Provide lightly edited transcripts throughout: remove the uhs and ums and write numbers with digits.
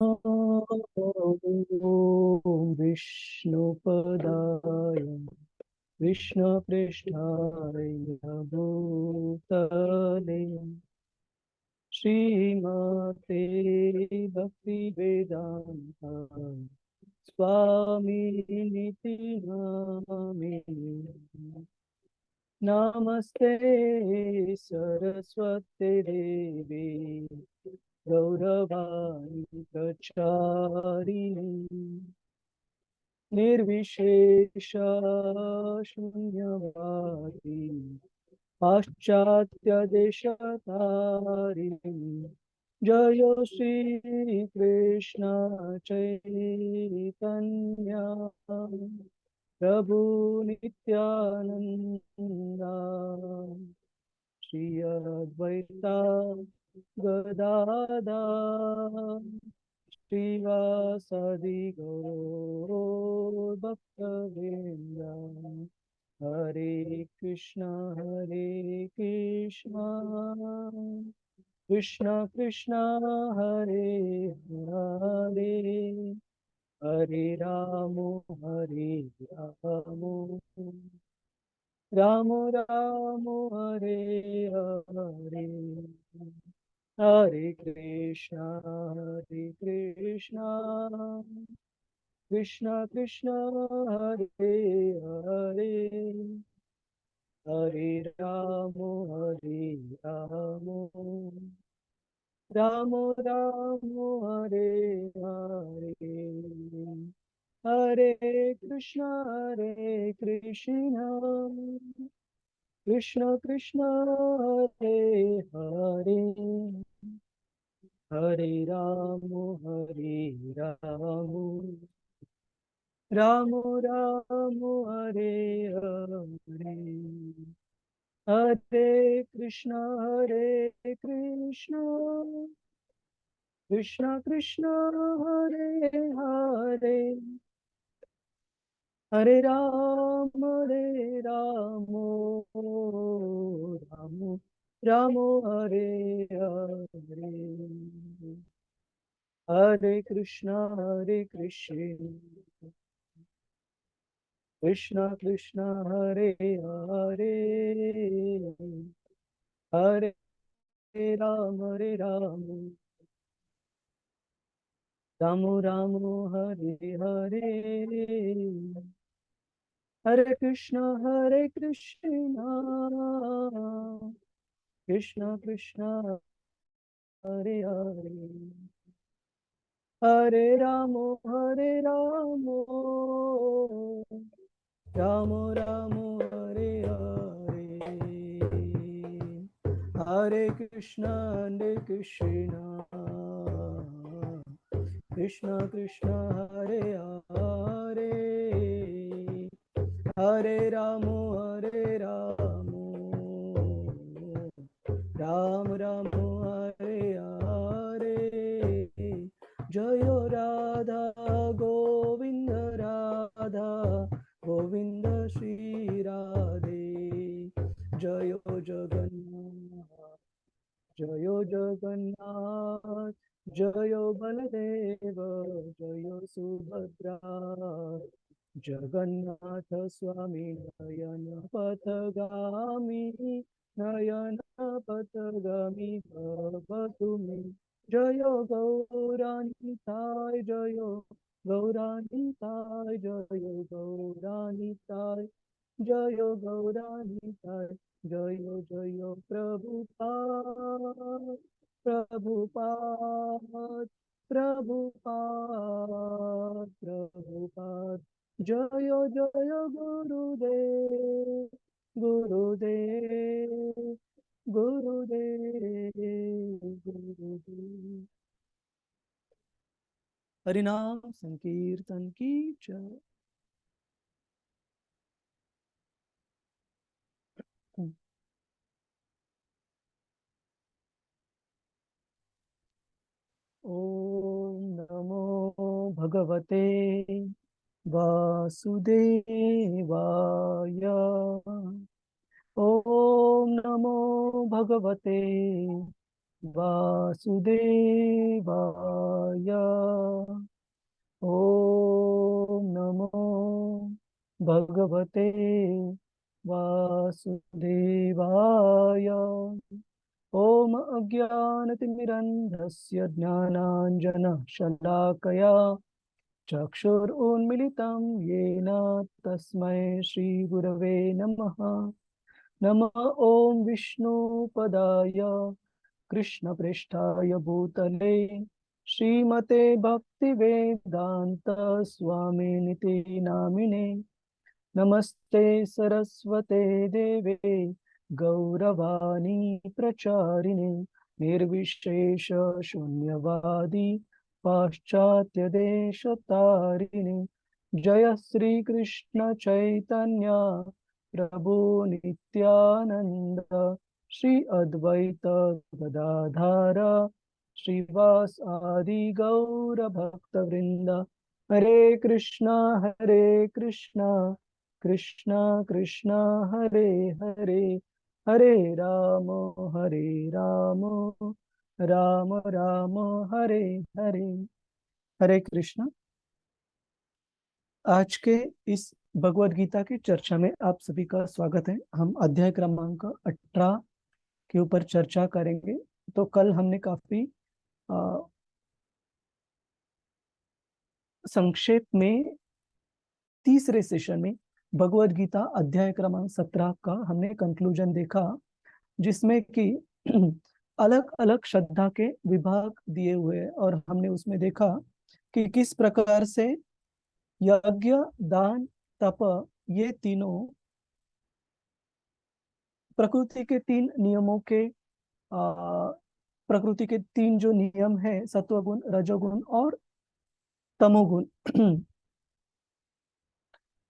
ॐ विष्णुपदाय कृष्णपृष्ठाय भूतले श्रीमते भक्तिवेदान्त स्वामिनिति नामिने। नमस्ते सरस्वती देवी गौरवाणी प्रचारिणी निर्विशेष शून्यवादी पाश्चात्य देशतारिणी। जय श्री कृष्ण चैतन्य प्रभु नित्यानंदा श्री अद्वैता गदाधर श्रीवासदि गौरभक्तवृंद। हरे कृष्ण कृष्ण कृष्ण हरे हरे हरे राम राम राम हरे हरे हरे कृष्ण कृष्ण कृष्ण हरे हरे हरे राम राम राम हरे हरे हरे कृष्ण कृष्ण कृष्ण हरे हरे हरे राम राम राम हरे हरे हरे कृष्ण कृष्ण कृष्ण हरे हरे हरे राम राम राम हरे हरे हरे कृष्ण कृष्ण कृष्ण हरे हरे हरे राम राम राम हरे हरे हरे कृष्ण कृष्ण कृष्ण हरे हरे हरे राम राम राम हरे हरे हरे कृष्ण कृष्ण कृष्ण हरे हरे हरे राम राम राम हरे हरे जय राधा गोविंद राधा गोविंद श्री राधे जय जगन्नाथ जय जगन्नाथ जय बलदेव जय सुभद्रा जगन्नाथ स्वामी नयन पथगामी नयन पथगामी भव तुमे जय गौरानिताय जय गौरानिताय जय गौरानिताय जय गौरानिताय जय जय प्रभुपाद प्रभुपाद प्रभुपाद जय जय गुरुदेव गुरुदेव गुरुदेव हरिनाम संकीर्तन की जय। ओम नमो भगवते वासुदेवाय ओम नमो भगवते वासुदेवाय भगवते वासुदेवाय। ॐ अज्ञानतिमिरन्धस्य ज्ञानाञ्जनशलाकया चक्षुरुन्मिलितं येन तस्मै श्रीगुरवे नमः। नमः ॐ विष्णुपदाय कृष्णप्रेष्ठाय भूतले श्रीमते भक्तिवेदान्त स्वामिनिति नामिने। नमस्ते सरस्वते देवे गौरवाणी प्रचारिणे निर्विशेष शून्यवादी पाश्चात्य देश तारिणे। जय श्री कृष्ण चैतन्य प्रभु नित्यानंद श्री अद्वैत गदाधर श्रीवास आदि गौर भक्त वृंद। हरे कृष्णा कृष्णा कृष्णा हरे हरे, हरे राम राम राम हरे हरे। हरे कृष्णा। आज के इस भगवत गीता की चर्चा में आप सभी का स्वागत है। हम अध्याय क्रमांक 18 के ऊपर चर्चा करेंगे। तो कल हमने काफी संक्षेप में तीसरे सेशन में भगवत गीता अध्याय क्रमांक 17 का हमने कंक्लूजन देखा, जिसमें कि अलग अलग श्रद्धा के विभाग दिए हुए हैं और हमने उसमें देखा कि किस प्रकार से यज्ञ दान तप ये तीनों प्रकृति के तीन नियमों के प्रकृति के तीन जो नियम है सत्वगुण रजोगुण और तमोगुण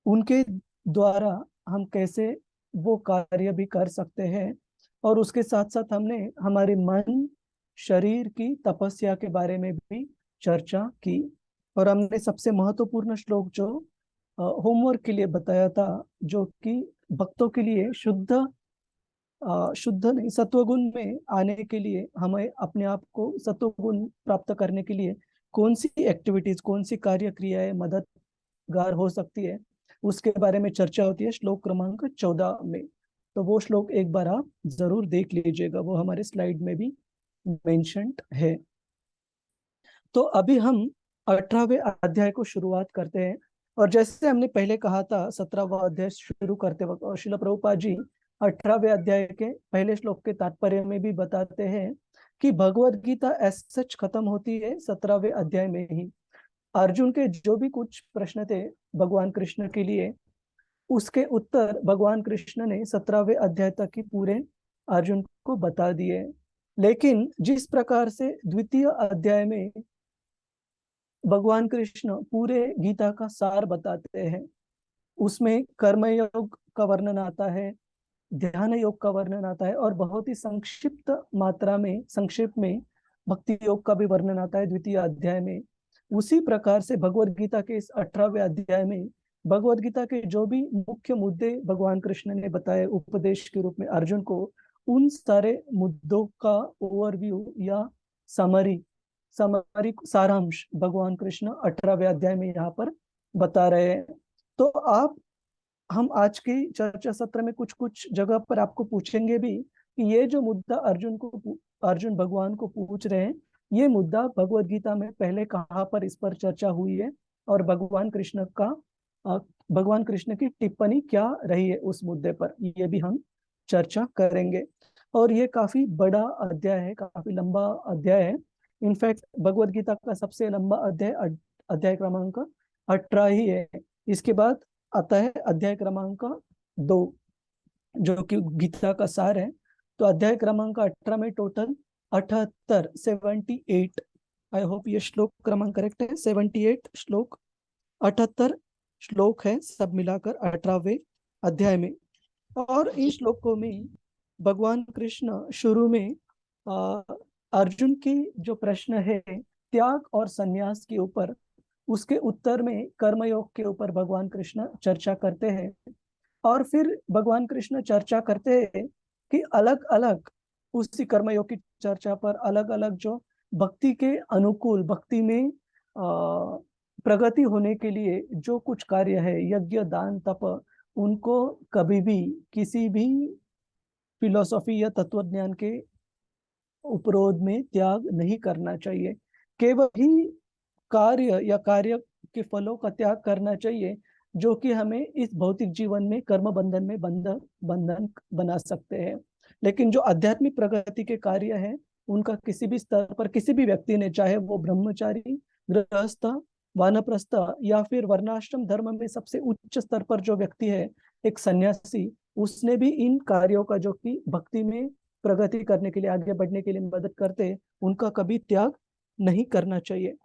उनके द्वारा हम कैसे वो कार्य भी कर सकते हैं। और उसके साथ साथ हमने हमारे मन शरीर की तपस्या के बारे में भी चर्चा की। और हमने सबसे महत्वपूर्ण श्लोक जो होमवर्क के लिए बताया था, जो कि भक्तों के लिए शुद्ध नहीं सत्वगुण में आने के लिए हमें अपने आप को सत्वगुण प्राप्त करने के लिए कौन सी एक्टिविटीज कौन सी कार्य क्रियाएं मददगार हो सकती है, उसके बारे में चर्चा होती है श्लोक क्रमांक 14 में। तो वो श्लोक एक बार आप जरूर देख लीजिएगा, वो हमारे स्लाइड में भी मेंशन्ड है। तो अभी हम 18वें अध्याय को शुरुआत करते हैं। और जैसे हमने पहले कहा था 17वां अध्याय शुरू करते वक्त, और श्रील प्रभुपाद जी 18वें अध्याय के पहले श्लोक के तात्पर्य में भी बताते हैं कि भगवत गीता एज सच खत्म होती है 17वें अध्याय में ही। अर्जुन के जो भी कुछ प्रश्न थे भगवान कृष्ण के लिए, उसके उत्तर भगवान कृष्ण ने 17वें अध्याय तक ही पूरे अर्जुन को बता दिए। लेकिन जिस प्रकार से द्वितीय अध्याय में भगवान कृष्ण पूरे गीता का सार बताते हैं, उसमें कर्म योग का वर्णन आता है, ध्यान योग का वर्णन आता है और बहुत ही संक्षिप्त मात्रा में संक्षेप में भक्ति योग का भी वर्णन आता है द्वितीय अध्याय में। उसी प्रकार से भगवत गीता के इस 18वें अध्याय में भगवत गीता के जो भी मुख्य मुद्दे भगवान कृष्ण ने बताए उपदेश के रूप में अर्जुन को, उन सारे मुद्दों का ओवरव्यू या समरी सारांश भगवान कृष्ण 18वें अध्याय में यहाँ पर बता रहे हैं। तो हम आज की चर्चा सत्र में कुछ कुछ जगह पर आपको पूछेंगे भी कि ये जो मुद्दा अर्जुन भगवान को पूछ रहे हैं, ये मुद्दा भगवत गीता में पहले कहाँ पर इस पर चर्चा हुई है और भगवान कृष्ण की टिप्पणी क्या रही है उस मुद्दे पर, ये भी हम चर्चा करेंगे। और ये काफी बड़ा अध्याय है, काफी लंबा अध्याय है। इनफैक्ट भगवत गीता का सबसे लंबा अध्याय क्रमांक 18 ही है। इसके बाद आता है अध्याय क्रमांक 2, जो कि गीता का सार है। तो अध्याय क्रमांक 18 में टोटल 78 आई होप ये श्लोक क्रमांक करेक्ट है, 78 श्लोक 78 श्लोक है सब मिलाकर 18वें अध्याय में। और इन श्लोकों में भगवान कृष्ण शुरू में अर्जुन की जो प्रश्न है त्याग और संन्यास के ऊपर, उसके उत्तर में कर्मयोग के ऊपर भगवान कृष्ण चर्चा करते हैं। और फिर भगवान कृष्ण चर्चा करते हैं कि अलग अलग उसी कर्मयोग की चर्चा पर अलग अलग जो भक्ति के अनुकूल भक्ति में प्रगति होने के लिए जो कुछ कार्य है, यज्ञ, दान, तप, उनको कभी भी किसी भी फिलोसॉफी या तत्वज्ञान के उपरोध में त्याग नहीं करना चाहिए। केवल ही कार्य या कार्य के फलों का त्याग करना चाहिए जो कि हमें इस भौतिक जीवन में कर्म बंधन में बंधन बना सकते हैं। लेकिन जो आध्यात्मिक प्रगति के कार्य हैं, उनका किसी भी स्तर पर किसी भी व्यक्ति ने, चाहे वो ब्रह्मचारी, गृहस्थ, वानप्रस्थ या फिर वर्णाश्रम धर्म में सबसे उच्च स्तर पर जो व्यक्ति है, एक सन्यासी, उसने भी इन कार्यों का, जो कि भक्ति में प्रगति करने के लिए, आगे बढ़ने के लिए मदद करते हैं, उनका कभी त्याग नहीं करना चाहिए।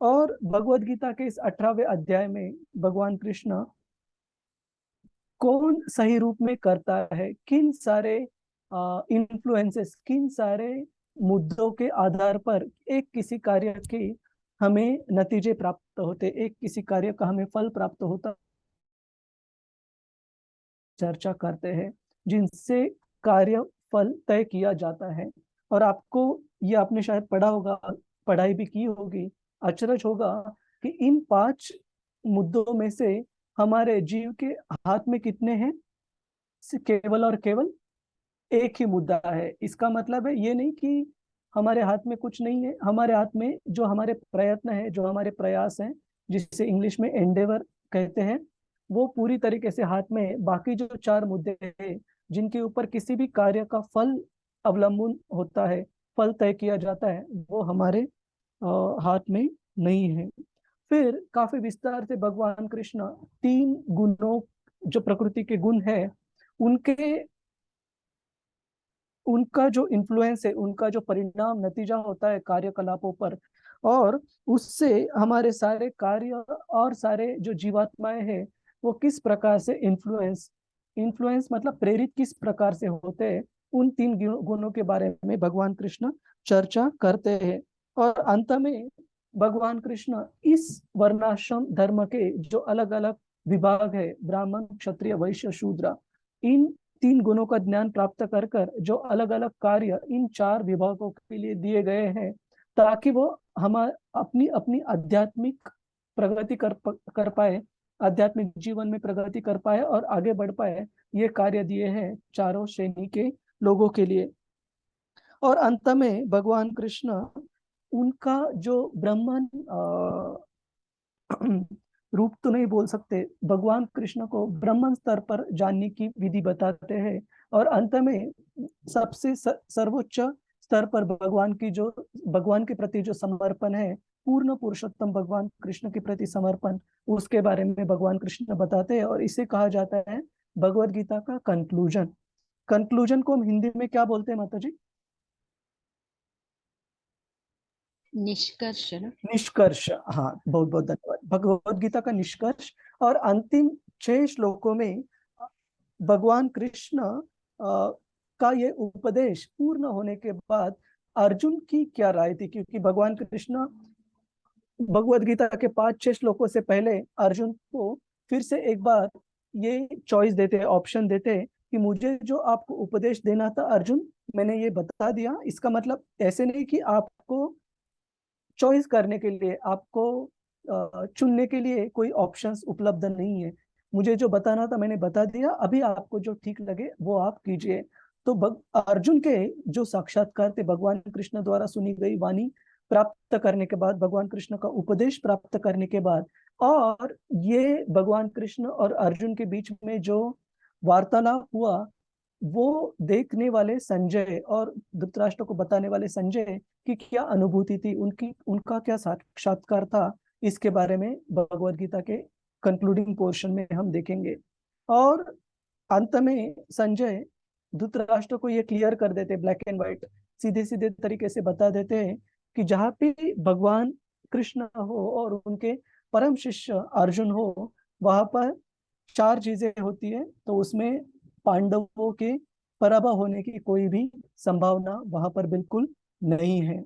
और भगवत गीता के इस 18वें अध्याय में भगवान कृष्ण कौन सही रूप में करता है, किन सारे इन्फ्लुएंसेस, किन सारे मुद्दों के आधार पर एक किसी कार्य के हमें नतीजे प्राप्त होते, एक किसी कार्य का हमें फल प्राप्त होता, चर्चा करते हैं, जिनसे कार्य फल तय किया जाता है। और आपको ये, आपने शायद पढ़ा होगा, पढ़ाई भी की होगी, अचरज होगा कि इन 5 मुद्दों में से हमारे जीव के हाथ में कितने हैं? केवल और केवल एक ही मुद्दा है। इसका मतलब है ये नहीं कि हमारे हाथ में कुछ नहीं है। हमारे हाथ में जो हमारे प्रयत्न है, जो हमारे प्रयास हैं, जिसे इंग्लिश में एंडेवर कहते हैं, वो पूरी तरीके से हाथ में है। बाकी जो 4 मुद्दे हैं जिनके ऊपर किसी भी कार्य का फल अवलंबन होता है, फल तय किया जाता है, वो हमारे हाथ में नहीं है। फिर काफी विस्तार से भगवान कृष्ण 3 गुणों, जो प्रकृति के गुण है, उनके उनका जो इन्फ्लुएंस है, उनका जो परिणाम, नतीजा होता है कार्यकलापों पर, और उससे हमारे सारे कार्य और सारे जो जीवात्माएं हैं, वो किस प्रकार से इन्फ्लुएंस इन्फ्लुएंस मतलब प्रेरित किस प्रकार से होते हैं, उन 3 गुणों के बारे में भगवान कृष्ण चर्चा करते हैं। और अंत में भगवान कृष्ण इस वर्णाश्रम धर्म के जो अलग अलग विभाग है, ब्राह्मण, क्षत्रिय, वैश्य, शूद्र, इन 3 गुणों का ज्ञान प्राप्त कर कर जो अलग अलग कार्य इन 4 विभागों के लिए दिए गए हैं, ताकि वो हम अपनी अपनी आध्यात्मिक प्रगति कर पाए, आध्यात्मिक जीवन में प्रगति कर पाए और आगे बढ़ पाए, ये कार्य दिए हैं चारों श्रेणी के लोगों के लिए। और अंत में भगवान कृष्ण उनका जो ब्राह्मण रूप तो नहीं बोल सकते, भगवान कृष्ण को ब्रह्मन स्तर पर जानने की विधि बताते हैं। और अंत में सबसे सर्वोच्च स्तर पर भगवान के प्रति जो समर्पण है, पूर्ण पुरुषोत्तम भगवान कृष्ण के प्रति समर्पण, उसके बारे में भगवान कृष्ण बताते हैं। और इसे कहा जाता है भगवत गीता का कंक्लूजन। कंक्लूजन को हम हिंदी में क्या बोलते हैं माता जी? निष्कर्ष ना? निष्कर्ष, हाँ, बहुत बहुत धन्यवाद। भगवत गीता का निष्कर्ष। और अंतिम 6 श्लोकों में भगवान कृष्ण का ये उपदेश पूर्ण होने के बाद अर्जुन की क्या राय थी, क्योंकि भगवान कृष्ण भगवत गीता के 5-6 श्लोकों से पहले अर्जुन को फिर से एक बार ये चॉइस देते हैं, ऑप्शन देते हैं कि मुझे जो आपको उपदेश देना था अर्जुन, मैंने ये बता दिया। इसका मतलब ऐसे नहीं कि आपको चॉइस करने के लिए, आपको चुनने के लिए कोई ऑप्शंस उपलब्ध नहीं है। मुझे जो बताना था मैंने बता दिया, अभी आपको जो ठीक लगे वो आप कीजिए। तो अर्जुन के जो साक्षात्कार थे, भगवान कृष्ण द्वारा सुनी गई वाणी प्राप्त करने के बाद, भगवान कृष्ण का उपदेश प्राप्त करने के बाद, और ये भगवान कृष्ण और अर्जुन के बीच में जो वार्तालाप हुआ, वो देखने वाले संजय और धृतराष्ट्र को बताने वाले संजय की क्या अनुभूति थी, उनका क्या साक्षात्कार था, इसके बारे में भगवत गीता के कंक्लूडिंग पोर्शन में हम देखेंगे। और अंत में संजय धृतराष्ट्र को ये क्लियर कर देते, ब्लैक एंड व्हाइट, सीधे सीधे तरीके से बता देते हैं कि जहाँ पे भगवान कृष्ण हो और उनके परम शिष्य अर्जुन हो, वहां पर 4 चीजें होती है, तो उसमें पांडवों के पराभव होने की कोई भी संभावना वहां पर बिल्कुल नहीं है।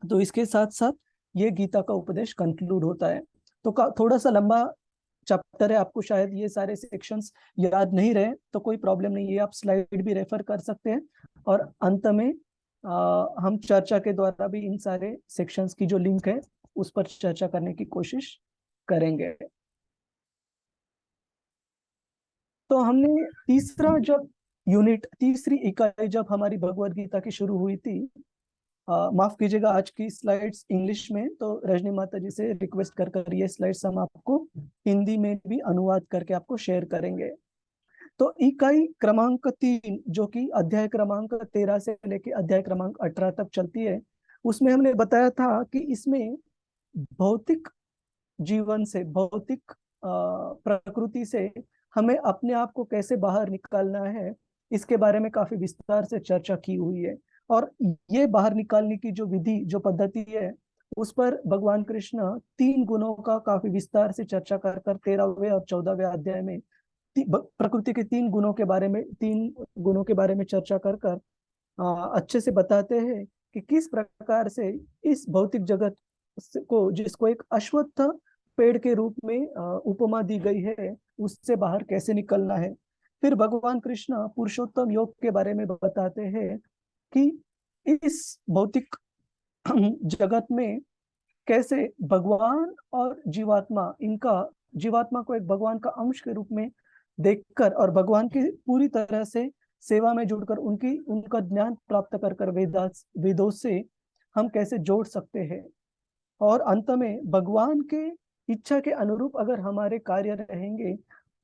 तो इसके साथ साथ ये गीता का उपदेश कंक्लूड होता है। तो थोड़ा सा लंबा चैप्टर है, आपको शायद ये सारे सेक्शंस याद नहीं रहे, तो कोई प्रॉब्लम नहीं है, आप स्लाइड भी रेफर कर सकते हैं। और अंत में हम चर्चा के द्वारा भी इन सारे सेक्शंस की जो लिंक है उस पर चर्चा करने की कोशिश करेंगे। तो हमने तीसरी इकाई जब हमारी भगवत गीता की शुरू हुई थी, माफ कीजिएगा आज की स्लाइड्स इंग्लिश में, तो रजनी माता जी से रिक्वेस्ट कर कर ये स्लाइड्स हम आपको हिंदी में भी अनुवाद करके आपको शेयर करेंगे। तो इकाई क्रमांक 3 जो कि अध्याय क्रमांक 13 से लेके अध्याय क्रमांक 18 तक चलती है, उसमें हमने बताया था कि इसमें भौतिक जीवन से, भौतिक प्रकृति से हमें अपने आप को कैसे बाहर निकालना है, इसके बारे में काफी विस्तार से चर्चा की हुई है। और ये बाहर निकालने की जो विधि, जो पद्धति है, उस पर भगवान कृष्ण 3 गुणों का काफी विस्तार से चर्चा कर कर 13वें और 14वें अध्याय में प्रकृति के 3 गुणों के बारे में, 3 गुणों के बारे में चर्चा कर कर अच्छे से बताते हैं कि किस प्रकार से इस भौतिक जगत को, जिसको एक अश्वत्थ पेड़ के रूप में उपमा दी गई है, उससे बाहर कैसे निकलना है। फिर भगवान कृष्ण पुरुषोत्तम योग के बारे में बताते हैं कि इस भौतिक जगत में कैसे भगवान और जीवात्मा, इनका, जीवात्मा को एक भगवान का अंश के रूप में देखकर और भगवान की पूरी तरह से सेवा में जुड़कर उनकी उनका ज्ञान प्राप्त कर कर वेदों से हम कैसे जोड़ सकते हैं। और अंत में भगवान के इच्छा के अनुरूप अगर हमारे कार्य रहेंगे,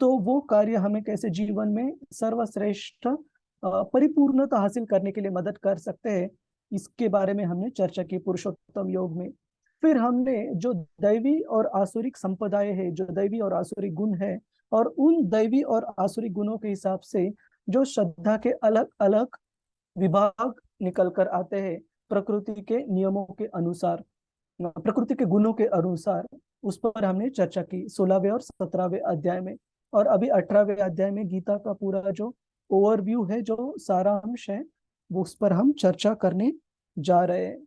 तो वो कार्य हमें कैसे जीवन में सर्वश्रेष्ठ परिपूर्णता हासिल करने के लिए मदद कर सकते हैं, इसके बारे में हमने चर्चा की पुरुषोत्तम योग में। फिर हमने जो दैवी और आसुरिक संप्रदाय है, जो दैवी और आसुरिक गुण है, और उन दैवी और आसुरिक गुणों के हिसाब से जो श्रद्धा के अलग अलग विभाग निकल कर आते हैं, प्रकृति के नियमों के अनुसार, प्रकृति के गुणों के अनुसार, उस पर हमने चर्चा की 16वें और 17वें अध्याय में। और अभी 18वें अध्याय में गीता का पूरा जो ओवरव्यू है, जो सारांश है, वो उस पर हम चर्चा करने जा रहे हैं।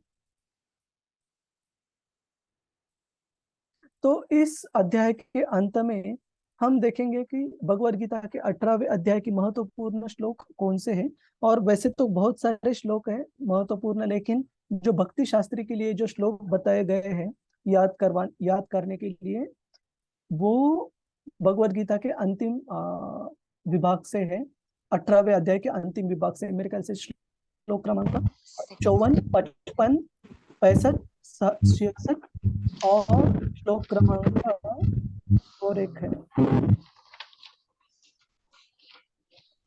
तो इस अध्याय के अंत में हम देखेंगे कि भगवत गीता के 18वें अध्याय की महत्वपूर्ण श्लोक कौन से हैं। और वैसे तो बहुत सारे श्लोक हैं महत्वपूर्ण, लेकिन जो भक्ति शास्त्री के लिए जो श्लोक बताए गए हैं याद करने के लिए, वो भगवत गीता के अंतिम विभाग से है, 18वें अध्याय के अंतिम विभाग से। मेरे ख्याल से श्लोक क्रमांक 54, 55, 65, 66 और श्लोक क्रमांक और एक है,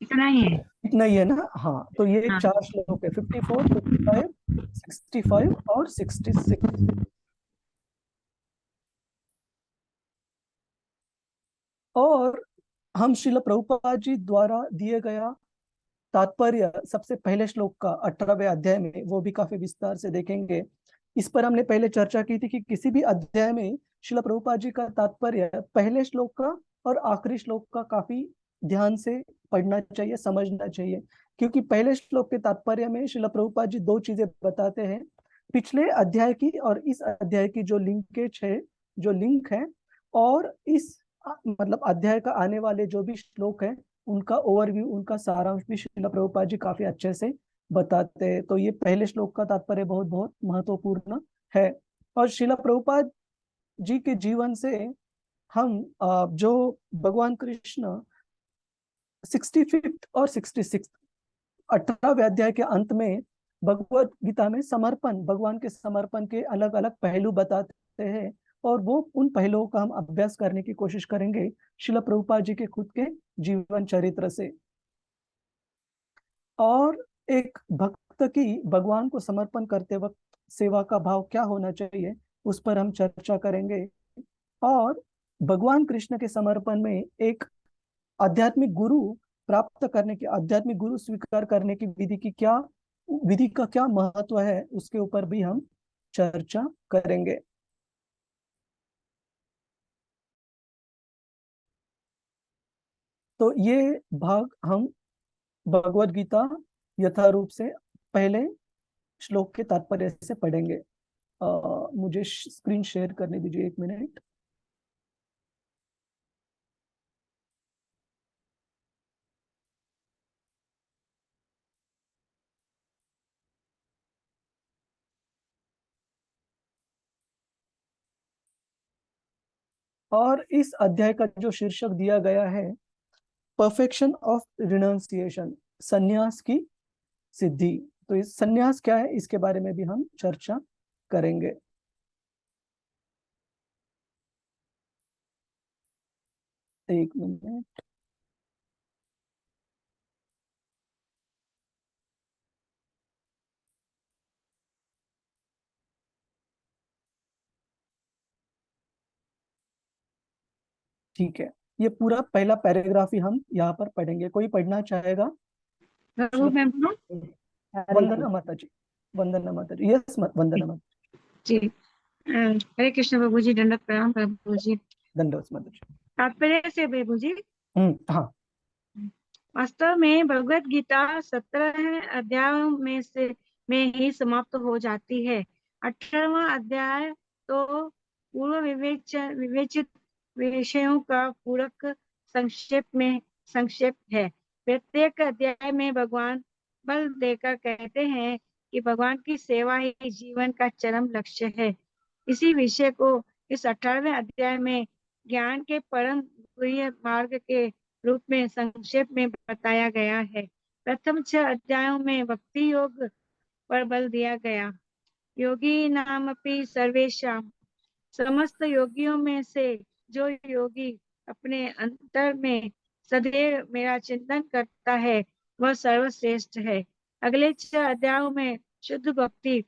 इतना ही है। इतना ही है ना। हाँ, तो ये हाँ। 4 श्लोक है, 54, 55, 65 और 66। और हम श्रील प्रभुपाद जी द्वारा दिए गया तात्पर्य सबसे पहले श्लोक का 18वें अध्याय में, वो भी काफी विस्तार से देखेंगे। इस पर हमने पहले चर्चा की थी कि किसी भी अध्याय में श्रील प्रभुपाद जी का तात्पर्य पहले श्लोक का और आखिरी श्लोक का काफी ध्यान से पढ़ना चाहिए, समझना चाहिए। क्योंकि पहले श्लोक के तात्पर्य में श्रील प्रभुपाद जी 2 चीजें बताते हैं, पिछले अध्याय की और इस अध्याय की जो लिंकेज है, जो लिंक है, और इस मतलब अध्याय का आने वाले जो भी श्लोक है, उनका ओवरव्यू, उनका सारांश भी श्रील प्रभुपाद जी काफी अच्छे से बताते हैं। तो ये पहले श्लोक का तात्पर्य बहुत बहुत महत्वपूर्ण है। और श्रील प्रभुपाद जी के जीवन से हम जो भगवान कृष्ण 65 और 66, 18वें अध्याय के अंत में भगवत गीता में समर्पण, भगवान के समर्पण के अलग अलग पहलू बताते हैं। और वो उन पहलुओं का हम अभ्यास करने की कोशिश करेंगे श्रील प्रभुपाद जी के खुद के जीवन चरित्र से। और एक भक्त की भगवान को समर्पण करते वक्त सेवा का भाव क्या होना चाहिए, उस पर हम चर्चा करेंगे। और भगवान कृष्ण के समर्पण में एक आध्यात्मिक गुरु प्राप्त करने की, आध्यात्मिक गुरु स्वीकार करने की विधि का क्या महत्व है, उसके ऊपर भी हम चर्चा करेंगे। तो ये भाग हम भगवत गीता यथारूप से पहले श्लोक के तात्पर्य से पढ़ेंगे। मुझे स्क्रीन शेयर करने दीजिए 1 मिनट। और इस अध्याय का जो शीर्षक दिया गया है, परफेक्शन ऑफ रिनाउंसिएशन, संन्यास की सिद्धि। तो इस संन्यास क्या है, इसके बारे में भी हम चर्चा करेंगे। एक मिनट। ठीक है, ये पूरा पहला पैराग्राफ ही हम यहाँ पर पढ़ेंगे। कोई पढ़ना चाहेगा? प्रभु मैं बोलूं? हरे वंदना माता जी, वंदना माता जी, यस वंदना माता जी। हरे कृष्ण प्रभु जी, दंडवत प्रणाम प्रभु जी। जी, दंडवत माता जी। तात्पर्य से प्रभु जी, हाँ। वास्तव में भगवत गीता 17 अध्यायों में ही समाप्त हो जाती है। 18वां अध्याय तो पूर्व विवेचित विषयों का पूरक संक्षेप है। प्रत्येक अध्याय में भगवान बल देकर कहते हैं कि भगवान की सेवा ही जीवन का चरम लक्ष्य है। इसी विषय को इस 18वें अध्याय में ज्ञान के परम गुह्य मार्ग के रूप में संक्षेप में बताया गया है। प्रथम 6 अध्यायों में भक्ति योग पर बल दिया गया। योगी नामपि सर्वेशा, समस्त योगियों में से जो योगी अपने अंतर में सदैव मेरा चिंतन करता है वह सर्वश्रेष्ठ है। अगले 6 अध्यायों में शुद्ध भक्ति,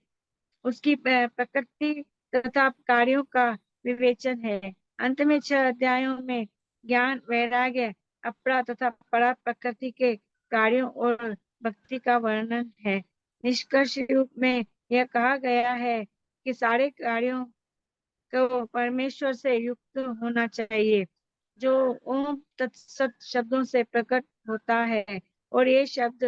उसकी प्रकृति तथा कार्यों का विवेचन है। अंत में 6 अध्यायों में ज्ञान, वैराग्य, अपरा तथा परा प्रकृति के कार्यों और भक्ति का वर्णन है। निष्कर्ष रूप में यह कहा गया है कि सारे कार्यों को परमेश्वर से युक्त होना चाहिए, जो ओम तत्सत शब्दों से प्रकट होता है, और ये शब्द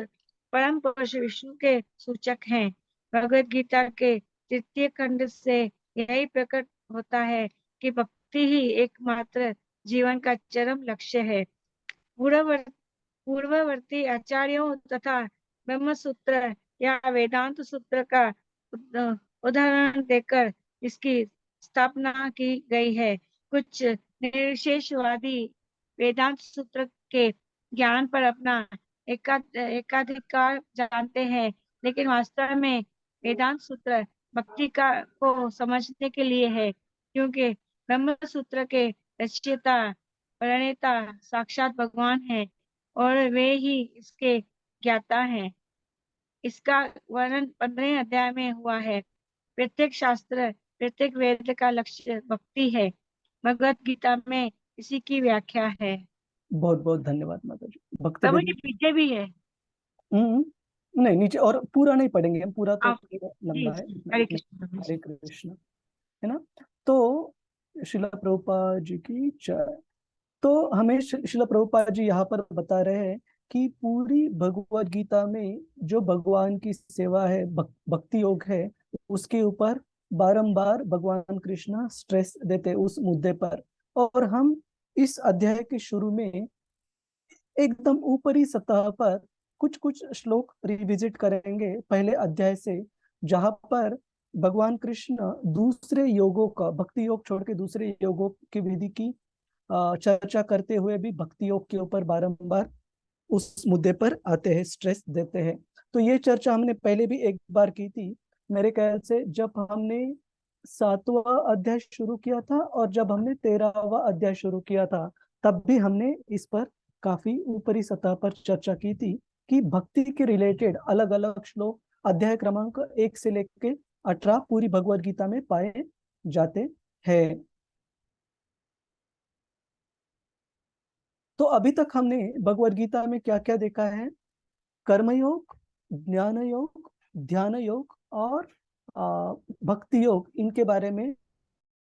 परम पुरुष विष्णु के सूचक हैं। भगवत गीता के 3 खंड से यही प्रकट होता है कि भक्ति ही एकमात्र जीवन का चरम लक्ष्य है। पूर्ववर्ती आचार्यों तथा ब्रह्म सूत्र या वेदांत सूत्र का उदाहरण देकर इसकी स्थापना की गई है। कुछ निर्विशेषवादी वेदांत सूत्र के ज्ञान पर अपना एकाधिकार जानते हैं, लेकिन वास्तव में वेदांत सूत्र भक्ति का को समझने के लिए है, क्योंकि ब्रह्म सूत्र के रचयिता प्रणेता साक्षात भगवान है और वे ही इसके ज्ञाता हैं। इसका वर्णन 15वें अध्याय में हुआ है। प्रत्येक शास्त्र, प्रत्येक वेद का लक्ष्य भक्ति है। भगवत गीता में इसी की व्याख्या है। बहुत बहुत धन्यवाद माता जी। भक्त प्रभु वेद। जी पीछे भी है। नहीं, नीचे और पूरा नहीं पढ़ेंगे हम, पूरा तो आप जी लंबा है। जी, हरे कृष्ण प्रभु जी। हरे कृष्ण, है ना। तो शिला प्रभुपाद जी की जय। तो हमें शिला प्रभुपाद जी यहाँ पर बता रहे हैं कि पूरी भगवत गीता में जो भगवान की सेवा है, भक्ति योग है, उसके ऊपर बारंबार भगवान कृष्ण स्ट्रेस देते उस मुद्दे पर। और हम इस अध्याय के शुरू में एकदम ऊपरी सतह पर कुछ कुछ श्लोक रिविजिट करेंगे पहले अध्याय से, जहां पर भगवान कृष्ण दूसरे योगों का, भक्ति योग छोड़ के दूसरे योगों की विधि की चर्चा करते हुए भी भक्ति योग के ऊपर बारंबार उस मुद्दे पर आते हैं, स्ट्रेस देते हैं। तो ये चर्चा हमने पहले भी एक बार की थी, मेरे ख्याल से जब हमने 7वां अध्याय शुरू किया था और जब हमने 13वां अध्याय शुरू किया था, तब भी हमने इस पर काफी ऊपरी सतह पर चर्चा की थी कि भक्ति के रिलेटेड अलग अलग श्लोक अध्याय क्रमांक 1 से लेके 18 पूरी भगवत गीता में पाए जाते हैं। तो अभी तक हमने भगवत गीता में क्या क्या देखा है? कर्मयोग, ज्ञान योग, ध्यान योग और भक्ति योग, इनके बारे में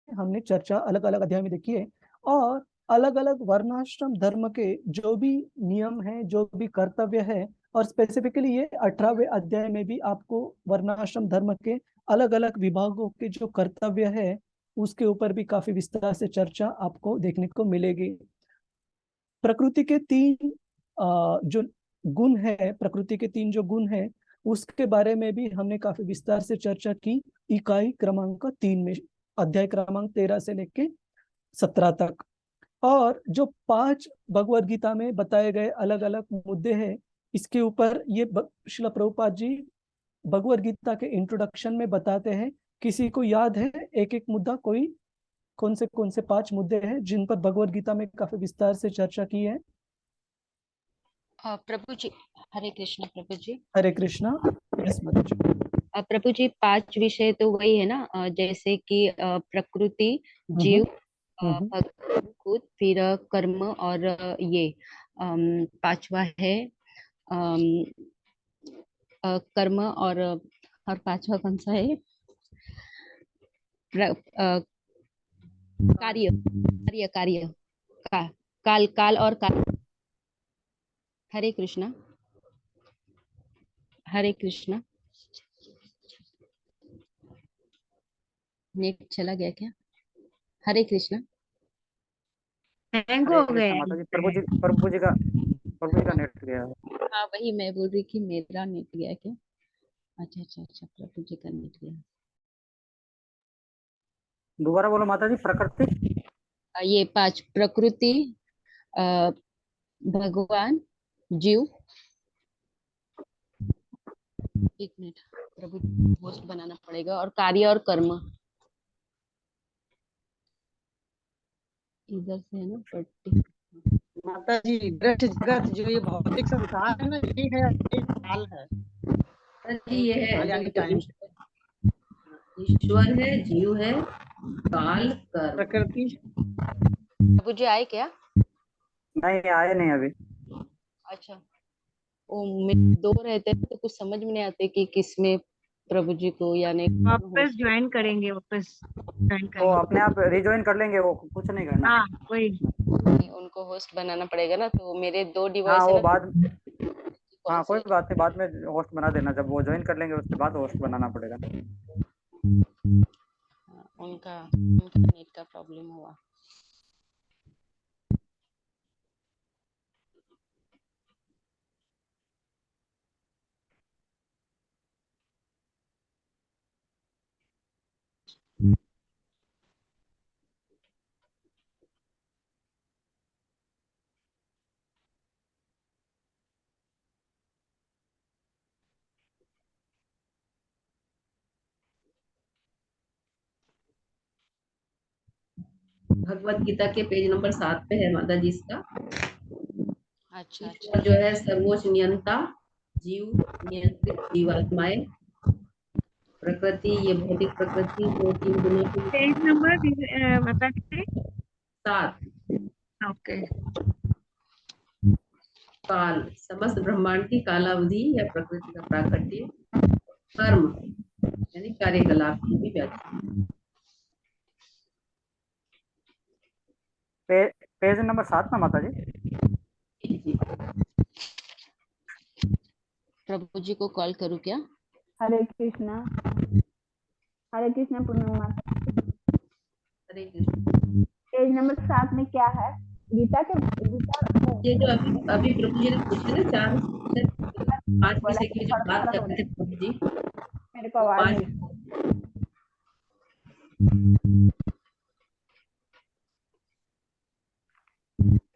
हमने चर्चा अलग अलग अध्याय में देखी है। और अलग अलग वर्णाश्रम धर्म के जो भी नियम है, जो भी कर्तव्य है, और स्पेसिफिकली ये 18वें अध्याय में भी आपको वर्णाश्रम धर्म के अलग अलग विभागों के जो कर्तव्य है, उसके ऊपर भी काफी विस्तार से चर्चा आपको देखने को मिलेगी। प्रकृति के 3 जो गुण है, प्रकृति के 3 जो गुण है, उसके बारे में भी हमने काफी विस्तार से चर्चा की इकाई क्रमांक 3 में, अध्याय क्रमांक 13 से लेके 17 तक। और जो 5 भगवत गीता में बताए गए अलग अलग मुद्दे हैं, इसके ऊपर ये श्रील प्रभुपाद जी भगवत गीता के इंट्रोडक्शन में बताते हैं। किसी को याद है एक एक मुद्दा, कोई कौन से 5 मुद्दे हैं जिन पर भगवत गीता में काफी विस्तार से चर्चा की है? प्रभु जी, हरे कृष्णा प्रभु जी। हरे कृष्णा। यस माता जी। प्रभु जी 5 विषय तो वही है ना, जैसे कि प्रकृति, जीव, हम्म। भगवान खुद, फिर कर्म और ये 5वां है अम, कर्म और 5वां कौन सा है? कार्य कार्य कार्य का, काल काल और काल। हरे कृष्णा हरे कृष्णा। नेट चला गया क्या? हरे कृष्णा। हैंग हरे हो गया कृष्णा माता जी। प्रभु जी का नेट गया है। हाँ वही मैं बोल रही कि मेरा नेट गया क्या? अच्छा अच्छा अच्छा, प्रभु जी का नेट गया। दोबारा बोलो माता जी। प्रकृति, ये 5 प्रकृति, अ, भगवान, जीव, एक मिनट प्रभु होस्ट बनाना पड़ेगा, और कार्य और कर्म। इधर से है ना पट्टी। माता जी ग्रह जगत जो ये भौतिक संसार है ना, ये है, ये काल है। जी ये है काल यानी टाइम। ईश्वर है, जीव है, काल, कर्म। प्रकृति प्रभु जी आए क्या? नहीं आए नहीं अभी। अच्छा, वो में 2 रहते हैं तो कुछ समझ में नहीं आते कि किसमें प्रभु जी को यानी वापस ज्वाइन करेंगे, वापस ज्वाइन वो करेंगे। अपने आप रिज्वाइन कर लेंगे, वो कुछ नहीं करना। हाँ वही। उनको होस्ट बनाना पड़ेगा ना, तो मेरे 2 हाँ डिवाइस है वो ना, बाद, कौन हाँ कोई से? बात नहीं, बाद में होस्ट बना देना। जब वो ज्वाइन कर लेंगे उसके बाद होस्ट बनाना पड़ेगा। उनका नेट का प्रॉब्लम हुआ। भगवत गीता के पेज नंबर 7 पे है माता जी इसका। अच्छा ईश्वर अच्छा। जो है सर्वोच्च नियंता, जीव नियंत्रित जीवात्माएं, प्रकृति ये भौतिक प्रकृति जो 3 गुणों की पेज नंबर बता दीजिए। 7। ओके। काल समस्त ब्रह्मांड की कालावधि या प्रकृति का प्राकट्य। कर्म यानी कार्यकलाप की भी व्याख्या। पेज नंबर 7 ना माता जी। जी प्रभु जी को कॉल करूँ क्या? हरे कृष्णा पूनम माता। हरे कृष्ण। पेज नंबर 7 में क्या है? गीता के ये जो अभी प्रभु जी ने पूछे ना 4 5 बोला विषय की जो बात कर रहे थे प्रभु जी, मेरे को वो आवाज 5 नहीं।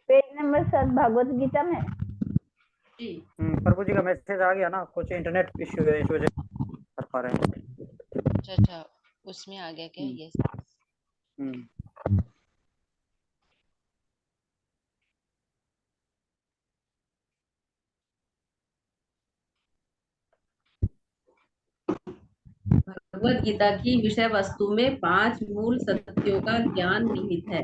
पेज नंबर 7 भगवत गीता में। जी प्रभु जी का मैसेज आ गया ना, कुछ इंटरनेट इश्यू है, इस वजह से कर पा रहे हैं। अच्छा अच्छा, उसमें आ गया क्या? यस। भगवत गीता की विषय वस्तु में 5 मूल सत्यों का ज्ञान निहित है।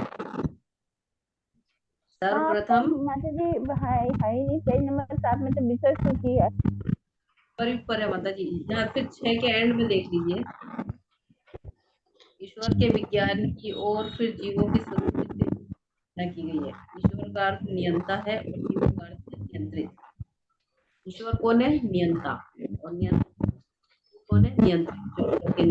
सर्वप्रथम माता जी है ही नहीं। पेज नंबर 7 में तो विषय सूची है। ऊपर है माता जी, यहाँ फिर 6 के एंड में देख लीजिए। ईश्वर के विज्ञान की और फिर जीवों की स्वरूप की गई है। ईश्वर का अर्थ नियंता है और जीवों का अर्थ है नियंत्रित। ईश्वर कौन है? नियंता। और नियंता कौन है? नियंत्रित। जो ईश्वर के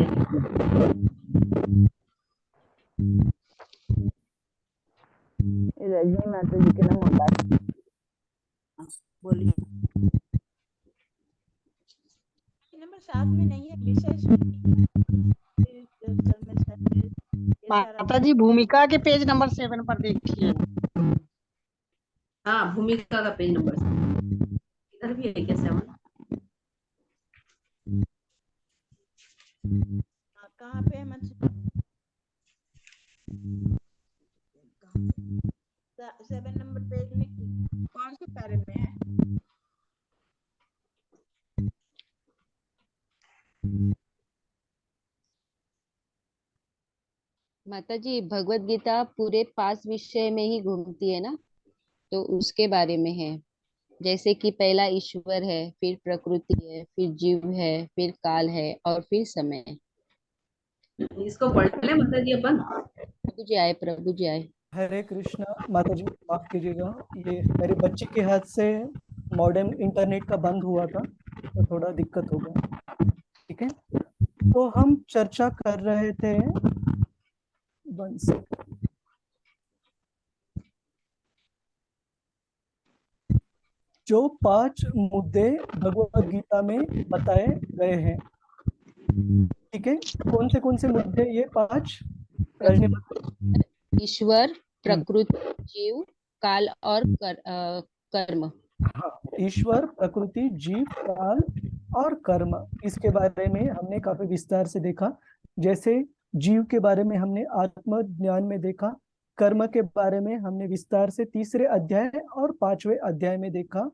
रजनी माता जी के नाम होता है। बोलिए। नंबर 7 में नहीं है विषय सूची। माता जी भूमिका के पेज नंबर 7 पर देखिए। हाँ, भूमिका का पेज नंबर 7 इधर भी है क्या 7? कहाँ पे है मंच? 7 नंबर पेज में कौन से पैरे में है? माता जी भगवत गीता पूरे 5 विषय में ही घूमती है ना, तो उसके बारे में है। जैसे कि पहला ईश्वर है, फिर प्रकृति है, फिर जीव है, फिर काल है और फिर समय। इसको पढ़ ले माता जी अपन। प्रभु जी आए, प्रभु जी आए। हरे कृष्णा। माता जी माफ कीजिएगा, ये मेरे बच्चे के हाथ से मॉडेम इंटरनेट का बंद हुआ था तो थोड़ा दिक्कत हो गया। ठीक है, तो हम चर्चा कर रहे थे। One second. जो 5 मुद्दे भगवत गीता में बताए गए हैं, ठीक है, कौन से मुद्दे ये 5? रजनी माता। ईश्वर, प्रकृति, जीव, काल और कर्म। हाँ, ईश्वर, प्रकृति, जीव, काल और कर्म, इसके बारे में हमने काफी विस्तार से देखा। जैसे जीव के बारे में हमने आत्म ज्ञान में देखा, कर्म के बारे में हमने विस्तार से 3रे अध्याय और 5वें अध्याय में देखा,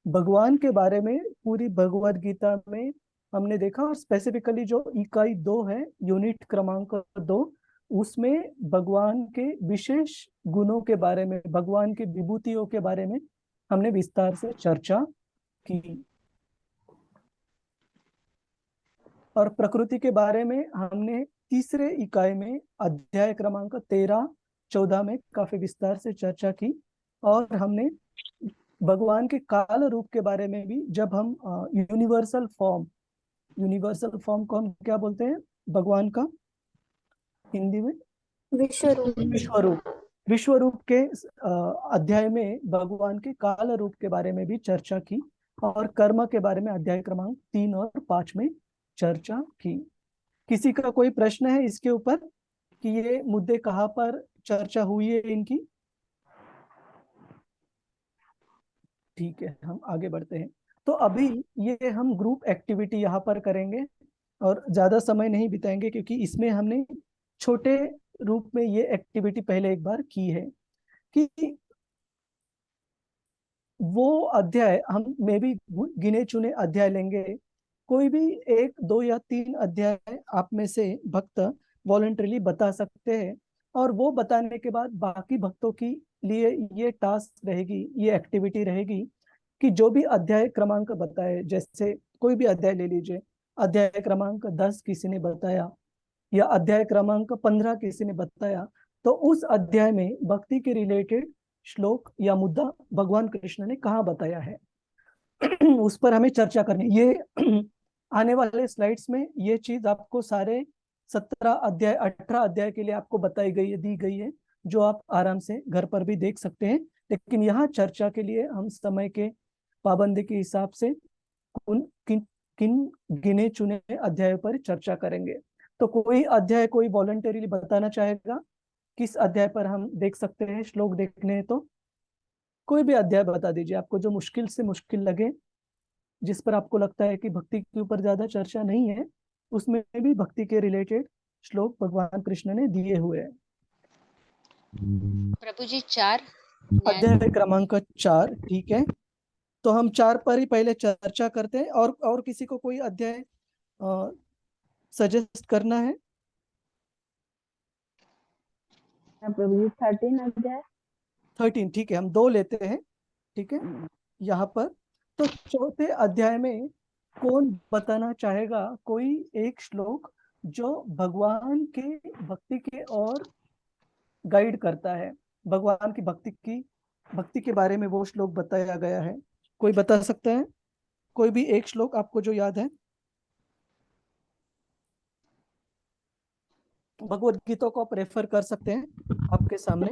भगवान के बारे में पूरी भगवत गीता में हमने देखा, और स्पेसिफिकली जो इकाई 2 है, यूनिट क्रमांक 2, उसमें भगवान के विशेष गुणों के बारे में, भगवान की विभूतियों के बारे में हमने विस्तार से चर्चा की। और प्रकृति के बारे में हमने 3रे इकाई में अध्याय क्रमांक 13-14 में काफी विस्तार से चर्चा की। और हमने भगवान के काल रूप के बारे में भी, जब हम यूनिवर्सल फॉर्म को हम क्या बोलते हैं भगवान का हिंदी में? विश्व रूप के अध्याय में भगवान के काल रूप के बारे में भी चर्चा की। और कर्म के बारे में अध्याय क्रमांक 3 और 5 में चर्चा की। किसी का कोई प्रश्न है इसके ऊपर कि ये मुद्दे कहाँ पर चर्चा हुई है इनकी? ठीक है, हम आगे बढ़ते हैं। तो अभी ये हम ग्रुप एक्टिविटी यहाँ पर करेंगे और ज्यादा समय नहीं बिताएंगे, क्योंकि इसमें हमने छोटे रूप में ये एक्टिविटी पहले एक बार की है। कि वो अध्याय हम में भी गिने चुने अध्याय लेंगे, कोई भी 1, 2 या 3 अध्याय आप में से भक्त वॉलंटरीली बता सकते हैं। और वो बताने के बाद बाकी भक्तों की लिए ये टास्क रहेगी, ये एक्टिविटी रहेगी कि जो भी अध्याय क्रमांक बताए, जैसे कोई भी अध्याय ले लीजिए, अध्याय क्रमांक 10 किसी ने बताया या अध्याय क्रमांक 15 किसी ने बताया, तो उस अध्याय में भक्ति के रिलेटेड श्लोक या मुद्दा भगवान कृष्ण ने कहाँ बताया है उस पर हमें चर्चा करनी। ये आने वाले स्लाइड्स में ये चीज आपको सारे 17 अध्याय 18 अध्याय के लिए आपको बताई गई है, दी गई है, जो आप आराम से घर पर भी देख सकते हैं। लेकिन यहाँ चर्चा के लिए हम समय के पाबंदी के हिसाब से किन किन गिने चुने अध्यायों पर चर्चा करेंगे। तो कोई अध्याय कोई वॉलंटरीली बताना चाहेगा किस अध्याय पर हम देख सकते हैं श्लोक देखने हैं? तो कोई भी अध्याय बता दीजिए, आपको जो मुश्किल से मुश्किल लगे, जिस पर आपको लगता है कि भक्ति के ऊपर ज्यादा चर्चा नहीं है, उसमें भी भक्ति के रिलेटेड श्लोक भगवान कृष्ण ने दिए हुए हैं। प्रभु जी 4 अध्याय क्रमांक 4, ठीक है, तो हम 4 पर ही पहले चर्चा करते हैं। और किसी को कोई अध्याय सजेस्ट करना है? प्रभु जी 13 अध्याय। 13, ठीक है, हम 2 लेते हैं। ठीक है, यहाँ पर तो चौथे अध्याय में कौन बताना चाहेगा कोई एक श्लोक जो भगवान के भक्ति के और गाइड करता है, भगवान की भक्ति के बारे में वो श्लोक बताया गया है? कोई बता सकता है कोई भी एक श्लोक आपको जो याद है? भगवत गीता को आप रेफर कर सकते हैं आपके सामने।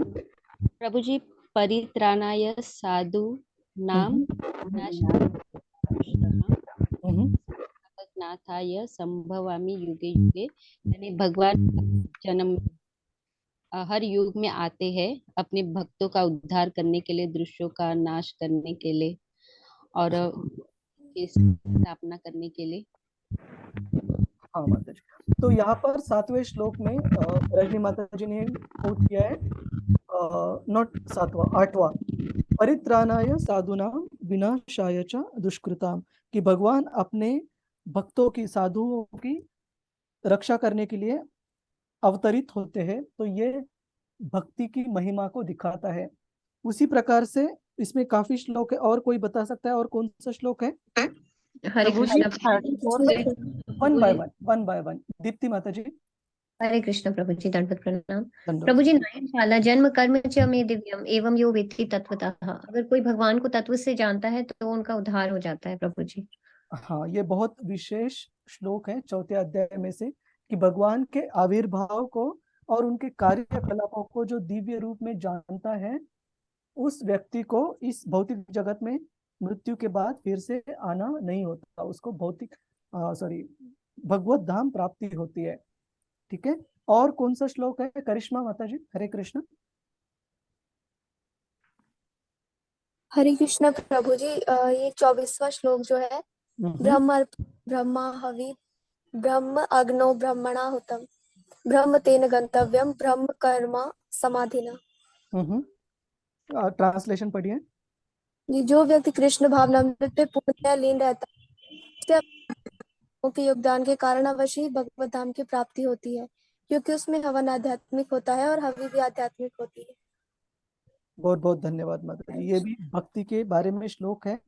प्रभु जी, परित्राणाय साधु नाम नाथाय संभवामि युगे युगे, यानी भगवान जन्म हर युग में आते हैं अपने भक्तों का उद्धार करने के लिए, दृश्यों का नाश करने के लिए और की स्थापना करने के लिए। हाँ माता जी, तो यहाँ पर 7वें श्लोक में रजनी माता जी ने कोट किया है, नॉट 7वां, 8वां, परित्राणाय साधूनां विनाशाय च दुष्कृताम, कि भगवान अपने भक्तों की, साधुओं की रक्षा करने के लिए अवतरित होते हैं। तो ये भक्ति की महिमा को दिखाता है। उसी प्रकार से इसमें काफी श्लोक है, और कोई बता सकता है और कौन सा श्लोक है? हरे प्रभु जी Krishna 34 one by one. Deepti माता जी। हरे कृष्ण प्रभु जी, दंडवत प्रणाम। दंडवत। प्रभु जी, नयनशाला जन्म कर्म च मे दिव्यम एवं यो वेत्ति तत्वतः, अगर कोई भगवान को तत्व से जानता है तो उनका उद्धार हो जाता है प्रभु जी। हाँ, ये बहुत विशेष श्लोक है 4थे अध्याय में से, कि भगवान के आविर्भाव को और उनके कार्यकलापों को जो दिव्य रूप में जानता है, उस व्यक्ति को इस भौतिक जगत में मृत्यु के बाद फिर से आना नहीं होता, उसको भगवत धाम प्राप्ति होती है। ठीक है, और कौन सा श्लोक है करिश्मा माता जी? हरे कृष्ण। हरे कृष्ण प्रभु जी, ये 24वां श्लोक जो है, ब्रह्मा हवि ब्रह्म अग्नो ब्रह्मणाहुतम ब्रह्म तेन गंतव्यम ब्रह्म कर्म समाधिना। ट्रांसलेशन पढ़िए। ये जो व्यक्ति कृष्ण भावनामृत पे पूर्णतः लीन रहता है, उसके योगदान के कारण अवश्य ही भगवत धाम की प्राप्ति होती है, क्योंकि उसमें हवन आध्यात्मिक होता है और हवि भी आध्यात्मिक होती है। बहुत बहुत धन्यवाद माता जी। ये भी भक्ति के बारे में श्लोक है,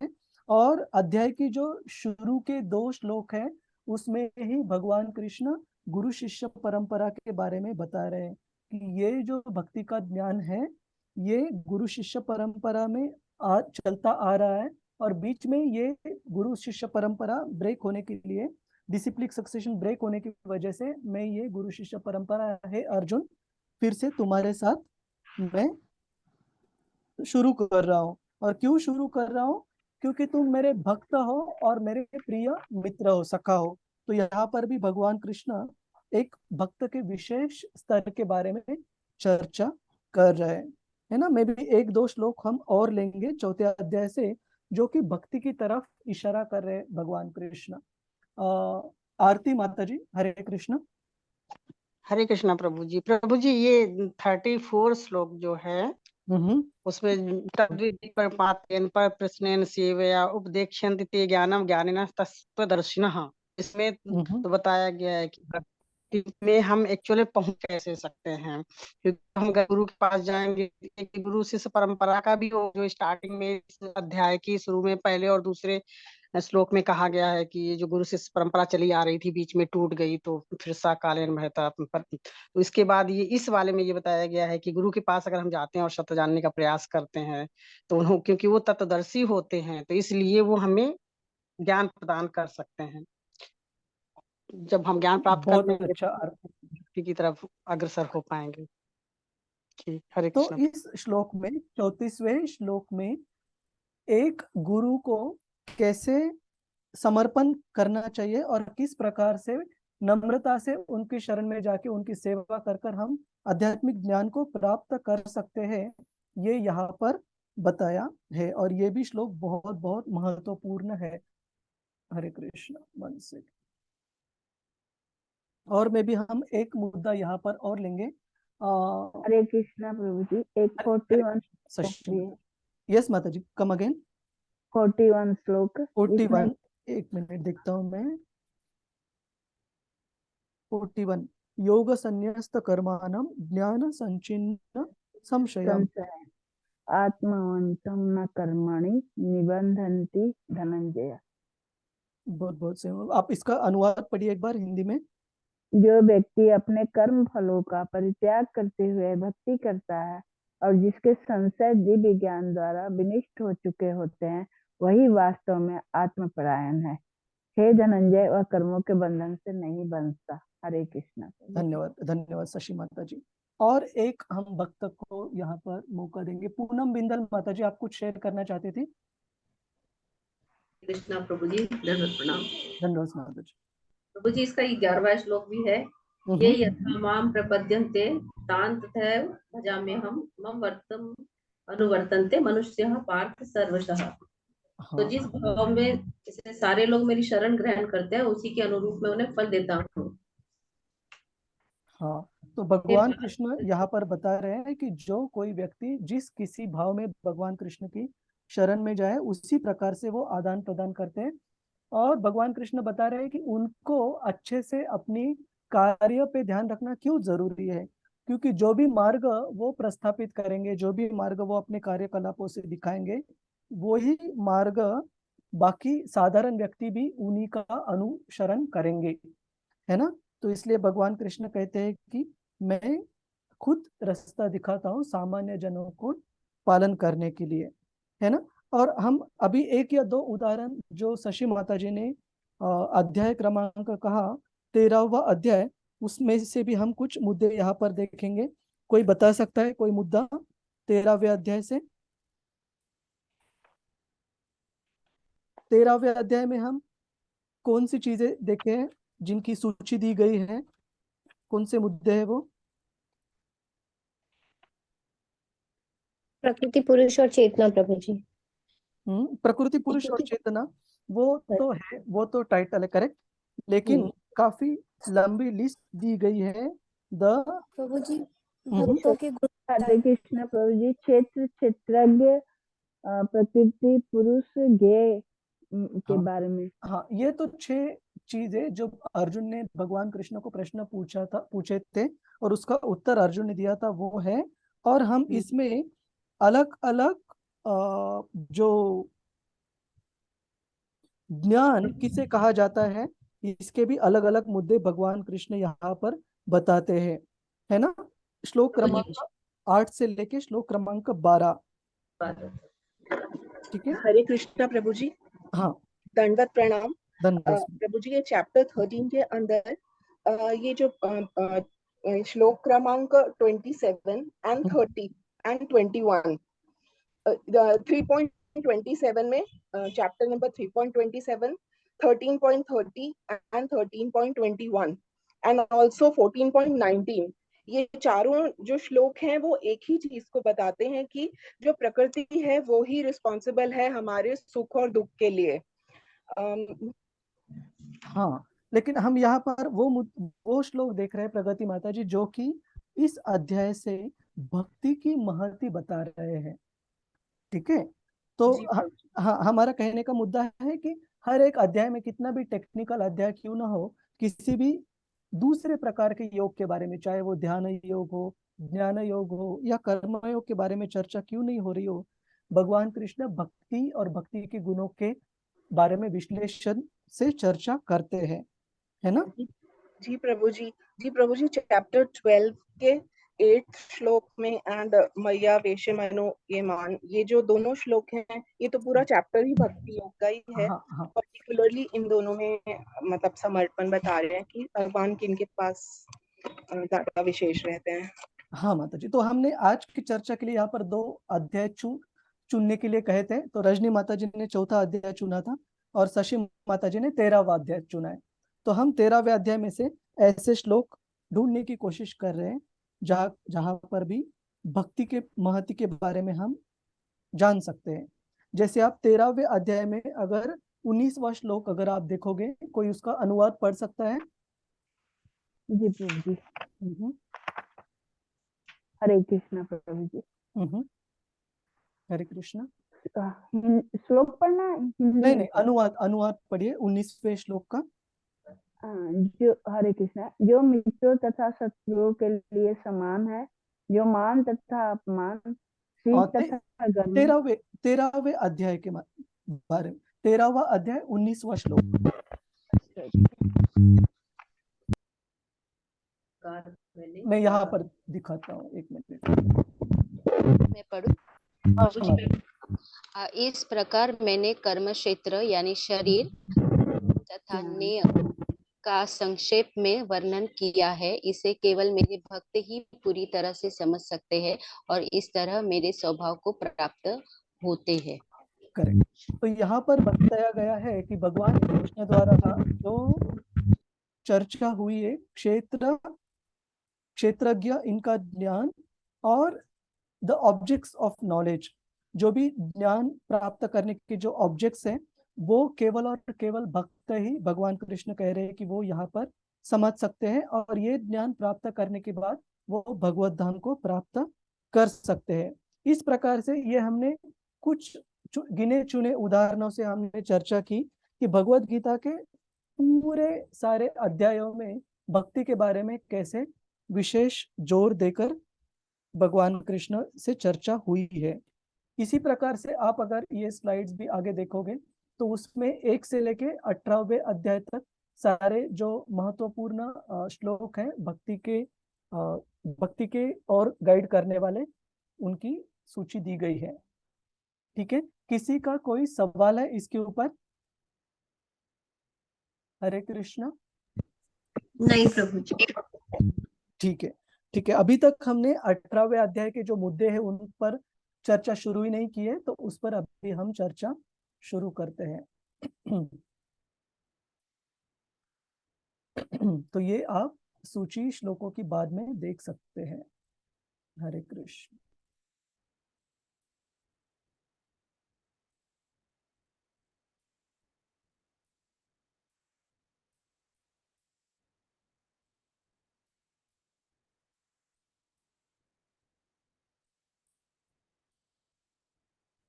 और अध्याय की जो शुरू के 2 श्लोक है उसमें ही भगवान कृष्ण गुरु शिष्य परंपरा के बारे में बता रहे हैं, कि ये जो भक्ति का ज्ञान है ये गुरु शिष्य परंपरा में चलता आ रहा है, और बीच में ये गुरु शिष्य परंपरा ब्रेक होने के लिए, डिसिप्लिक सक्सेशन ब्रेक होने की वजह से, मैं ये गुरु शिष्य परंपरा है अर्जुन फिर से तुम्हारे साथ मैं शुरू कर रहा हूँ। और क्यों शुरू कर रहा हूँ? क्योंकि तुम मेरे भक्त हो और मेरे प्रिय मित्र हो, सखा हो। तो यहाँ पर भी भगवान कृष्ण एक भक्त के विशेष स्तर के बारे में चर्चा कर रहे हैं, है ना। मैं भी 1-2 श्लोक हम और लेंगे 4थे अध्याय से, जो कि भक्ति की तरफ इशारा कर रहे हैं भगवान कृष्ण। आरती माता जी, हरे कृष्ण। हरे कृष्णा प्रभु जी। प्रभु जी, ये 34 श्लोक जो है उसमें तद्विपातेन पर प्रश्नेन सेवया उपदेक्ष्यन्ति ते ज्ञानम ज्ञानिनः तत्त्वदर्शिनः, इसमें तो बताया गया है कि भक्ति में हम एक्चुअली पहुंच कैसे सकते हैं, क्योंकि हम गुरु के पास जाएंगे। गुरु शिष्य परंपरा का भी जो स्टार्टिंग में इस अध्याय की शुरू में पहले और दूसरे श्लोक में कहा गया है कि ये जो गुरु शिष्य परंपरा चली आ रही थी बीच में टूट गई, तो फिर सा कालीन महता। तो इसके बाद ये इस वाले में ये बताया गया है कि गुरु के पास अगर हम जाते हैं और सत्य जानने का प्रयास करते हैं तो उन्होंने, क्योंकि वो तत्वदर्शी होते हैं, तो इसलिए वो हमें ज्ञान प्रदान कर सकते हैं। जब हम ज्ञान प्राप्त कर लेंगे भक्ति की तरफ अग्रसर हो पाएंगे। हरे तो कृष्ण। इस श्लोक में, 34वें श्लोक में, एक गुरु को कैसे समर्पण करना चाहिए और किस प्रकार से नम्रता से उनकी शरण में जाके उनकी सेवा कर कर हम आध्यात्मिक ज्ञान को प्राप्त कर सकते हैं, ये यहाँ पर बताया है। और ये भी श्लोक बहुत बहुत महत्वपूर्ण है। हरे कृष्ण। मन से और में भी हम एक मुद्दा यहाँ पर और लेंगे। हरे कृष्णा प्रभु जी, एक 41 यस माता जी, कम अगेन। 41 श्लोक 41, एक मिनट देखता हूँ मैं। 41, योग संन्यस्त कर्माणं ज्ञान संचिन्न संशयम् आत्मवंतं न कर्माणि निबंधन्ति धनंजय। बहुत बहुत सही। आप इसका अनुवाद पढ़िए एक बार हिंदी में। जो व्यक्ति अपने कर्म फलों का परित्याग करते हुए भक्ति करता है और जिसके संशय दिव्य ज्ञान द्वारा विनिष्ट हो चुके होते हैं, वही वास्तव में आत्मपरायण है। हे धनंजय, वह कर्मों के बंधन से नहीं बंधता। हरे कृष्णा। धन्यवाद, धन्यवाद शशि माता जी। और एक हम भक्त को यहाँ पर मौका देंगे। पूनम बिंदल माता जी, आप कुछ शेयर करना चाहती थी? कृष्णा प्रभु जी, दंडवत प्रणाम। धन्यवाद माता जी। प्रभु जी, इसका 11वां श्लोक भी है, ये यथा माम प्रपद्यन्ते तान् तथैव भजाम्यहम् मम वर्तम अनुवर्तन्ते मनुष्यः पार्थ सर्वशः। तो जिस भाव में जैसे सारे लोग मेरी शरण ग्रहण करते हैं उसी के अनुरूप मैं उन्हें फल देता हूँ। हाँ, तो भगवान कृष्ण यहाँ पर बता रहे हैं कि जो कोई व्यक्ति जिस किसी भाव में भगवान कृष्ण की शरण में जाए उसी प्रकार से वो आदान प्रदान करते हैं। और भगवान कृष्ण बता रहे हैं कि उनको अच्छे से अपनी कार्य पे ध्यान रखना क्यों जरूरी है, क्योंकि जो भी मार्ग वो प्रस्थापित करेंगे, जो भी मार्ग वो अपने कार्यकलापों से दिखाएंगे, वही मार्ग बाकी साधारण व्यक्ति भी उन्हीं का अनुसरण करेंगे, है ना। तो इसलिए भगवान कृष्ण कहते हैं कि मैं खुद रास्ता दिखाता हूँ सामान्य जनों को पालन करने के लिए, है ना। और हम अभी एक या दो उदाहरण जो शशि माता जी ने अध्याय क्रमांक कहा 13वां अध्याय, उसमें से भी हम कुछ मुद्दे यहाँ पर देखेंगे। कोई बता सकता है कोई मुद्दा 13वें अध्याय से? 13वें अध्याय में हम कौन सी चीजें देखे हैं जिनकी सूची दी गई है, कौन से मुद्दे हैं वो? प्रकृति, पुरुष और चेतना प्रभु जी। प्रकृति, पुरुष और चेतना वो तो है, वो तो टाइटल है, करेक्ट। लेकिन काफी लंबी लिस्ट दी गई है प्रभु जी भक्तों के गुण। हरे कृष्ण प्रभु जी। क्षेत्र, क्षेत्रज्ञ, प्रकृति, पुरुष, ज्ञेय के बारे में। हाँ, ये तो 6 चीजें जो अर्जुन ने भगवान कृष्ण को प्रश्न पूछे थे और उसका उत्तर अर्जुन ने दिया था, वो है। और हम इसमें अलग अलग जो ज्ञान किसे कहा जाता है, इसके भी अलग अलग मुद्दे भगवान कृष्ण यहाँ पर बताते हैं, है ना। श्लोक क्रमांक 8 से लेके श्लोक क्रमांक 12, ठीक है। हरे कृष्णा प्रभु जी। हाँ, दंडवत प्रणाम। धन्यवाद प्रभु जी, ये चैप्टर 13 के अंदर ये जो श्लोक क्रमांक 27 एंड 30 एंड 21, 3.27 में chapter number 3.27, 13.30 and 13.21 and also 14.19, ये चारों जो श्लोक हैं वो एक ही चीज को बताते हैं कि जो प्रकृति है वो ही रिस्पॉन्सिबल है हमारे सुख और दुख के लिए। हाँ, लेकिन हम यहाँ पर वो श्लोक देख रहे हैं प्रगति माता जी, जो कि इस अध्याय से भक्ति की महत्व बता रहे हैं, ठीक है। तो हाँ, हमारा कहने का मुद्दा है कि हर एक अध्याय में, कितना भी टेक्निकल अध्याय क्यों ना हो, किसी भी दूसरे प्रकार के योग के बारे में, चाहे वो ध्यान योग हो, ज्ञान योग हो या कर्म योग के बारे में चर्चा क्यों नहीं हो रही हो, भगवान कृष्ण भक्ति और भक्ति के गुणों के बारे में विश्लेषण से चर्चा करते हैं, है ना। जी प्रभु जी। जी प्रभु जी, चैप्टर 12 के 8 श्लोक में एंड मैया वेश मनो ये मान, ये जो दोनों श्लोक हैं, ये तो पूरा चैप्टर ही भक्ति योग का ही है। पर्टिकुलरली इन दोनों में मतलब समर्पण बता रहे हैं कि भगवान किनके पास ज्यादा विशेष रहते हैं। हाँ माता जी, तो हमने आज की चर्चा के लिए यहाँ पर 2 अध्याय चुनने के लिए कहे थे। तो रजनी माता जी ने 4था अध्याय चुना था और शशि माता जी ने 13वां अध्याय चुना है। तो हम 13वें अध्याय में से ऐसे श्लोक ढूंढने की कोशिश कर रहे हैं जहां पर भी भक्ति के महत्व के बारे में हम जान सकते हैं। जैसे आप 13वें अध्याय में अगर 19वां श्लोक अगर आप देखोगे, कोई उसका अनुवाद पढ़ सकता है? जी प्रभु जी। हरे कृष्णा प्रभु जी। हरे कृष्णा। श्लोक पढ़ना? नहीं, अनुवाद पढ़िए 19वें श्लोक का। जो हरे कृष्णा, जो मित्रों तथा शत्रुओं के लिए समान है, जो मान तथा अपमान, शीत तथा गर्मी। 13वें अध्याय के बारे में, 13वां अध्याय 19वां श्लोक। मैं यहाँ पर दिखाता हूँ, एक मिनट मैं पढ़ूं? इस प्रकार मैंने कर्म क्षेत्र यानी शरीर तथा नियम का संक्षेप में वर्णन किया है। इसे केवल मेरे भक्त ही पूरी तरह से समझ सकते हैं और इस तरह मेरे स्वभाव को प्राप्त होते हैं। करेक्ट। तो यहाँ पर बताया गया है कि भगवान कृष्ण द्वारा जो चर्चा हुई है क्षेत्रज्ञ, इनका ज्ञान और द ऑब्जेक्ट्स ऑफ नॉलेज, जो भी ज्ञान प्राप्त करने के जो ऑब्जेक्ट्स हैं वो केवल और केवल भक्त ही, भगवान कृष्ण कह रहे हैं कि वो यहाँ पर समझ सकते हैं, और ये ज्ञान प्राप्त करने के बाद वो भगवत धाम को प्राप्त कर सकते हैं। इस प्रकार से ये हमने कुछ गिने चुने उदाहरणों से हमने चर्चा की कि भगवत गीता के पूरे सारे अध्यायों में भक्ति के बारे में कैसे विशेष जोर देकर भगवान कृष्ण से चर्चा हुई है। इसी प्रकार से आप अगर ये स्लाइड्स भी आगे देखोगे तो उसमें 1 से लेके 18वें अध्याय तक सारे जो महत्वपूर्ण श्लोक हैं भक्ति के और गाइड करने वाले, उनकी सूची दी गई है। ठीक है, किसी का कोई सवाल है इसके ऊपर? हरे कृष्णा। नहीं प्रभु जी। ठीक है, ठीक है। अभी तक हमने 18वें अध्याय के जो मुद्दे हैं उन पर चर्चा शुरू ही नहीं की है, तो उस पर अभी हम चर्चा शुरू करते हैं। तो ये आप सूची श्लोकों की बाद में देख सकते हैं। हरे कृष्ण।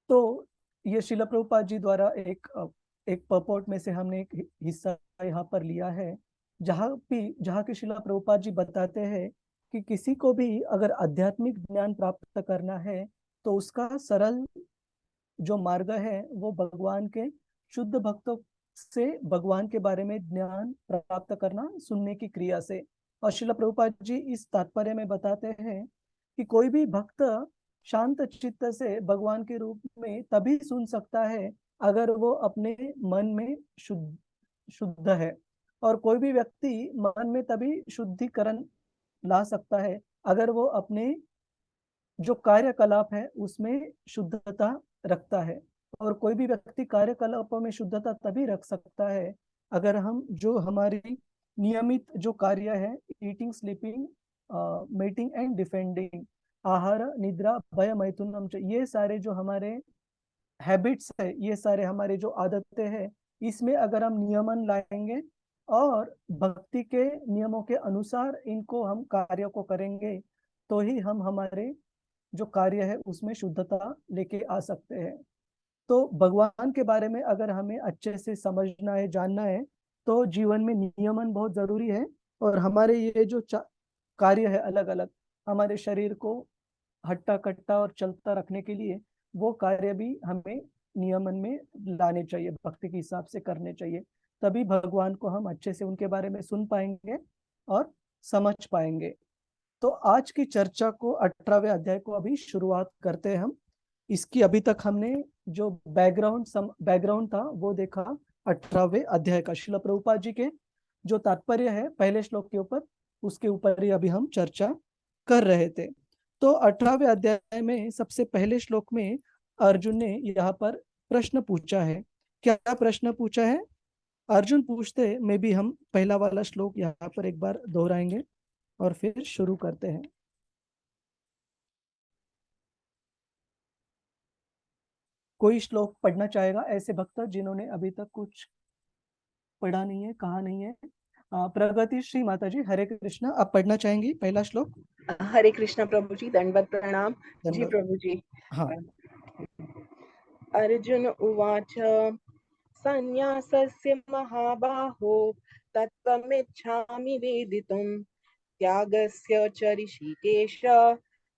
तो ये शिला प्रभुपाद जी द्वारा एक पर्पोर्ट में से हमने एक हिस्सा यहाँ पर लिया है, जहाँ के शिला प्रभुपाद जी बताते हैं कि किसी को भी अगर आध्यात्मिक ज्ञान प्राप्त करना है तो उसका सरल जो मार्ग है वो भगवान के शुद्ध भक्तों से भगवान के बारे में ज्ञान प्राप्त करना, सुनने की क्रिया से। और शिला प्रभुपाद जी इस तात्पर्य में बताते हैं कि कोई भी भक्त शांत चित्त से भगवान के रूप में तभी सुन सकता है अगर वो अपने मन में शुद्ध है, और कोई भी व्यक्ति मन में तभी शुद्धिकरण ला सकता है अगर वो अपने जो कार्यकलाप है उसमें शुद्धता रखता है। और कोई भी व्यक्ति कार्यकलापों में शुद्धता तभी रख सकता है अगर हम जो हमारी नियमित जो कार्य है, eating, sleeping, meeting and defending, आहार, निद्रा, भय, मैथुनम, ये सारे जो हमारे हैबिट्स है, ये सारे हमारे जो आदतें हैं, इसमें अगर हम नियमन लाएंगे और भक्ति के नियमों के अनुसार इनको हम कार्य को करेंगे तो ही हम हमारे जो कार्य है उसमें शुद्धता लेके आ सकते हैं। तो भगवान के बारे में अगर हमें अच्छे से समझना है, जानना है, तो जीवन में नियमन बहुत जरूरी है। और हमारे ये जो कार्य है अलग अलग, हमारे शरीर को हट्टा कट्टा और चलता रखने के लिए वो कार्य भी हमें नियमन में लाने चाहिए, भक्ति के हिसाब से करने चाहिए, तभी भगवान को हम अच्छे से उनके बारे में सुन पाएंगे और समझ पाएंगे। तो आज की चर्चा को 18वें अध्याय को अभी शुरुआत करते हैं हम। इसकी अभी तक हमने जो बैकग्राउंड था वो देखा 18वें अध्याय का, शिला प्रभुपाद जी के जो तात्पर्य है पहले श्लोक के ऊपर, उसके ऊपर ही अभी हम चर्चा कर रहे थे। तो 18वें अध्याय में सबसे पहले श्लोक में अर्जुन ने यहाँ पर प्रश्न पूछा है। क्या प्रश्न पूछा है अर्जुन पूछते में भी हम पहला वाला श्लोक यहाँ पर एक बार दोहराएंगे और फिर शुरू करते हैं। कोई श्लोक पढ़ना चाहेगा ऐसे भक्त जिन्होंने अभी तक कुछ पढ़ा नहीं है, कहा नहीं है? प्रगति श्री माता जी, हरे कृष्णा, आप पढ़ना चाहेंगी पहला श्लोक? हरे कृष्णा प्रभु जी, दंडवत प्रणाम। जी प्रभु जी। हाँ। अर्जुन उवाच संन्यासस्य महाबाहो तत्त्वमिच्छामि वेदितुम् त्यागस्य च ऋषिकेश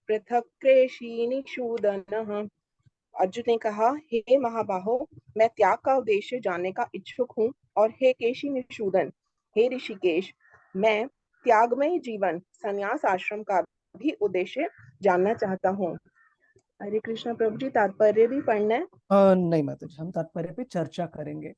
पृथक् क्लेशीनिषूदनः। अर्जुन ने कहा, हे महाबाहो, मैं त्याग का उद्देश्य जानने का इच्छुक हूँ, और हे केशी निषूदन, हे ऋषिकेश, मैं त्यागमय जीवन संन्यास आश्रम का भी उद्देश्य जानना चाहता हूँ। हरे कृष्ण प्रभु जी, तात्पर्य भी पढ़ना है? नहीं माता जी, हम तात्पर्य पे चर्चा करेंगे,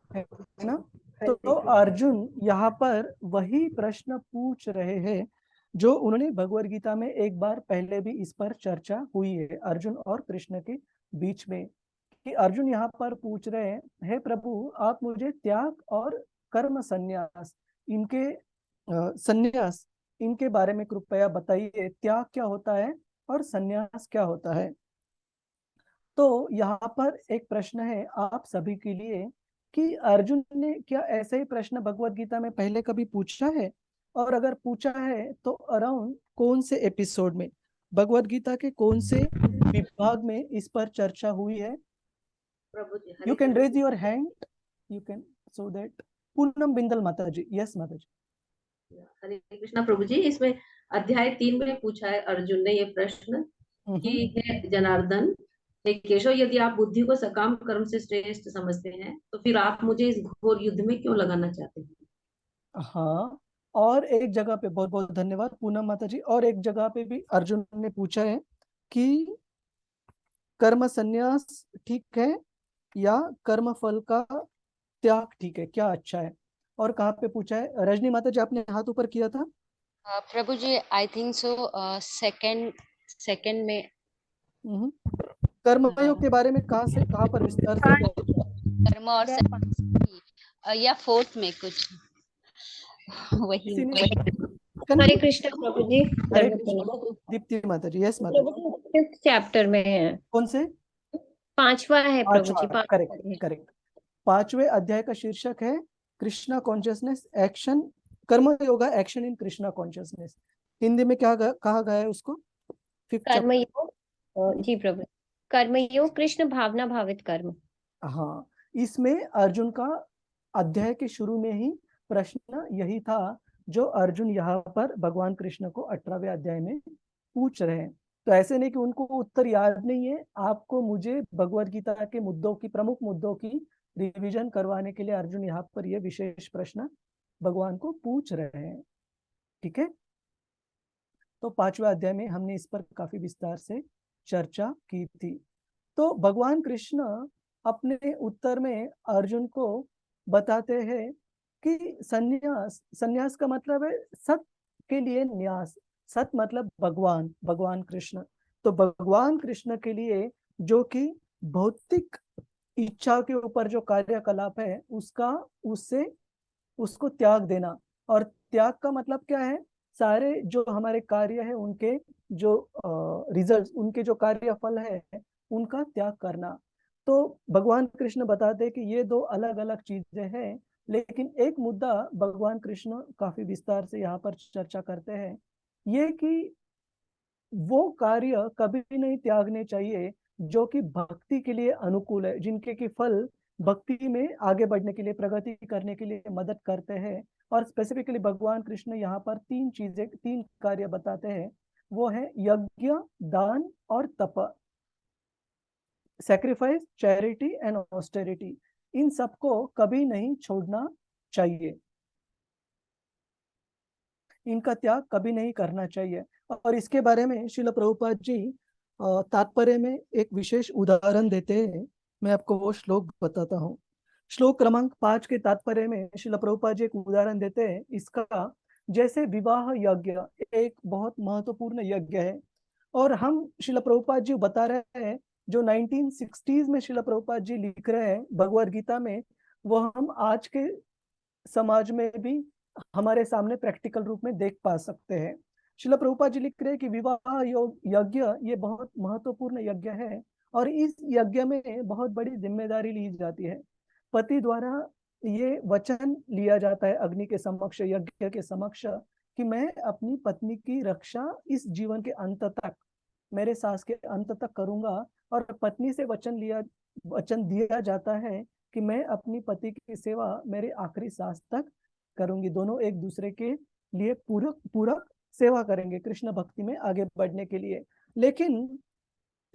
है ना? तो अर्जुन यहाँ पर वही प्रश्न पूछ रहे हैं जो उन्होंने भगवद गीता में एक बार पहले भी इस पर चर्चा हुई है अर्जुन और कृष्ण के बीच में, कि अर्जुन यहाँ पर पूछ रहे हैं, हे प्रभु, आप मुझे त्याग और कर्म संन्यास, इनके संन्यास, इनके बारे में कृपया बताइए, त्याग क्या होता है और संन्यास क्या होता है। तो यहाँ पर एक प्रश्न है आप सभी के लिए कि अर्जुन ने क्या ऐसे ही प्रश्न भगवत गीता में पहले कभी पूछा है, और अगर पूछा है तो अराउंड कौन से एपिसोड में, भगवत गीता के कौन से विभाग में इस पर चर्चा हुई है। प्रभु जी you can raise your hand, you can, so that Poonam Bindal माता जी। यस माता जी। हरे कृष्णा प्रभु जी, इसमें अध्याय 3 में पूछा है अर्जुन ने ये प्रश्न कि हे जनार्दन, हे केशव, यदि आप बुद्धि को सकाम कर्म से श्रेष्ठ समझते हैं तो फिर आप मुझे इस घोर युद्ध में क्यों लगाना चाहते हैं। हाँ, और एक जगह पे, बहुत बहुत धन्यवाद पूनम माता जी, और एक जगह पे भी अर्जुन ने पूछा है कि कर्म संन्यास ठीक है या कर्म फल का त्याग ठीक है, क्या अच्छा है। और कहाँ पे पूछा है रजनी माता जी, आपने हाथ ऊपर किया था। प्रभु जी आई थिंक सो सेकंड में कर्मयोग के बारे में कहाँ से कहाँ पर विस्तार से कर्म और या फोर्थ में कुछ वही। हरे कृष्ण प्रभु जी। हरे कृष्ण दीप्ति माता जी। यस माता जी। फिफ्थ चैप्टर में है। कौन से? 5वां है प्रभु जी। Correct correct. 5वें अध्याय का शीर्षक है कृष्णा कॉन्शियसनेस एक्शन, कर्म yoga action in Krishna consciousness. Hindi में क्या कहा गया है उसको? कर्मयोग जी प्रभु, कर्मयोग कृष्ण भावना भावित कर्म। हाँ, इसमें अर्जुन का अध्याय के शुरू में ही प्रश्न यही था जो अर्जुन यहाँ पर भगवान कृष्ण को 18वें अध्याय में पूछ रहे हैं। तो ऐसे नहीं कि उनको उत्तर याद नहीं है, आपको मुझे भगवत गीता के मुद्दों की, प्रमुख मुद्दों की रिवीजन करवाने के लिए अर्जुन यहाँ पर यह विशेष प्रश्न भगवान को पूछ रहे हैं। ठीक है, तो 5वें अध्याय में हमने इस पर काफी विस्तार से चर्चा की थी। तो भगवान कृष्ण अपने उत्तर में अर्जुन को बताते हैं कि संन्यास का मतलब है सत के लिए न्यास। सत मतलब भगवान, भगवान कृष्ण। तो भगवान कृष्ण के लिए जो कि भौतिक इच्छा के ऊपर जो कार्यकलाप है उसको त्याग देना। और त्याग का मतलब क्या है? सारे जो हमारे कार्य है उनके जो रिजल्ट, उनके जो कार्य फल है उनका त्याग करना। तो भगवान कृष्ण बताते हैं कि ये दो अलग अलग चीजें हैं, लेकिन एक मुद्दा भगवान कृष्ण काफी विस्तार से यहाँ पर चर्चा करते हैं, ये कि वो कार्य कभी नहीं त्यागने चाहिए जो कि भक्ति के लिए अनुकूल है, जिनके की फल भक्ति में आगे बढ़ने के लिए, प्रगति करने के लिए मदद करते हैं। और स्पेसिफिकली भगवान कृष्ण यहाँ पर तीन कार्य बताते हैं, वो है यज्ञ, दान और तप। सैक्रिफाइस, चैरिटी एंड ऑस्टेरिटी, इन सबको कभी नहीं छोड़ना चाहिए, इनका त्याग कभी नहीं करना चाहिए। और इसके बारे में श्रील प्रभुपाद जी तात्पर्य में एक विशेष उदाहरण देते हैं। मैं आपको वो श्लोक बताता हूँ। श्लोक क्रमांक 5 के तात्पर्य में श्रील प्रभुपाद जी एक उदाहरण देते हैं इसका। जैसे विवाह यज्ञ एक बहुत महत्वपूर्ण यज्ञ है, और हम श्रील प्रभुपाद जी बता रहे हैं जो 1960s में श्रील प्रभुपाद जी लिख रहे हैं भगवद गीता में, वो हम आज के समाज में भी हमारे सामने प्रैक्टिकल रूप में देख पा सकते हैं। श्रील प्रभुपाद जी लिख रहे हैं कि विवाह यज्ञ ये बहुत महत्वपूर्ण यज्ञ है, और इस यज्ञ में बहुत बड़ी जिम्मेदारी ली जाती है। पति द्वारा ये वचन लिया जाता है अग्नि के समक्ष, यज्ञ के समक्ष, कि मैं अपनी पत्नी की रक्षा इस जीवन के अंत तक, मेरे सांस के अंत तक करूंगा। और पत्नी से वचन दिया जाता है कि मैं अपनी पति की सेवा मेरे आखिरी सांस तक करूंगी। दोनों एक दूसरे के लिए पूरक सेवा करेंगे कृष्ण भक्ति में आगे बढ़ने के लिए। लेकिन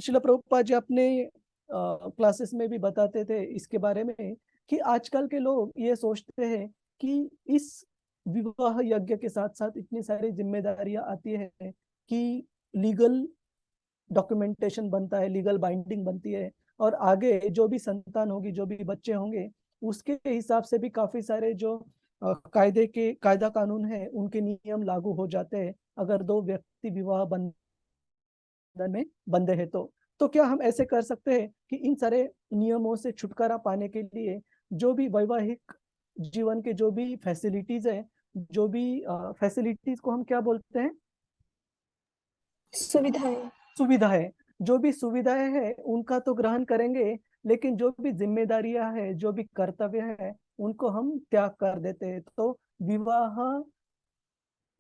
श्रील प्रभुपाद जी अपने क्लासेस में भी बताते थे इसके बारे में कि आजकल के लोग ये सोचते हैं कि इस विवाह यज्ञ के साथ साथ इतनी सारी जिम्मेदारियां आती है कि लीगल डॉक्यूमेंटेशन बनता है, लीगल बाइंडिंग बनती है, और आगे जो भी संतान होगी, जो भी बच्चे होंगे, उसके हिसाब से भी काफी सारे जो कायदा कानून है उनके नियम लागू हो जाते हैं अगर दो व्यक्ति विवाह बंधन में बंधे हैं। तो क्या हम ऐसे कर सकते हैं कि इन सारे नियमों से छुटकारा पाने के लिए जो भी वैवाहिक जीवन के जो भी फैसिलिटीज है जो भी फैसिलिटीज को हम क्या बोलते हैं, सुविधाएं। सुविधाएं, जो भी सुविधाएं हैं उनका तो ग्रहण करेंगे, लेकिन जो भी जिम्मेदारियां हैं, जो भी कर्तव्य है, उनको हम त्याग कर देते हैं। तो विवाह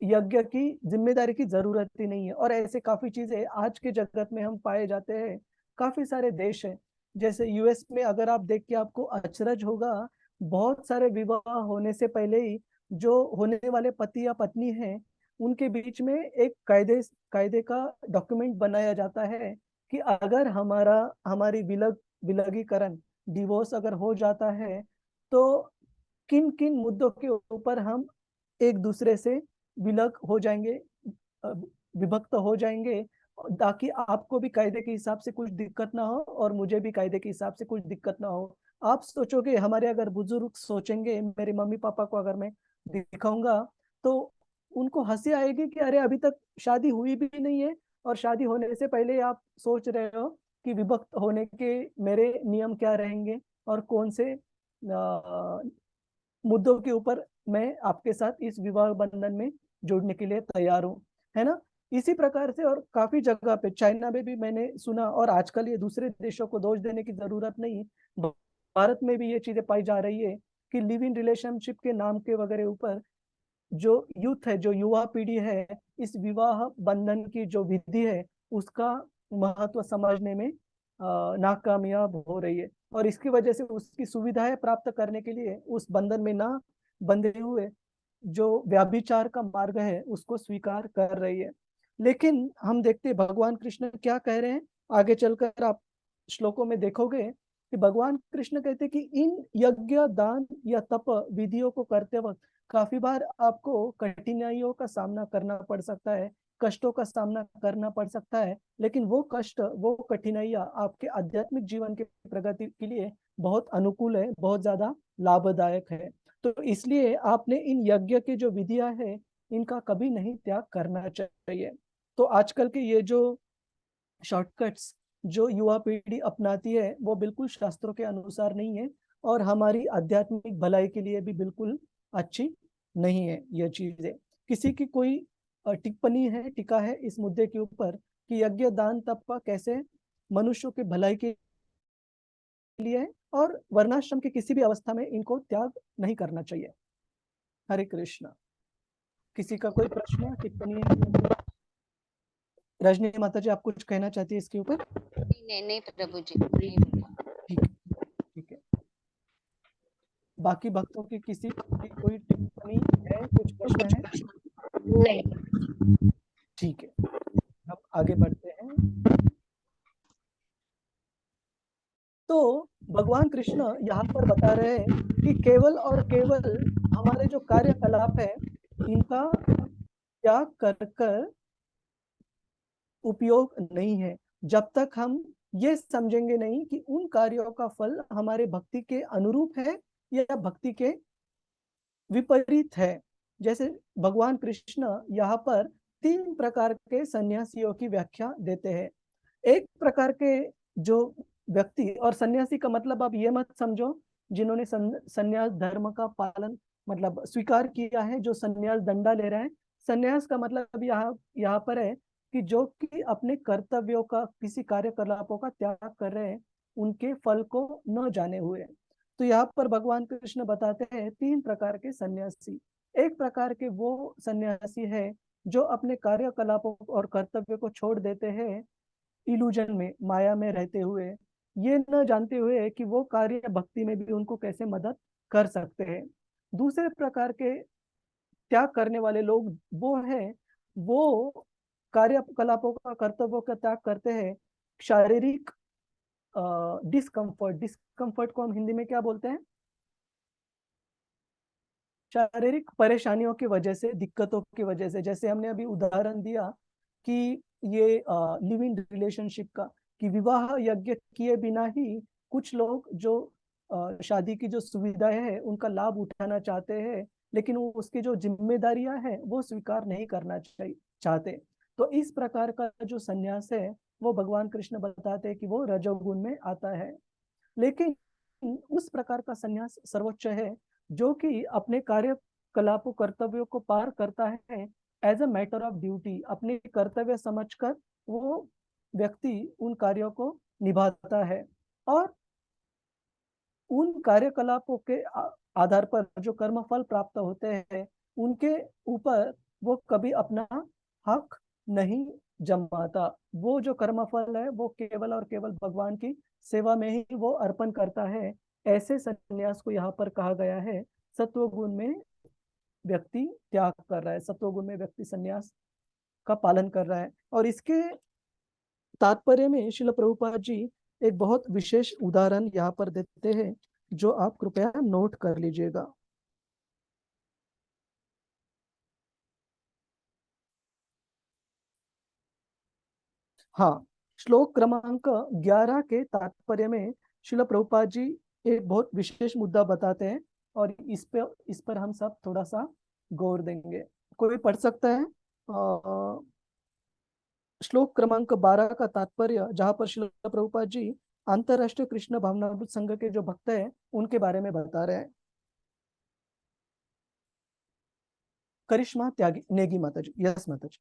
यज्ञ की जिम्मेदारी की जरूरत ही नहीं है। और ऐसे काफी चीजें आज के जगत में हम पाए जाते हैं। काफी सारे देश हैं, जैसे यूएस में अगर आप देख के आपको अचरज होगा, बहुत सारे विवाह होने से पहले ही जो होने वाले पति या पत्नी हैं, उनके बीच में एक कायदे का डॉक्यूमेंट बनाया जाता है कि अगर हमारी विलगीकरण, डिवोर्स अगर हो जाता है, तो किन किन मुद्दों के ऊपर हम एक दूसरे से विलग हो जाएंगे, विभक्त हो जाएंगे, ताकि आपको भी कायदे के हिसाब से कुछ दिक्कत ना हो और मुझे भी कायदे के हिसाब से कुछ दिक्कत ना हो। आप सोचोगे, हमारे अगर बुजुर्ग सोचेंगे, मेरे मम्मी पापा को अगर मैं दिखाऊंगा तो उनको हंसी आएगी कि अरे अभी तक शादी हुई भी नहीं है और शादी होने से पहले आप सोच रहे हो कि विभक्त होने के मेरे नियम क्या रहेंगे और कौन से मुद्दों के ऊपर मैं आपके साथ इस विवाह बंधन में जोड़ने के लिए तैयार हूँ, है ना। इसी प्रकार से और काफी जगह पे, चाइना में भी मैंने सुना, और आजकल ये दूसरे देशों को दोष देने की जरूरत नहीं, भारत में भी ये चीजें पाई जा रही है कि लिव इन रिलेशनशिप के नाम के वगैरह ऊपर जो यूथ है, जो युवा पीढ़ी है, इस विवाह बंधन की जो विधि है उसका महत्व समझने में नाकामयाब हो रही है। और इसकी वजह से उसकी सुविधाएं प्राप्त करने के लिए उस बंधन में ना बंधे हुए जो व्यभिचार का मार्ग है उसको स्वीकार कर रही है। लेकिन हम देखते हैं भगवान कृष्ण क्या कह रहे हैं, आगे चलकर आप श्लोकों में देखोगे कि भगवान कृष्ण कहते हैं कि इन यज्ञ, दान या तप विधियों को करते वक्त काफी बार आपको कठिनाइयों का सामना करना पड़ सकता है, कष्टों का सामना करना पड़ सकता है, लेकिन वो कष्ट, वो कठिनाइयां आपके आध्यात्मिक जीवन के प्रगति के लिए बहुत अनुकूल है, बहुत ज्यादा लाभदायक है। तो इसलिए आपने इन यज्ञ की जो विधियां है इनका कभी नहीं त्याग करना चाहिए। तो आजकल के ये जो शॉर्टकट्स जो युवा पीढ़ी अपनाती है वो बिल्कुल शास्त्रों के अनुसार नहीं है और हमारी आध्यात्मिक भलाई के लिए भी बिल्कुल अच्छी नहीं है ये चीजें। किसी की कोई टिप्पणी है, टीका है इस मुद्दे के ऊपर कि यज्ञ, दान, तप का कैसे मनुष्यों के भलाई के लिए है और वर्णाश्रम की किसी भी अवस्था में इनको त्याग नहीं करना चाहिए। हरे कृष्ण। किसी का कोई प्रश्न या टिप्पणी है? रजनी माता जी, आप कुछ कहना चाहती है इसके ऊपर? नहीं प्रभु जी, नहीं बोला। ठीक है। बाकी भक्तों की किसी की कोई टिप्पणी है, कुछ प्रश्न है? नहीं। ठीक है, हम आगे बढ़ते हैं। तो भगवान कृष्ण यहाँ पर बता रहे हैं कि केवल और केवल हमारे जो कार्यकलाप है इनका त्याग कर उपयोग नहीं है, जब तक हम ये समझेंगे नहीं कि उन कार्यों का फल हमारे भक्ति के अनुरूप है या भक्ति के विपरीत है। जैसे भगवान कृष्ण यहाँ पर 3 प्रकार के सन्यासियों की व्याख्या देते हैं। एक प्रकार के जो व्यक्ति, और सन्यासी का मतलब आप ये मत समझो जिन्होंने सन्यास धर्म का पालन मतलब स्वीकार किया है, जो सन्यास दंडा ले रहे हैं। सन्यास का मतलब यहाँ पर है कि जो कि अपने कर्तव्यों का, किसी कार्यकलापों का त्याग कर रहे हैं, उनके फल को न जाने हुए। तो यहाँ पर भगवान कृष्ण बताते हैं 3 प्रकार के सन्यासी। एक प्रकार के वो सन्यासी है जो अपने कार्यकलापों और कर्तव्य को छोड़ देते हैं इल्यूजन में, माया में रहते हुए, ये न जानते हुए कि वो कार्य भक्ति में भी उनको कैसे मदद कर सकते हैं। दूसरे प्रकार के त्याग करने वाले लोग वो कार्यकलापों का, कर्तव्यों का त्याग करते हैं शारीरिक डिस्कम्फर्ट को हम हिंदी में क्या बोलते हैं? शारीरिक परेशानियों की वजह से, दिक्कतों की वजह से। जैसे हमने अभी उदाहरण दिया कि ये लिव इन रिलेशनशिप का, कि विवाह यज्ञ किए बिना ही कुछ लोग जो शादी की जो सुविधाएं है उनका लाभ उठाना चाहते हैं, लेकिन वो उसकी जो जिम्मेदारियां हैं वो स्वीकार नहीं करना चाहते। तो इस प्रकार का जो संन्यास है वो भगवान कृष्ण बताते हैं कि वो रजोगुण में आता है। लेकिन उस प्रकार का संन्यास सर्वोच्च है जो कि अपने कार्य कलापों कर्तव्यों को पार करता है as a matter of duty, अपने कर्तव्य समझकर वो व्यक्ति उन कार्यों को निभाता है, और उन कार्यकलापों के आधार पर जो कर्म फल प्राप्त होते हैं उनके ऊपर वो कभी अपना हक नहीं जमाता। वो जो कर्म फल है वो केवल और केवल भगवान की सेवा में ही वो अर्पण करता है। ऐसे संन्यास को यहाँ पर कहा गया है सत्वगुण में व्यक्ति त्याग कर रहा है, सत्वगुण में व्यक्ति संन्यास का पालन कर रहा है। और इसके तात्पर्य में श्रील प्रभुपाद जी एक बहुत विशेष उदाहरण यहाँ पर देते हैं जो आप कृपया नोट कर लीजिएगा। हाँ, श्लोक क्रमांक 11 के तात्पर्य में श्रील प्रभुपाद जी एक बहुत विशेष मुद्दा बताते हैं और इस पर हम सब थोड़ा सा गौर देंगे। कोई पढ़ सकता है श्लोक क्रमांक 12 का तात्पर्य, जहां पर श्रील प्रभुपाद जी अंतरराष्ट्रीय कृष्ण भावनामृत संघ के जो भक्त हैं उनके बारे में बता रहे हैं। करिश्मा त्यागी नेगी माता जी। यस माता जी।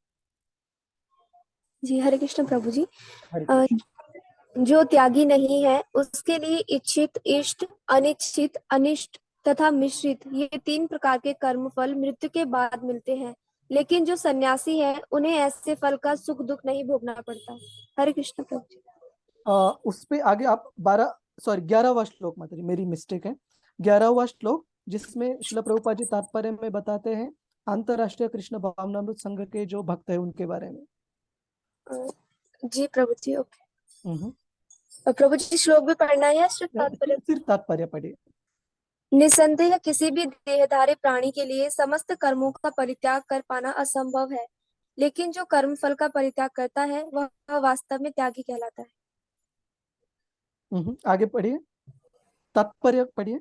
जी हरे कृष्ण प्रभु जी। हरे कृष्ण। जो त्यागी नहीं है उसके लिए इच्छित, इष्ट, अनिश्चित, अनिष्ट तथा मिश्रित ये 3 प्रकार के कर्म फल मृत्यु के बाद मिलते हैं, लेकिन जो सन्यासी है उन्हें ऐसे फल का सुख दुख नहीं भोगना पड़ता। हरे कृष्ण प्रभु जी। उस पे आगे आप 11वां श्लोक माता जी, मेरी मिस्टेक है, 11वां श्लोक जिसमें श्रील प्रभुपाद जी तात्पर्य में बताते हैं अंतरराष्ट्रीय कृष्ण भावनामृत संघ के जो भक्त है उनके बारे में। जी प्रभु जी। ओके प्रभु जी, श्लोक भी पढ़ना है या सिर्फ तात्पर्य? सिर्फ तात्पर्य पढ़िए। निसंदेह किसी भी देहधारी प्राणी के लिए समस्त कर्मों का परित्याग कर पाना असंभव है, लेकिन जो कर्म फल का परित्याग करता है वह वास्तव में त्यागी कहलाता है। आगे पढ़िए, तात्पर्य पढ़िए।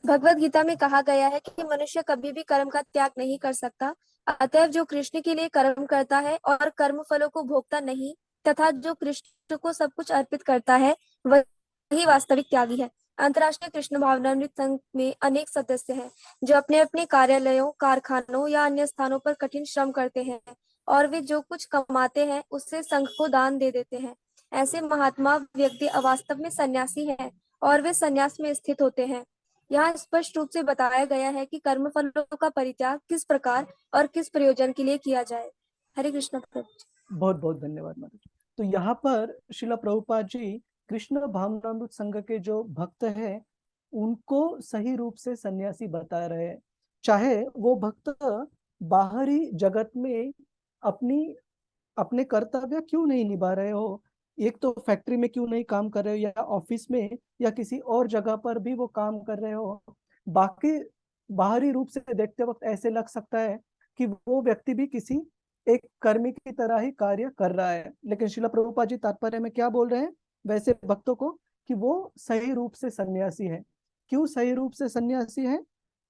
भगवत गीता में कहा गया है कि मनुष्य कभी भी कर्म का त्याग नहीं कर सकता, अतएव जो कृष्ण के लिए कर्म करता है और कर्म फलों को भोगता नहीं तथा जो कृष्ण को सब कुछ अर्पित करता है वही वास्तविक त्यागी है। अंतर्राष्ट्रीय कृष्ण भावनामृत संघ में अनेक सदस्य हैं जो अपने अपने कार्यालयों, कारखानों या अन्य स्थानों पर कठिन श्रम करते हैं और वे जो कुछ कमाते हैं उससे संघ को दान दे देते हैं। ऐसे महात्मा व्यक्ति वास्तव में सन्यासी हैं और वे सन्यास में स्थित होते हैं। यहाँ स्पष्ट रूप से बताया गया है कि कर्म फलों का परित्याग किस प्रकार और किस प्रयोजन के लिए किया जाए। हरे कृष्ण प्रभु। बहुत बहुत धन्यवाद माता जी। तो यहाँ पर श्रील प्रभुपाद जी कृष्ण भावनामृत संघ के जो भक्त हैं उनको सही रूप से सन्यासी बता रहे हैं, चाहे वो भक्त बाहरी जगत में अपने कर्तव्य क्यों नहीं निभा रहे हो, एक तो फैक्ट्री में क्यों नहीं काम कर रहे हो या ऑफिस में या किसी और जगह पर भी वो काम कर रहे हो, बाकी बाहरी रूप से देखते वक्त ऐसे लग सकता है कि वो व्यक्ति भी किसी एक कर्मी की तरह ही कार्य कर रहा है, लेकिन श्रील प्रभुपाद जी तात्पर्य में क्या बोल रहे हैं वैसे भक्तों को कि वो सही रूप से सन्यासी है। क्यों सही रूप से सन्यासी है?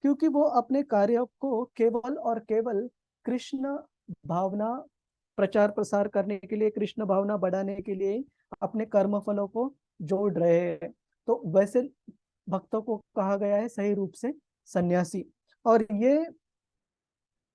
क्योंकि वो अपने कार्य को केवल और केवल कृष्ण भावना प्रचार प्रसार करने के लिए, कृष्ण भावना बढ़ाने के लिए अपने कर्म फलों को जोड़ रहे हैं। तो वैसे भक्तों को कहा गया है सही रूप से सन्यासी। और ये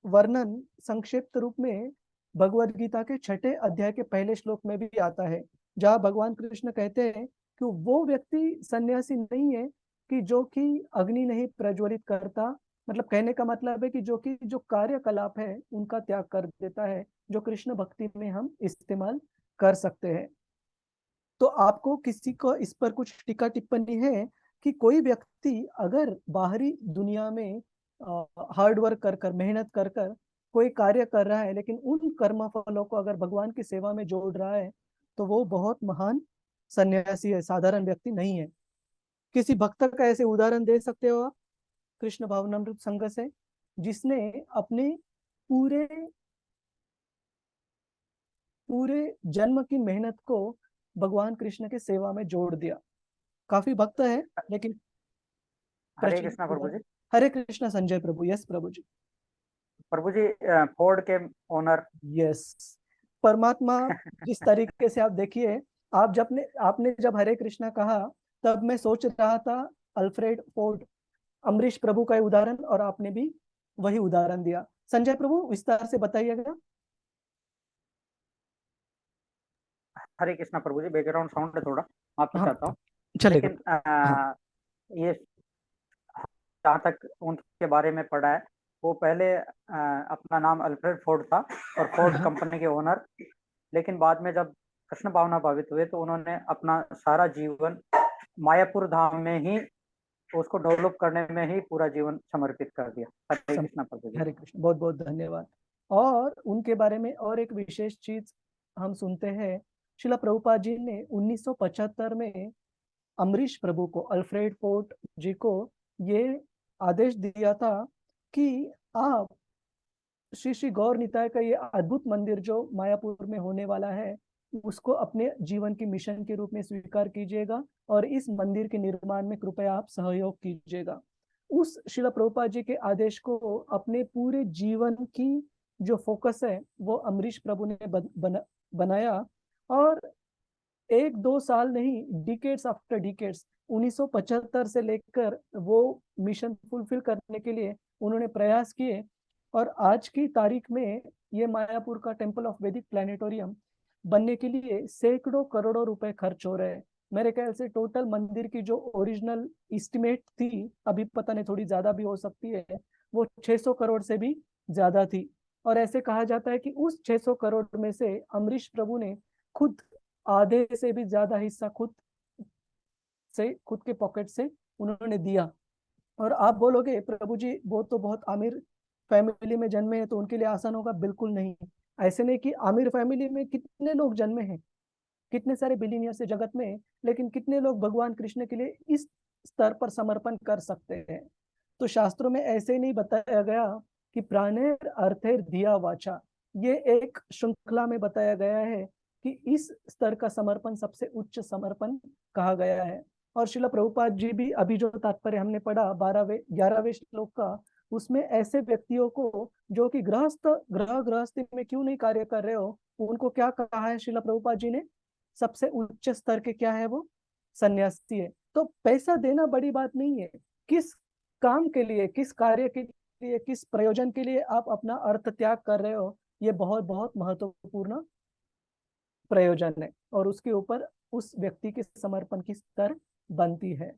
वर्णन संक्षिप्त रूप में भगवद गीता के 6 अध्याय के पहले श्लोक में भी आता है, जहाँ भगवान कृष्ण कहते हैं कि वो व्यक्ति सन्यासी नहीं है कि जो कि अग्नि नहीं प्रज्वलित करता, मतलब कहने का मतलब है कि जो कार्यकलाप है उनका त्याग कर देता है, जो कृष्ण भक्ति में हम इस्तेमाल कर सकते हैं। तो आपको किसी को इस पर कुछ टीका टिप्पणी है कि कोई व्यक्ति अगर बाहरी दुनिया में हार्ड वर्क कर मेहनत कर कोई कार्य कर रहा है लेकिन उन कर्म फलों को अगर भगवान की सेवा में जोड़ रहा है तो वो बहुत महान सन्यासी है, साधारण व्यक्ति नहीं है। किसी भक्त का ऐसे उदाहरण दे सकते हो आप कृष्ण भावनामृत संघ से, जिसने अपने पूरे जन्म की मेहनत को भगवान कृष्ण के सेवा में जोड़ दिया? काफी भक्त है लेकिन। हरे कृष्णा प्रभु जी। हरे कृष्णा संजय प्रभु। यस प्रभु जी। प्रभु जी फोर्ड के ओनर। यस, परमात्मा जिस तरीके से आप देखिए, आपने जब हरे कृष्णा कहा तब मैं सोच रहा था अल्फ्रेड फोर्ड, अमरीश प्रभु का उदाहरण, और आपने भी वही उदाहरण दिया। संजय प्रभु विस्तार से बताइएगा। हरे कृष्णा प्रभु जी, बैकग्राउंड साउंड है थोड़ा, माफी हाँ, चाहता हूँ। चलेगा। लेकिन हाँ, ये जहाँ तक उनके बारे में पढ़ा है, वो पहले अपना नाम अल्फ्रेड फोर्ड था और फोर्ड हाँ, कंपनी के ओनर। लेकिन बाद में जब कृष्ण भावना भावित हुए तो उन्होंने अपना सारा जीवन मायापुर धाम में ही उसको डेवलप करने में ही पूरा जीवन समर्पित कर दिया। हरे कृष्णा प्रभु जी। हरे कृष्ण, बहुत बहुत धन्यवाद। और उनके बारे में और एक विशेष चीज हम सुनते हैं, शिला प्रभुपाद जी ने 1975 में अमरीश प्रभु को, अल्फ्रेड फोर्ड जी को ये आदेश दिया था कि आप श्री श्री गौर निताय का ये अद्भुत मंदिर जो मायापुर में होने वाला है उसको अपने जीवन की मिशन के रूप में स्वीकार कीजिएगा और इस मंदिर के निर्माण में कृपया आप सहयोग कीजिएगा। उस शिला प्रभुपाद जी के आदेश को अपने पूरे जीवन की जो फोकस है वो अमरीश प्रभु ने बनाया। और एक दो साल नहीं, डिकेड्स आफ्टर डिकेड्स, 1975 से लेकर वो मिशन फुलफिल करने के लिए उन्होंने प्रयास किए। और आज की तारीख में ये मायापुर का टेम्पल ऑफ वैदिक प्लानिटोरियम बनने के लिए सैकड़ों करोड़ों रुपए खर्च हो रहे हैं। मेरे ख्याल से टोटल मंदिर की जो ओरिजिनल एस्टिमेट थी, अभी पता नहीं थोड़ी ज्यादा भी हो सकती है, वो 600 करोड़ से भी ज्यादा थी। और ऐसे कहा जाता है कि उस 600 करोड़ में से अमरीश प्रभु ने खुद आधे से भी ज्यादा हिस्सा खुद के पॉकेट से उन्होंने दिया। और आप बोलोगे प्रभु जी वो तो बहुत अमीर फैमिली में जन्मे हैं तो उनके लिए आसान होगा। बिल्कुल नहीं। ऐसे नहीं कि अमीर फैमिली में कितने लोग जन्मे हैं, कितने सारे बिलीनियर्स है जगत में, लेकिन कितने लोग भगवान कृष्ण के लिए इस स्तर पर समर्पण कर सकते हैं। तो शास्त्रों में ऐसे नहीं बताया गया कि प्राणेर अर्थेर धिया वाचा, ये एक श्रृंखला में बताया गया है कि इस स्तर का समर्पण सबसे उच्च समर्पण कहा गया है। और शिला प्रभुपाद जी भी अभी जो तात्पर्य हमने पढ़ा 11वें श्लोक का, उसमें ऐसे व्यक्तियों को जो कि गृहस्थी में क्यों नहीं कार्य कर रहे हो, उनको क्या कहा है शिला प्रभुपाद जी ने, सबसे उच्च स्तर के क्या है वो, सन्यासी है। तो पैसा देना बड़ी बात नहीं है, किस काम के लिए, किस कार्य के लिए, किस प्रयोजन के लिए आप अपना अर्थ त्याग कर रहे हो, ये बहुत बहुत महत्वपूर्ण प्रयोजन है और उसके ऊपर उस व्यक्ति के समर्पण की स्तर बनती है।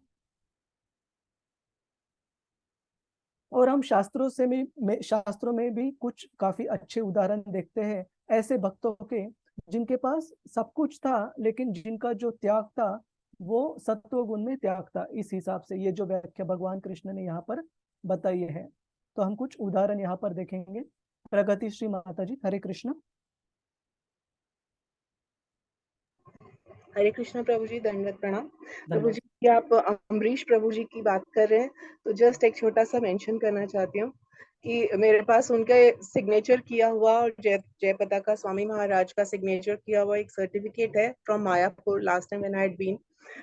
और हम शास्त्रों में भी कुछ काफी अच्छे उदाहरण देखते हैं ऐसे भक्तों के जिनके पास सब कुछ था लेकिन जिनका जो त्याग था वो सत्व गुण में त्याग था। इस हिसाब से ये जो व्याख्या भगवान कृष्ण ने यहाँ पर बताई है, तो हम कुछ उदाहरण यहाँ पर देखेंगे। प्रगति श्री माता जी, हरे कृष्ण। हरे कृष्ण प्रभु जी, दंडवत प्रणाम। प्रभु धन्यवाद। जी, आप अमरीश प्रभु जी की बात कर रहे हैं तो जस्ट एक छोटा सा मेंशन करना चाहती हूँ कि मेरे पास उनके सिग्नेचर किया हुआ और जय पताका स्वामी महाराज का सिग्नेचर किया हुआ एक सर्टिफिकेट है from Mayapur. Last time when I had been,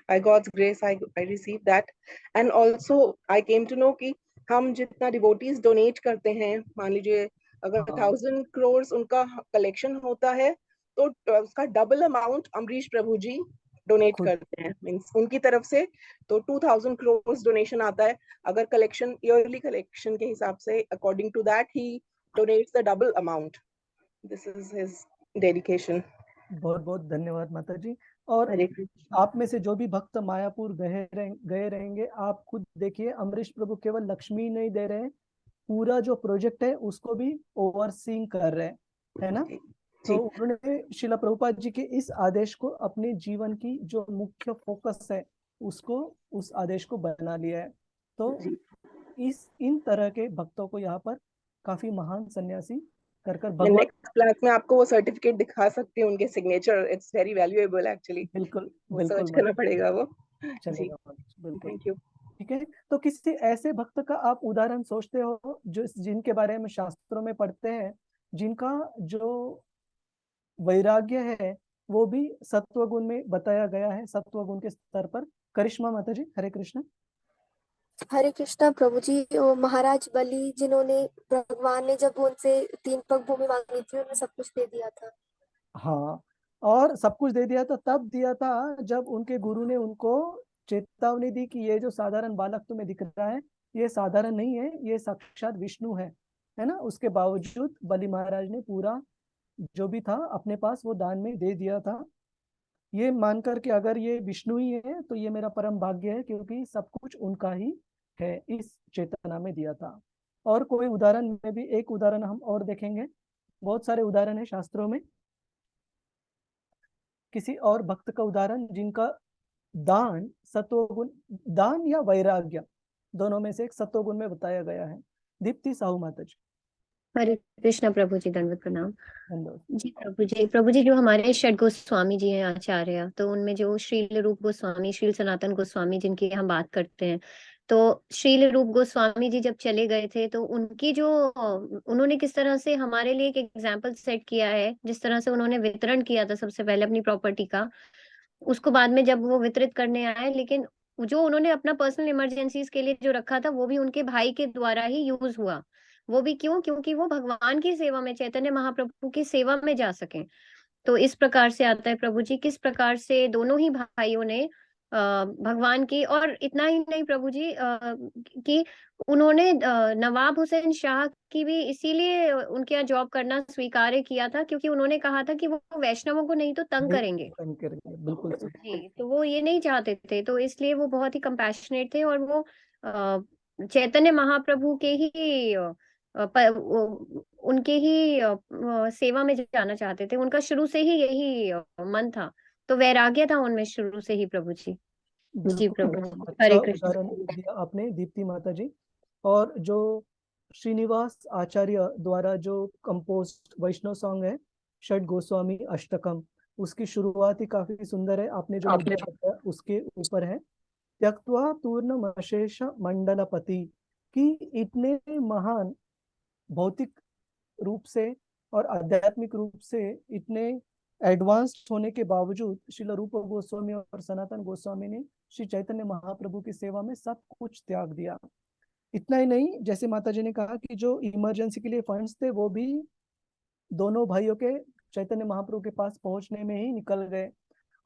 by God's grace I received that. And also I came to know कि हम जितना डिवोटीज डोनेट करते हैं, मान लीजिए अगर 1000 crores उनका कलेक्शन होता है तो उसका डबल अमाउंट अमरीश प्रभु जी डोनेट करते हैं, मींस उनकी तरफ से तो 2000 crores डोनेशन आता है। अगर कलेक्शन ईयरली कलेक्शन के हिसाब से according to that he donates the double amount. This is his dedication. बहुत बहुत धन्यवाद माता जी। और आप में से जो भी भक्त मायापुर गए रहेंगे, आप खुद देखिए अमरीश प्रभु केवल लक्ष्मी नहीं दे रहे हैं, पूरा जो प्रोजेक्ट है उसको भी ओवरसीइंग कर रहे हैं, है ना। तो उन्होंने शिला प्रभुपाद जी के इस आदेश को अपने जीवन की जो मुख्य फोकस है उसको, उस आदेश को बना लिया है। तो इन तरह के भक्तों को यहाँ पर काफी महान सन्यासी कर भगवान। नेक्स्ट क्लास में आपको वो सर्टिफिकेट दिखा सकती हूँ, उनके signature, it's very valuable actually. बिल्कुल सर्च करना पड़ेगा वो। चलेगा, बिल्कुल। Thank you. ठीक है, तो किसी ऐसे भक्त का आप उदाहरण सोचते हो जो जिनके बारे में शास्त्रों में पढ़ते हैं, जिनका जो वैराग्य है वो भी सत्व गुण में बताया गया है, सत्व गुण के स्तर पर। करिश्मा माता जी, हरे कृष्ण। हरे कृष्णा प्रभु जी, वो महाराज बलि जिन्होंने, भगवान ने जब उनसे 3 पग भूमि मांगी थी उन्हें सब कुछ दे दिया था। हाँ, और सब कुछ दे दिया था, तब दिया था जब उनके गुरु ने उनको चेतावनी दी कि ये जो साधारण बालक तुम्हें दिख रहा है ये साधारण नहीं है, ये साक्षात विष्णु है। है ना। उसके बावजूद बलि महाराज ने पूरा जो भी था अपने पास वो दान में दे दिया था, ये मानकर कि अगर ये विष्णु ही है तो ये मेरा परम भाग्य है, क्योंकि सब कुछ उनका ही है, इस चेतना में दिया था। और कोई उदाहरण में भी एक उदाहरण हम और देखेंगे, बहुत सारे उदाहरण है शास्त्रों में। किसी और भक्त का उदाहरण जिनका दान सत्वगुण, दान या वैराग्य दोनों में से एक सत्वगुण में बताया गया है। दीप्ति साहू माता जी। हरे कृष्णा प्रभु जी, दंडवत प्रणाम। धन्यवाद। जी प्रभु जी जो हमारे षड गोस्वामी जी हैं आचार्य, तो उनमें जो श्रील रूप गोस्वामी, श्रील सनातन गोस्वामी जिनकी हम बात करते हैं, तो श्रील रूप गोस्वामी जी जब चले गए थे तो उनकी जो उन्होंने किस तरह से हमारे लिए एक एग्जाम्पल सेट किया है, जिस तरह से उन्होंने वितरण किया था सबसे पहले अपनी प्रॉपर्टी का, उसको बाद में जब वो वितरित करने आए, लेकिन जो उन्होंने अपना पर्सनल इमरजेंसीज के लिए जो रखा था वो भी उनके भाई के द्वारा ही यूज हुआ। वो भी क्यों? क्योंकि वो भगवान की सेवा में, चैतन्य महाप्रभु की सेवा में जा सके। तो इस प्रकार से आता है प्रभु जी, किस प्रकार से दोनों ही भाइयों ने भगवान की, और इतना ही नहीं प्रभु जी कि उन्होंने नवाब हुसैन शाह की भी इसीलिए उनके यहाँ जॉब करना स्वीकार किया था, क्योंकि उन्होंने कहा था कि वो वैष्णवों को नहीं तो तंग करेंगे। बिल्कुल सही। जी, तो वो ये नहीं चाहते थे, तो इसलिए वो बहुत ही कंपैशनेट थे, और वो चैतन्य महाप्रभु के ही उनके ही सेवा में जाना चाहते थे। उनका शुरू से ही यही मन था, तो वैराग्य था उनमें शुरू से ही प्रभु जी। जी बिल्कुल प्रभु, अच्छा हरे कृष्ण। उदाहरण दिया आपने दीप्ति माता जी। और जो श्रीनिवास आचार्य द्वारा जो कंपोज वैष्णव सॉन्ग है षड गोस्वामी अष्टकम, उसकी शुरुआत ही काफी सुंदर है। आपने जो मुद्दा बताया उसके ऊपर है, त्यक्त्वा तूर्णमशेष मंडलपति, कि इतने महान भौतिक रूप से और आध्यात्मिक रूप से इतने एडवांस्ड होने के बावजूद श्रील रूप गोस्वामी और सनातन गोस्वामी ने श्री चैतन्य महाप्रभु की सेवा में सब कुछ त्याग दिया। इतना ही नहीं, जैसे माता जी ने कहा कि जो इमरजेंसी के लिए फंड्स थे वो भी दोनों भाइयों के चैतन्य महाप्रभु के पास पहुंचने में ही निकल गए।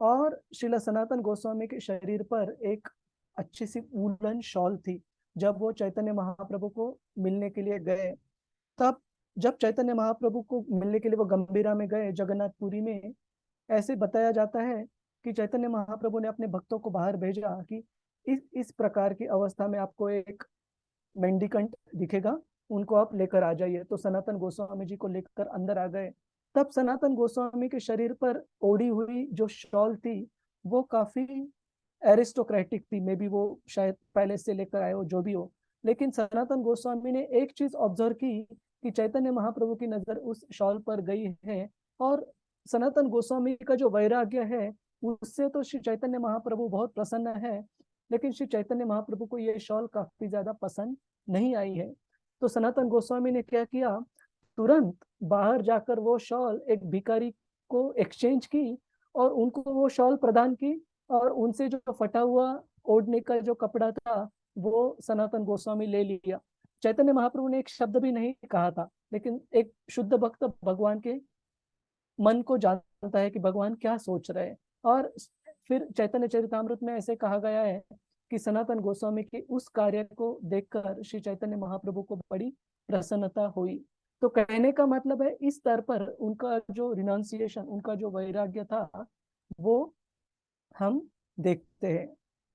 और श्रील सनातन गोस्वामी के शरीर पर एक अच्छी सी वूलन शॉल थी। जब वो चैतन्य महाप्रभु को मिलने के लिए गए, तब जब चैतन्य महाप्रभु को मिलने के लिए वो गंभीरा में गए जगन्नाथपुरी में, ऐसे बताया जाता है कि चैतन्य महाप्रभु ने अपने भक्तों को बाहर भेजा कि इस प्रकार की अवस्था में आपको एक मेंडिकेंट दिखेगा, उनको आप लेकर आ जाइए। तो सनातन गोस्वामी जी को लेकर अंदर आ गए। तब सनातन गोस्वामी के शरीर पर ओढ़ी हुई जो शॉल थी वो काफी एरिस्टोक्रेटिक थी, मे बी वो शायद पहले से लेकर आए हो, जो भी हो। लेकिन सनातन गोस्वामी ने एक चीज ऑब्जर्व की कि चैतन्य महाप्रभु की नजर उस शॉल पर गई है, और सनातन गोस्वामी का जो वैराग्य है उससे तो श्री चैतन्य महाप्रभु बहुत प्रसन्न है, लेकिन श्री चैतन्य महाप्रभु को ये शॉल काफी ज्यादा पसंद नहीं आई है। तो सनातन गोस्वामी ने क्या किया, तुरंत बाहर जाकर वो शॉल एक भिखारी को एक्सचेंज की और उनको वो शॉल प्रदान की, और उनसे जो फटा हुआ ओढ़ने का जो कपड़ा था वो सनातन गोस्वामी ले लिया। चैतन्य महाप्रभु ने एक शब्द भी नहीं कहा था, लेकिन एक शुद्ध भक्त भगवान के मन को जानता है कि भगवान क्या सोच रहे हैं। और फिर चैतन्य चरितामृत में ऐसे कहा गया है कि सनातन गोस्वामी के उस कार्य को देखकर श्री चैतन्य महाप्रभु को बड़ी प्रसन्नता हुई। तो कहने का मतलब है इस स्तर पर उनका जो रिनाउंसिएशन, उनका जो वैराग्य था वो हम देखते हैं।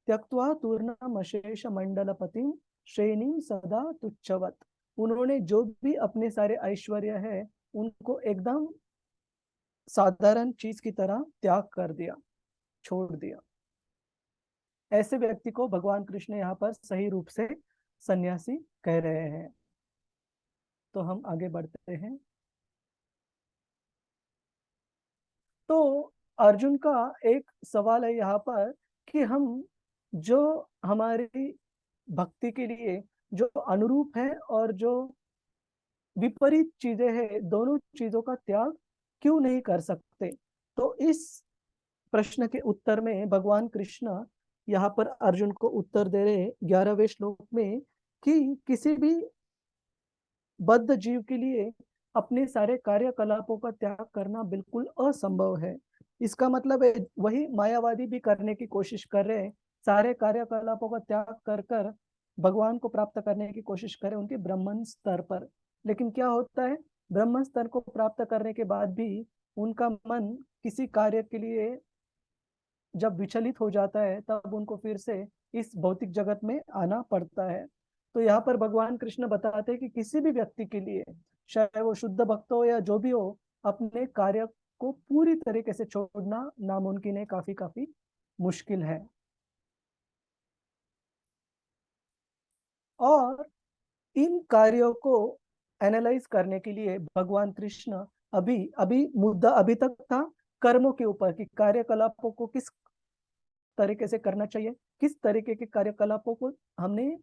त्यक्त्वा तूर्णमशेष मंडलपतिं श्रेणीं सदा तुच्छवत, उन्होंने जो भी अपने सारे ऐश्वर्य है उनको एकदम साधारण चीज की तरह त्याग कर दिया, छोड़ दिया। ऐसे व्यक्ति को भगवान कृष्ण यहाँ पर सही रूप से सन्यासी कह रहे हैं। तो हम आगे बढ़ते हैं। तो अर्जुन का एक सवाल है यहाँ पर कि हम जो हमारी भक्ति के लिए जो अनुरूप है और जो विपरीत चीजें हैं, दोनों चीजों का त्याग क्यों नहीं कर सकते। तो इस प्रश्न के उत्तर में भगवान कृष्ण यहाँ पर अर्जुन को उत्तर दे रहे 11वें श्लोक में कि किसी भी बद्ध जीव के लिए अपने सारे कार्यकलापों का त्याग करना बिल्कुल असंभव है। इसका मतलब है वही मायावादी भी करने की कोशिश कर रहे हैं, सारे कार्यकलापों का त्याग कर कर भगवान को प्राप्त करने की कोशिश करें उनके ब्राह्मण स्तर पर। लेकिन क्या होता है, ब्रह्म स्तर को प्राप्त करने के बाद भी उनका मन किसी कार्य के लिए जब विचलित हो जाता है तब उनको फिर से इस भौतिक जगत में आना पड़ता है। तो यहाँ पर भगवान कृष्ण बताते हैं कि किसी भी व्यक्ति के लिए, चाहे वो शुद्ध भक्त हो या जो भी हो, अपने कार्य को पूरी तरीके से छोड़ना नामुमकिन है, काफी काफी मुश्किल है। और इन कार्यों को एनालाइज करने के लिए भगवान कृष्ण अभी मुद्दा अभी तक था कर्मों के ऊपर कि कार्यकलापों को किस तरीके से करना चाहिए, किस तरीके के कार्यकलापों को हमने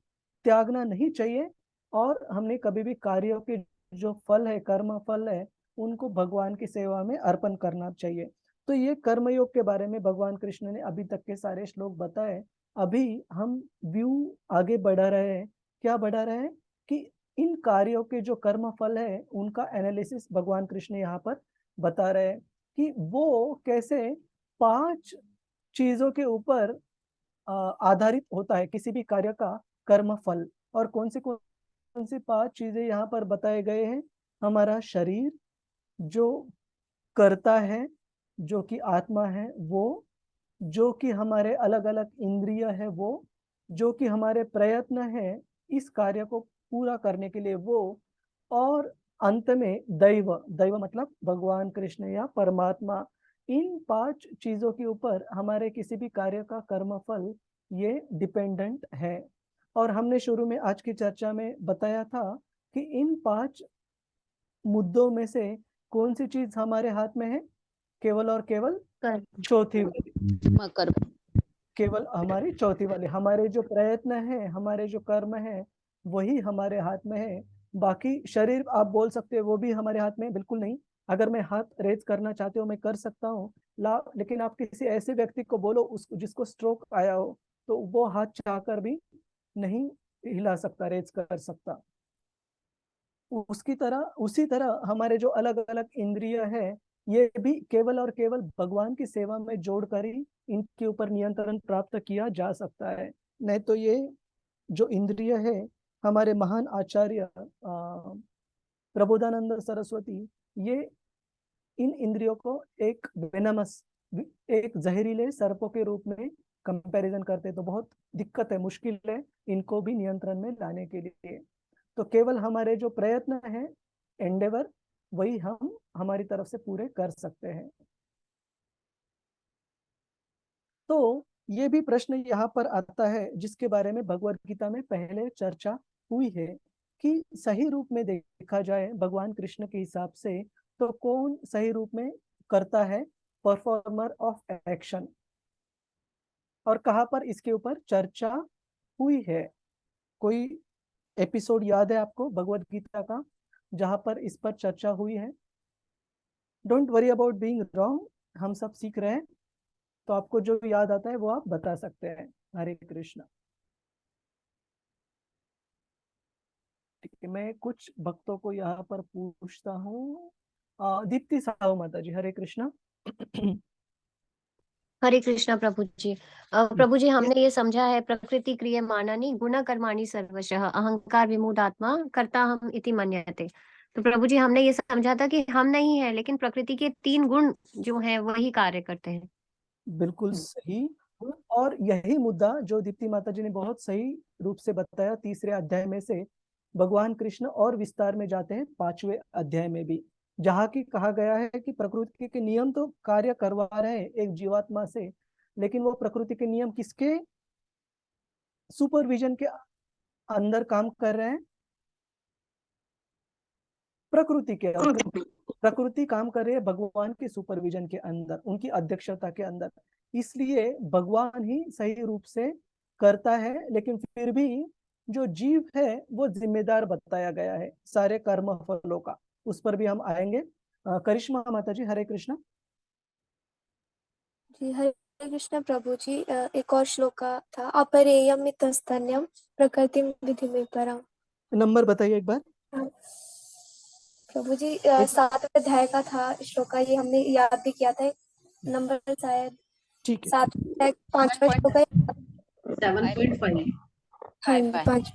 त्यागना नहीं चाहिए, और हमने कभी भी कार्यों के जो फल है, कर्म फल है, उनको भगवान की सेवा में अर्पण करना चाहिए। तो ये कर्मयोग के बारे में भगवान कृष्ण ने अभी तक के सारे श्लोक बताए। अभी हम व्यू आगे बढ़ा रहे हैं। क्या बढ़ा रहे हैं कि इन कार्यों के जो कर्म फल है उनका एनालिसिस भगवान कृष्ण यहाँ पर बता रहे हैं कि वो कैसे 5 चीजों के ऊपर आधारित होता है किसी भी कार्य का कर्म फल। और कौन सी 5 चीजें यहाँ पर बताए गए हैं? हमारा शरीर जो करता है, जो कि आत्मा है वो, जो कि हमारे अलग अलग इंद्रिय है वो, जो कि हमारे प्रयत्न है इस कार्य को पूरा करने के लिए वो, और अंत में दैव मतलब भगवान कृष्ण या परमात्मा। इन 5 चीजों के ऊपर हमारे किसी भी कार्य का कर्मफल ये डिपेंडेंट है। और हमने शुरू में आज की चर्चा में बताया था कि इन 5 मुद्दों में से कौन सी चीज हमारे हाथ में है? केवल और केवल चौथी, केवल हमारी चौथी वाली। हमारे जो प्रयत्न है, हमारे जो कर्म है, वही हमारे हाथ में है। बाकी शरीर आप बोल सकते हो वो भी हमारे हाथ में, बिल्कुल नहीं। अगर मैं हाथ रेज करना चाहती हूँ मैं कर सकता हूँ, लेकिन आप किसी ऐसे व्यक्ति को बोलो जिसको स्ट्रोक आया हो, तो वो हाथ चाहकर भी नहीं हिला सकता, रेज कर सकता। उसी तरह हमारे जो अलग अलग इंद्रिय है, ये भी केवल और केवल भगवान की सेवा में जोड़कर ही इनके ऊपर नियंत्रण प्राप्त किया जा सकता है। नहीं तो ये जो इंद्रिय है, हमारे महान आचार्य प्रबोधानंद सरस्वती, ये इन इंद्रियों को एक वेनमस, एक जहरीले सर्पों के रूप में कंपैरिजन करते। तो बहुत दिक्कत है, मुश्किल है इनको भी नियंत्रण में लाने के लिए। तो केवल हमारे जो प्रयत्न है, एंडेवर, वही हम हमारी तरफ से पूरे कर सकते हैं। तो ये भी प्रश्न यहाँ पर आता है जिसके बारे में भगवत गीता में पहले चर्चा हुई है कि सही रूप में देखा जाए भगवान कृष्ण के हिसाब से तो कौन सही रूप में करता है परफॉर्मर ऑफ एक्शन, और कहाँ पर इसके ऊपर चर्चा हुई है? कोई एपिसोड याद है आपको भगवत गीता का जहां पर इस पर चर्चा हुई है? Don't worry about being wrong, हम सब सीख रहे हैं। तो आपको जो याद आता है वो आप बता सकते हैं। हरे कृष्ण। ठीक है, मैं कुछ भक्तों को यहाँ पर पूछता हूँ। दीप्ति साहू माता जी, हरे कृष्ण। हरे कृष्णा प्रभु जी। प्रभु जी, हमने ये समझा है प्रकृति क्रिय मानानी गुण कर्माणि सर्वशः अहंकार विमूढ़ आत्मा कर्ता हम इति मन्यते। तो प्रभु जी, हमने ये समझा था कि हम नहीं है, लेकिन प्रकृति के 3 गुण जो हैं वही कार्य करते हैं। बिल्कुल सही। और यही मुद्दा जो दीप्ति माता जी ने बहुत सही रूप से बताया, तीसरे अध्याय में से भगवान कृष्ण और विस्तार में जाते हैं 5वें अध्याय में भी, जहाँ की कहा गया है कि प्रकृति के नियम तो कार्य करवा रहे हैं एक जीवात्मा से, लेकिन वो प्रकृति के नियम किसके सुपरविजन के अंदर काम कर रहे हैं? प्रकृति के अंदर। प्रकृति काम कर रही है भगवान के सुपरविजन के अंदर, उनकी अध्यक्षता के अंदर। इसलिए भगवान ही सही रूप से करता है, लेकिन फिर भी जो जीव है वो जिम्मेदार बताया गया है सारे कर्म फलों का। उस पर भी हम आएंगे। करिश्मा माता जी, हरे कृष्ण। जी हरे कृष्ण प्रभु जी। एक और श्लोक था, अपरेयम इतस्तन्यम प्रकृति विधि में परम। नंबर बताइए एक बार। प्रभु जी 7वें अध्याय का था श्लोक, ये हमने याद भी किया था। नंबर शायद ठीक है, 7 5वां श्लोक है। 7.5 हाँ जी, 5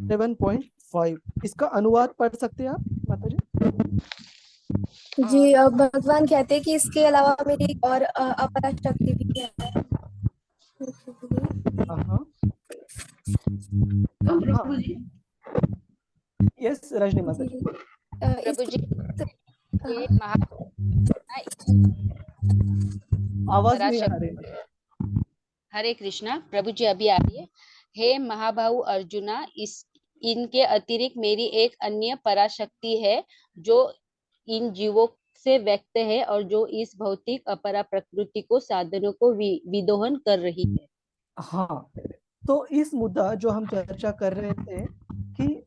7.5। 5। इसका अनुवाद पढ़ सकते हैं आप माता जी? जी, भगवान कहते हैं कि इसके अलावा मेरी एक और अपरा शक्ति भी है। हाँ तो प्रभु जी यस रजनी माता जी, प्रभु जी, ये आवाज नहीं आ रही। हरे कृष्णा। प्रभु जी अभी आ रही है। हे महाबाहु अर्जुना, इनके अतिरिक्त मेरी एक अन्य पराशक्ति है जो इन जीवों से व्यक्त है और जो इस भौतिक अपरा प्रकृति को साधनों को विदोहन कर रही है। हाँ, तो इस मुद्दा जो हम चर्चा कर रहे थे कि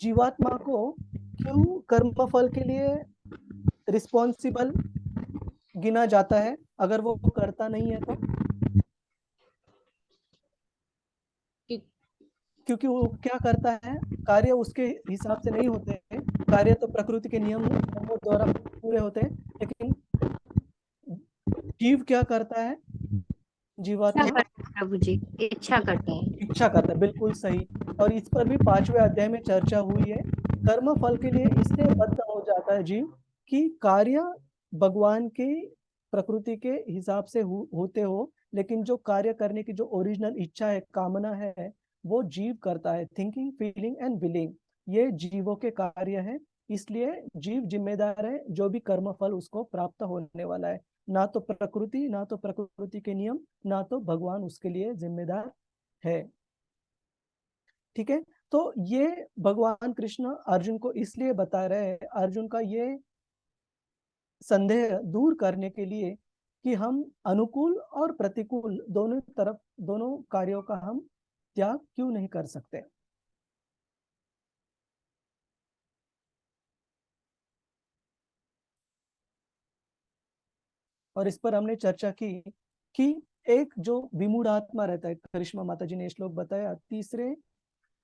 जीवात्मा को क्यों कर्मफल के लिए रिस्पॉन्सिबल गिना जाता है अगर वो करता नहीं है तो, क्योंकि वो क्या करता है, कार्य उसके हिसाब से नहीं होते हैं, कार्य तो प्रकृति के नियमों द्वारा पूरे होते हैं, लेकिन जीव क्या करता है, जीवात्मा प्रभु जी इच्छा करता है। इच्छा करता है, बिल्कुल सही। और इस पर भी 5वें अध्याय में चर्चा हुई है। कर्म फल के लिए इसलिए बद्ध हो जाता है जीव कि कार्य भगवान की प्रकृति के हिसाब से होते हो, लेकिन जो कार्य करने की जो ओरिजिनल इच्छा है, कामना है, वो जीव करता है। थिंकिंग, फीलिंग एंड विलिंग, ये जीवों के कार्य है। इसलिए जीव जिम्मेदार है जो भी कर्म फल उसको प्राप्त होने वाला है, ना तो प्रकृति, ना तो प्रकृति के नियम, ना तो भगवान उसके लिए जिम्मेदार है। ठीक है, तो ये भगवान कृष्ण अर्जुन को इसलिए बता रहे हैं, अर्जुन का ये संदेह दूर करने के लिए कि हम अनुकूल और प्रतिकूल दोनों तरफ, दोनों कार्यों का हम त्याग क्यों नहीं कर सकते। और इस पर हमने चर्चा की कि एक जो विमूढ़ आत्मा रहता है, करिश्मा माता जी ने श्लोक बताया 3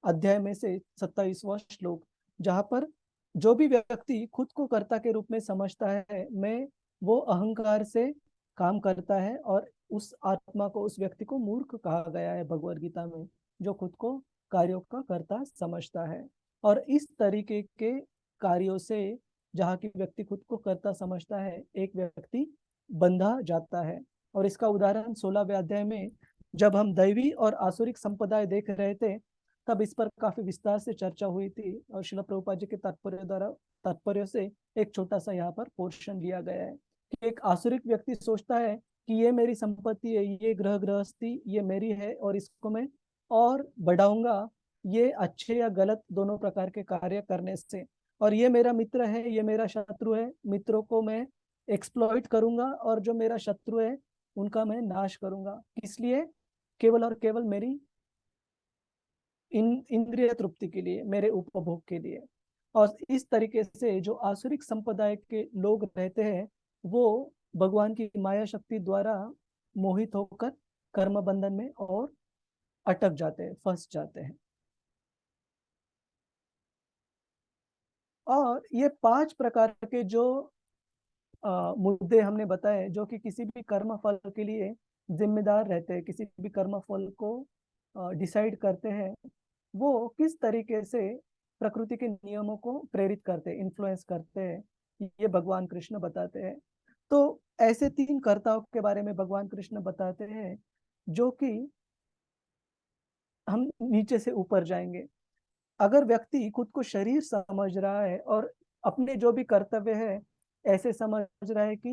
अध्याय में से 27वां श्लोक, जहां पर जो भी व्यक्ति खुद को कर्ता के रूप में समझता है, मैं वो अहंकार से काम करता है, और उस आत्मा को, उस व्यक्ति को मूर्ख कहा गया है भगवद गीता में, जो खुद को कार्यों का कर्ता समझता है। और इस तरीके के कार्यों से जहाँ की व्यक्ति खुद को कर्ता समझता है, एक व्यक्ति बंधा जाता है। और इसका उदाहरण 16वें अध्याय में जब हम दैवी और आसुरिक संप्रदाय देख रहे थे, तब इस पर काफी विस्तार से चर्चा हुई थी, और श्रील प्रभुपाद जी के तात्पर्य से एक छोटा सा यहाँ पर पोर्शन लिया गया है कि एक आसुरिक व्यक्ति सोचता है कि ये मेरी संपत्ति है, ये ग्रह गृहस्थी ये मेरी है, और इसको मैं और बढ़ाऊंगा, ये अच्छे या गलत दोनों प्रकार के कार्य करने से, और ये मेरा मित्र है, ये मेरा शत्रु है, मित्रों को मैं एक्सप्लॉइट करूंगा, और जो मेरा शत्रु है उनका मैं नाश करूंगा, इसलिए केवल और केवल मेरी इंद्रिय तृप्ति के लिए, मेरे उपभोग के लिए। और इस तरीके से जो आसुरिक संप्रदाय के लोग रहते हैं, वो भगवान की माया शक्ति द्वारा मोहित होकर कर्म बंधन में और अटक जाते हैं, फंस जाते हैं। और ये 5 प्रकार के जो मुद्दे हमने बताए, जो कि किसी भी कर्म फल के लिए जिम्मेदार रहते हैं, किसी भी कर्म फल को डिसाइड करते हैं, वो किस तरीके से प्रकृति के नियमों को प्रेरित करते हैं, इन्फ्लुएंस करते हैं, ये भगवान कृष्ण बताते हैं। तो ऐसे 3 कर्ताओं के बारे में भगवान कृष्ण बताते हैं, जो कि हम नीचे से ऊपर जाएंगे। अगर व्यक्ति खुद को शरीर समझ रहा है और अपने जो भी कर्तव्य है ऐसे समझ रहा है कि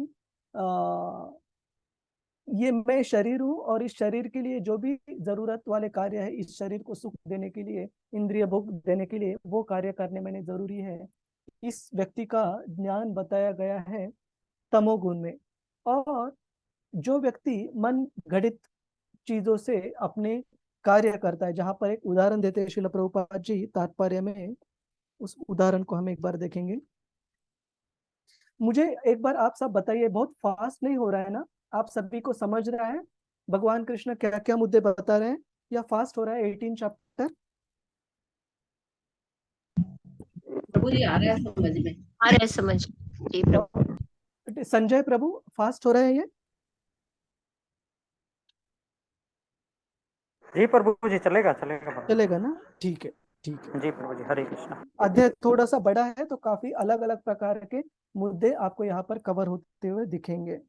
ये मैं शरीर हूँ, और इस शरीर के लिए जो भी जरूरत वाले कार्य है, इस शरीर को सुख देने के लिए, इंद्रिय भोग देने के लिए, वो कार्य करने में जरूरी है, इस व्यक्ति का ज्ञान बताया गया है तमोगुण में। और जो व्यक्ति मन घड़ित चीजों से अपने कार्य करता है, जहां पर एक उदाहरण देते हैं श्रील प्रभुपाद जी तात्पर्य में, उस उदाहरण को हम एक बार देखेंगे। मुझे एक बार आप सब बताइए, बहुत फास्ट नहीं हो रहा है ना, आप सभी को समझ रहा है भगवान कृष्ण क्या क्या मुद्दे बता रहे हैं, या फास्ट हो रहा है 18 चैप्टर? प्रभु जी आ रहा है समझ में, आ रहा है समझ जी प्रभु। संजय प्रभु, फास्ट हो रहा है ये? जी प्रभु जी, चलेगा चलेगा चलेगा ना, ठीक है। ठीक है जी प्रभु जी, हरे कृष्णा। अध्याय थोड़ा सा बड़ा है तो काफी अलग अलग प्रकार के मुद्दे आपको यहाँ पर कवर होते हुए दिखेंगे।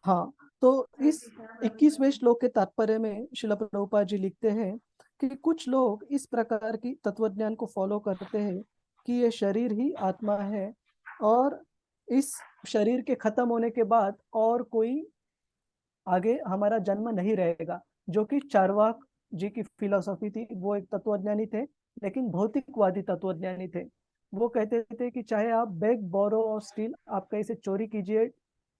हाँ, तो इस 21वें श्लोक के तात्पर्य में श्रील प्रभुपाद जी लिखते हैं कि कुछ लोग इस प्रकार की तत्वज्ञान को फॉलो करते हैं कि ये शरीर ही आत्मा है और इस शरीर के खत्म होने के बाद और कोई आगे हमारा जन्म नहीं रहेगा, जो कि चार्वाक जी की फिलॉसफी थी। वो एक तत्वज्ञानी थे लेकिन भौतिकवादी तत्वज्ञानी थे। वो कहते थे कि चाहे आप बेग बोरो और स्टील, आप कहीं से चोरी कीजिए,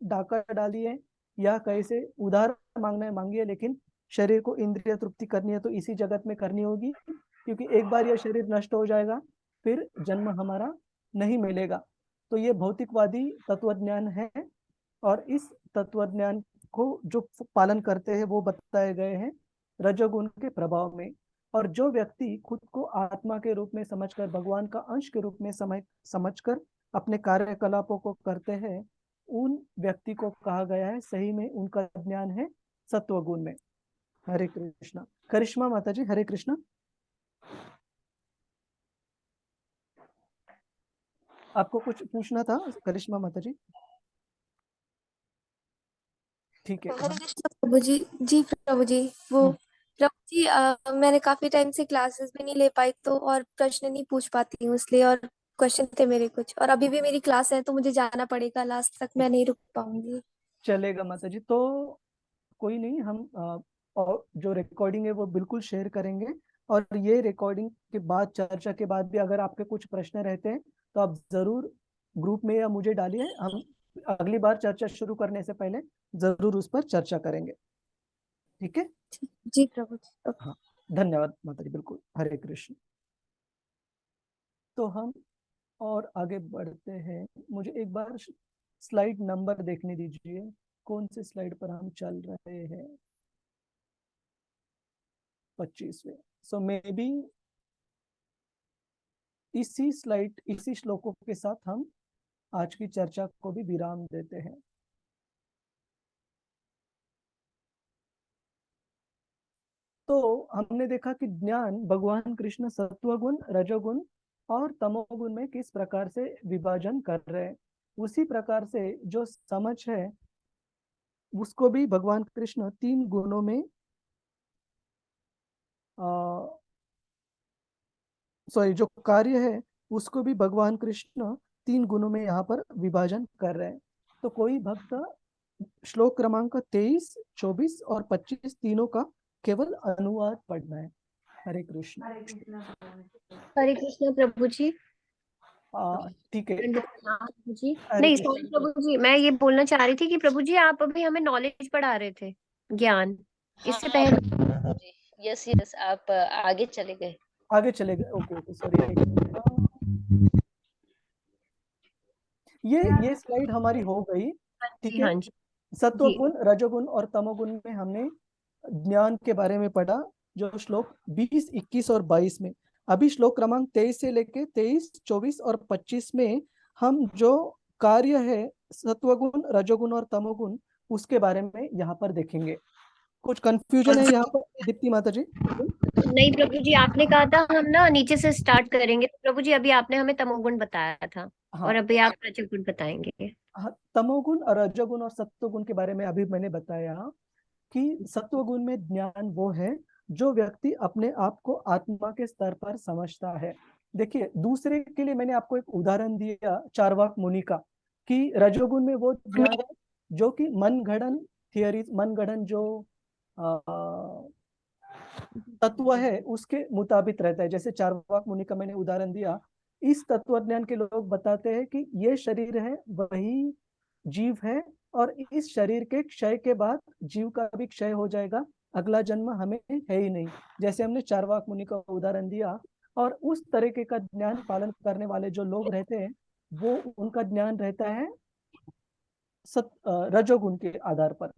डाका डालिए या कहीं से उधार मांगना है मांगिए, लेकिन शरीर को इंद्रिय तृप्ति करनी है तो इसी जगत में करनी होगी, क्योंकि एक बार यह शरीर नष्ट हो जाएगा फिर जन्म हमारा नहीं मिलेगा। तो ये भौतिकवादी तत्वज्ञान है और इस तत्वज्ञान को जो पालन करते हैं वो बताए गए हैं रजोगुण के प्रभाव में। और जो व्यक्ति खुद को आत्मा के रूप में समझकर, भगवान का अंश के रूप में समझकर अपने कार्यकलापों को करते हैं, उन व्यक्ति को कहा गया है सही में उनका ज्ञान है सत्वगुण में। हरे कृष्णा। करिश्मा माता जी, हरे कृष्णा। आपको कुछ पूछना था करिश्मा माता जी? ठीक है। हरे कृष्ण प्रभु जी। जी प्रभु जी, वो प्रभु जी मैंने काफी टाइम से क्लासेस भी नहीं ले पाई तो और प्रश्न नहीं पूछ पाती हूँ इसलिए, और क्वेश्चन थे मेरे कुछ, और अभी भी मेरी क्लास है तो मुझे जाना पड़ेगा लास्ट तक, मैं नहीं रुक पाऊंगी। चलेगा माता जी, तो कोई नहीं, हम और जो रिकॉर्डिंग है वो बिल्कुल शेयर करेंगे। और ये रिकॉर्डिंग के बाद, चर्चा के बाद भी अगर आपके कुछ प्रश्न रहते हैं तो आप जरूर ग्रुप में या मुझे डालिए। हम अगली बार चर्चा शुरू करने से पहले जरूर उस पर चर्चा करेंगे। ठीक है जी प्रभु जी। हाँ, धन्यवाद माता जी, बिल्कुल। हरे कृष्ण। तो हम और आगे बढ़ते हैं। मुझे एक बार स्लाइड नंबर देखने दीजिए, कौन से स्लाइड पर हम चल रहे हैं? 25वें। सो मे बी इसी स्लाइड, इसी श्लोकों के साथ हम आज की चर्चा को भी विराम देते हैं। तो हमने देखा कि ज्ञान भगवान कृष्ण सत्वगुण, रजोगुण और तमोगुण में किस प्रकार से विभाजन कर रहे हैं। उसी प्रकार से जो समझ है उसको भी भगवान कृष्ण तीन गुणों में जो कार्य है उसको भी भगवान कृष्ण तीन गुणों में यहाँ पर विभाजन कर रहे हैं। तो कोई भक्त श्लोक क्रमांक 23, 24 और 25 तीनों का केवल अनुवाद पढ़ना है। हरे कृष्ण। हरे कृष्ण प्रभु जी। ठीक है प्रभु जी हरे नहीं, कृष्ण। सॉरी प्रभु जी, मैं ये बोलना चाह रही थी कि प्रभु जी आप अभी हमें नॉलेज पढ़ा रहे थे, ज्ञान, इससे हाँ पहले। यस यस, आप आगे चले गए। आगे चले गए, ओके ओके, सॉरी। ये स्लाइड हमारी हो गई। ठीक जी है, हाँ जी। सत्वगुण, रजोगुण और तमोगुण में हमने ज्ञान के बारे में पढ़ा, जो श्लोक 20, 21 और 22 में। अभी श्लोक क्रमांक 23 से लेके 23, 24 और 25 में हम जो कार्य है सत्वगुण, रजोगुण और तमोगुण, उसके बारे में यहाँ पर देखेंगे। कुछ कंफ्यूजन है यहाँ पर दीप्ति माता जी? नहीं प्रभु जी, आपने कहा था हम ना नीचे से स्टार्ट करेंगे, तो प्रभु जी अभी आपने हमें तमोगुण बताया था और हाँ, अभी आप रजोगुण बताएंगे। हाँ, तमोगुण और रजोगुण और सत्वगुण के बारे में अभी मैंने बताया कि सत्वगुण में ज्ञान वो है जो व्यक्ति अपने आप को आत्मा के स्तर पर समझता है। देखिए, दूसरे के लिए मैंने आपको एक उदाहरण दिया चार्वाक मुनि का, कि रजोगुण में वो ज्ञान है जो कि मनगढ़ंत थियरी, मनगढ़ंत जो तत्व है उसके मुताबिक रहता है। जैसे चार्वाक मुनि का मैंने उदाहरण दिया। इस तत्वज्ञान के लोग बताते हैं कि ये शरीर है वही जीव है और इस शरीर के क्षय के बाद जीव का भी क्षय हो जाएगा, अगला जन्म हमें है ही नहीं, जैसे हमने चार्वाक मुनि का उदाहरण दिया। और उस तरीके का ज्ञान पालन करने वाले जो लोग रहते हैं वो, उनका ज्ञान रहता है रजोगुण के आधार पर,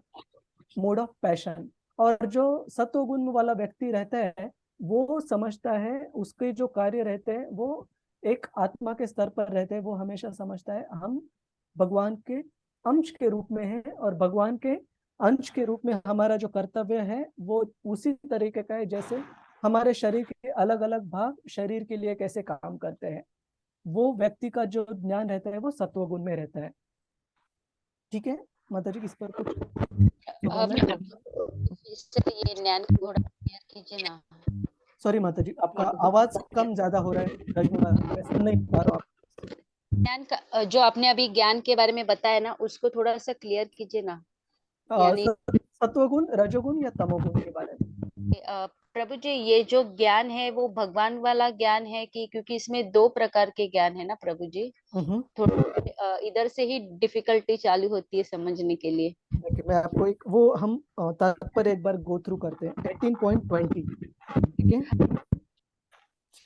मोड ऑफ पैशन। और जो सत्वगुण वाला व्यक्ति रहता है वो समझता है, उसके जो कार्य रहते हैं वो एक आत्मा के स्तर पर रहते हैं वो हमेशा समझता है हम भगवान के अंश के रूप में हैं, और भगवान के अंश के रूप में हमारा जो कर्तव्य है वो उसी तरीके का है जैसे हमारे शरीर के अलग अलग भाग शरीर के लिए कैसे काम करते हैं। वो व्यक्ति का जो ज्ञान रहता है वो सत्वगुण में रहता है। ठीक है माता जी, इस पर कुछ ये ज्ञान को थोड़ा क्लियर कीजिए ना। सॉरी माता जी, आपका आवाज कम ज्यादा हो रहा है रजनी माता, मैं सुन नहीं पा रहा हूँ। ज्ञान का जो आपने अभी ज्ञान के बारे में बताया ना, उसको थोड़ा सा क्लियर कीजिए ना। यानी सत्वगुण, रजोगुण या तमोगुण के बारे में। प्रभु जी, ये जो ज्ञान है वो भगवान वाला ज्ञान है कि, क्योंकि इसमें 2 प्रकार के ज्ञान है ना प्रभु जी, थोड़ा इधर से ही डिफिकल्टी चालू होती है समझने के लिए। देखिए मैं आपको एक वो हम तात्पर्य एक बार गो थ्रू करते हैं 18.20। ठीक है,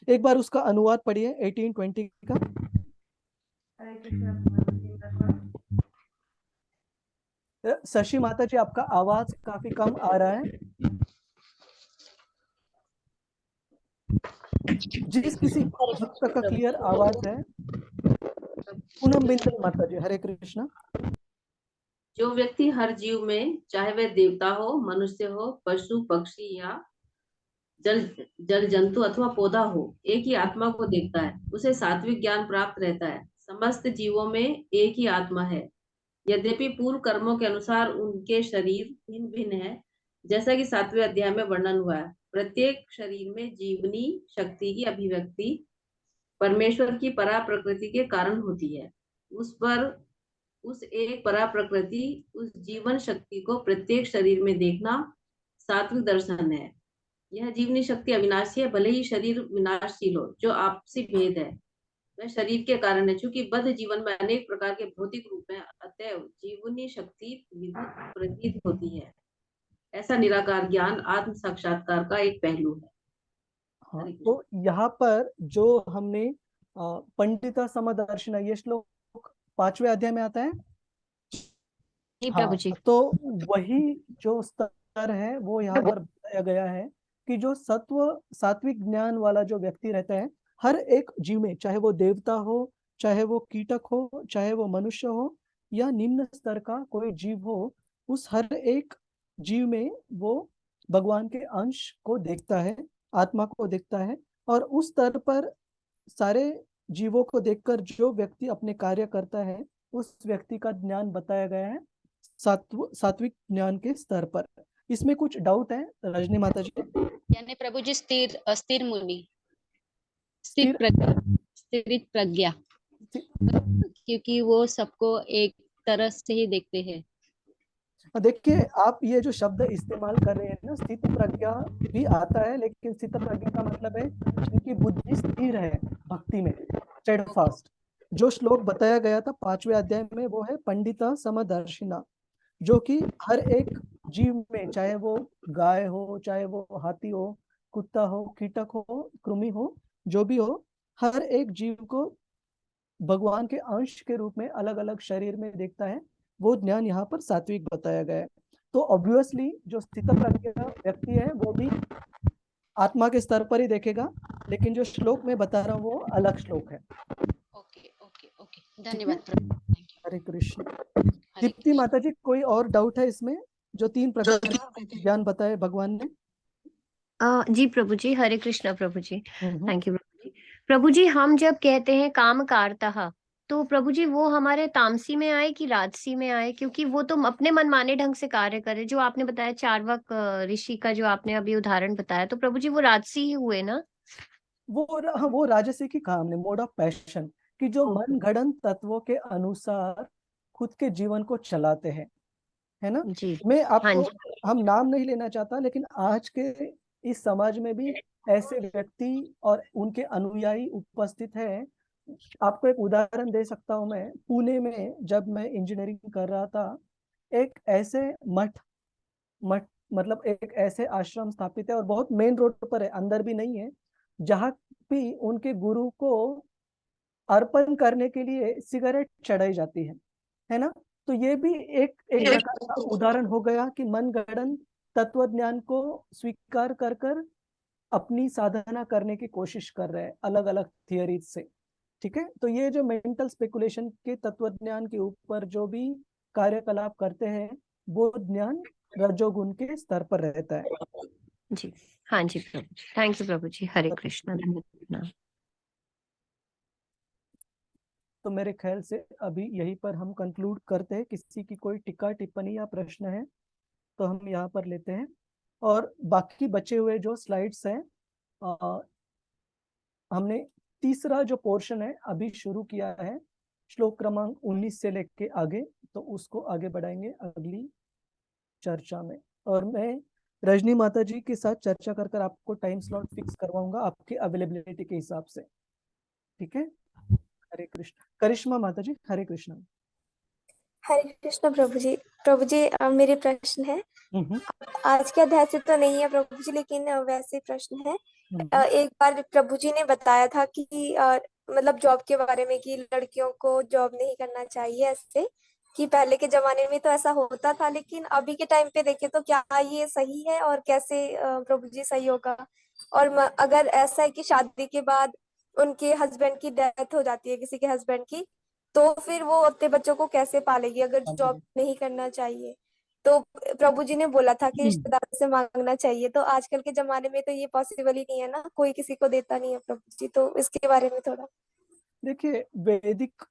एक बार उसका अनुवाद पढ़िए 18.20 का। शशि माता जी, आपका आवाज काफी कम आ रहा है। जिस किसी भक्त का क्लियर आवाज है। पूनम बिंदल माता जी, हरे कृष्णा। जो व्यक्ति हर जीव में, चाहे वह देवता हो, मनुष्य हो, पशु पक्षी या जल जंतु अथवा पौधा हो, एक ही आत्मा को देखता है, उसे सात्विक ज्ञान प्राप्त रहता है। समस्त जीवों में एक ही आत्मा है, यद्यपि पूर्व कर्मों के अनुसार उनके शरीर भिन्न भिन्न है, जैसा कि 7वें अध्याय में वर्णन हुआ है। प्रत्येक शरीर में जीवनी शक्ति की अभिव्यक्ति परमेश्वर की परा प्रकृति के कारण होती है। उस एक परा प्रकृति, उस जीवन शक्ति को प्रत्येक शरीर में देखना सात्विक दर्शन है। यह जीवनी शक्ति अविनाशी है, भले ही शरीर विनाशशील हो। जो आपसी भेद है वह शरीर के कारण है, चूंकि बद्ध जीवन में अनेक प्रकार के भौतिक रूप हैं, अतएव जीवनी शक्ति विद्युत प्रतीत होती है। ऐसा निराकार ज्ञान आत्म साक्षात्कार का एक पहलू है। हाँ, तो यहाँ पर जो हमने पंडिता समदर्शन, ये श्लोक 5वें अध्याय में आता है। प्रभु जी। तो वही जो स्तर है वो यहाँ पर बताया गया है कि जो सात्विक ज्ञान वाला जो व्यक्ति रहता है हर एक जीव में, चाहे वो देवता हो, चाहे वो कीटक हो, चाहे वो मनुष्य हो या निम्न स्तर का कोई जीव हो, उस हर एक जीव में वो भगवान के अंश को देखता है, आत्मा को देखता है। और उस स्तर पर सारे जीवों को देखकर जो व्यक्ति अपने कार्य करता है उस व्यक्ति का ज्ञान बताया गया है सात्विक ज्ञान के स्तर पर। इसमें कुछ डाउट है रजनी माता जी? यानी प्रभु जी स्थिर मुनि, स्थिर प्रज्ञा, क्योंकि वो सबको एक तरह से ही देखते हैं। देखिए आप ये जो शब्द इस्तेमाल कर रहे हैं ना, स्थित प्रज्ञा भी आता है, लेकिन स्थित प्रज्ञा का मतलब है उनकी बुद्धि स्थिर है भक्ति में, स्टेडफास्ट। जो श्लोक बताया गया था 5वें अध्याय में वो है पंडिता समदर्शिना, जो कि हर एक जीव में, चाहे वो गाय हो, चाहे वो हाथी हो, कुत्ता हो, कीटक हो, कृमि हो, जो भी हो, हर एक जीव को भगवान के अंश के रूप में अलग अलग शरीर में देखता है। वो ज्ञान यहाँ पर सात्विक बताया गया है। तो ऑब्वियसली जो स्थित प्रज्ञा व्यक्ति है वो भी आत्मा के स्तर पर ही देखेगा, लेकिन जो श्लोक में बता रहा हूँ वो अलग श्लोक है। ओके ओके ओके, धन्यवाद। हरे कृष्ण। दीप्ति माता जी, कोई और डाउट है इसमें? जो 3 प्रकार के ज्ञान बताए भगवान ने। जी प्रभु जी, हरे कृष्णा प्रभु जी, थैंक यू प्रभु जी। प्रभु जी, हम जब कहते हैं काम कारता, तो प्रभु जी वो हमारे तामसी में आए कि राजसी में आए? क्योंकि वो तो अपने मनमाने ढंग से कार्य करे, जो आपने बताया चार्वाक ऋषि का जो आपने अभी उदाहरण बताया, तो प्रभु जी वो राजसी ही हुए ना? वो राजसी की काम है, मोड ऑफ पैशन, कि जो मन गढ़ंत तत्वों के अनुसार खुद के जीवन को चलाते हैं, है ना जी। मैं आपको हम नाम नहीं लेना चाहता, लेकिन आज के इस समाज में भी ऐसे व्यक्ति और उनके अनुयायी उपस्थित हैं। आपको एक उदाहरण दे सकता हूं मैं। पुणे में जब मैं इंजीनियरिंग कर रहा था, एक ऐसे मठ मतलब एक ऐसे आश्रम स्थापित है और बहुत मेन रोड पर है, अंदर भी नहीं है, जहाँ भी उनके गुरु को अर्पण करने के लिए सिगरेट चढ़ाई जाती है ना। तो ये भी एक प्रकार का उदाहरण हो गया कि मनगढ़ंत तत्व ज्ञान को स्वीकार कर अपनी साधना करने की कोशिश कर रहे हैं अलग अलग थियरीज से। ठीक है। तो ये जो मेंटल स्पेकुलेशन के तत्वज्ञान के ऊपर जो भी कार्यकलाप करते हैं वो ज्ञान रजोगुण के स्तर पर रहता है। जी हाँ जी प्रभु जी, थैंक यू प्रभु जी, हरे कृष्णा, धन्यवाद। तो मेरे ख्याल से अभी यहीं पर हम कंक्लूड करते हैं। किसी की कोई टिक्का टिप्पणी या प्रश्न है तो हम यहाँ पर लेते हैं, और बाकी बचे हुए जो स्लाइड्स हैं हमने तीसरा जो पोर्शन है अभी शुरू किया है, श्लोक क्रमांक 19 से लेके आगे, तो उसको आगे बढ़ाएंगे अगली चर्चा में। और मैं रजनी माता जी के साथ चर्चा कर कर आपको टाइम स्लॉट फिक्स करवाऊंगा आपके अवेलेबिलिटी के हिसाब से, ठीक है। हरे कृष्ण। करिश्मा माता जी, हरे कृष्ण। हरे कृष्ण प्रभु जी। प्रभु जी मेरे प्रश्न है, आज के अध्याय से तो नहीं है प्रभु जी, लेकिन वैसे प्रश्न है। एक बार प्रभु जी ने बताया था कि मतलब जॉब के बारे में कि लड़कियों को जॉब नहीं करना चाहिए, ऐसे कि पहले के जमाने में तो ऐसा होता था, लेकिन अभी के टाइम पे देखें तो क्या ये सही है और कैसे प्रभु जी सही होगा? और अगर ऐसा है कि शादी के बाद उनके हस्बैंड की डेथ हो जाती है, किसी के हस्बैंड की, तो फिर वो अपने बच्चों को कैसे पालेगी अगर जॉब नहीं करना चाहिए? तो प्रभु जी ने बोला था कि रिश्तेदारों से मांगना चाहिए, तो आजकल के जमाने में तो ये पॉसिबल ही नहीं है ना, कोई किसी को देता नहीं है प्रभु जी, तो इसके बारे में थोड़ा। देखिए, वैदिक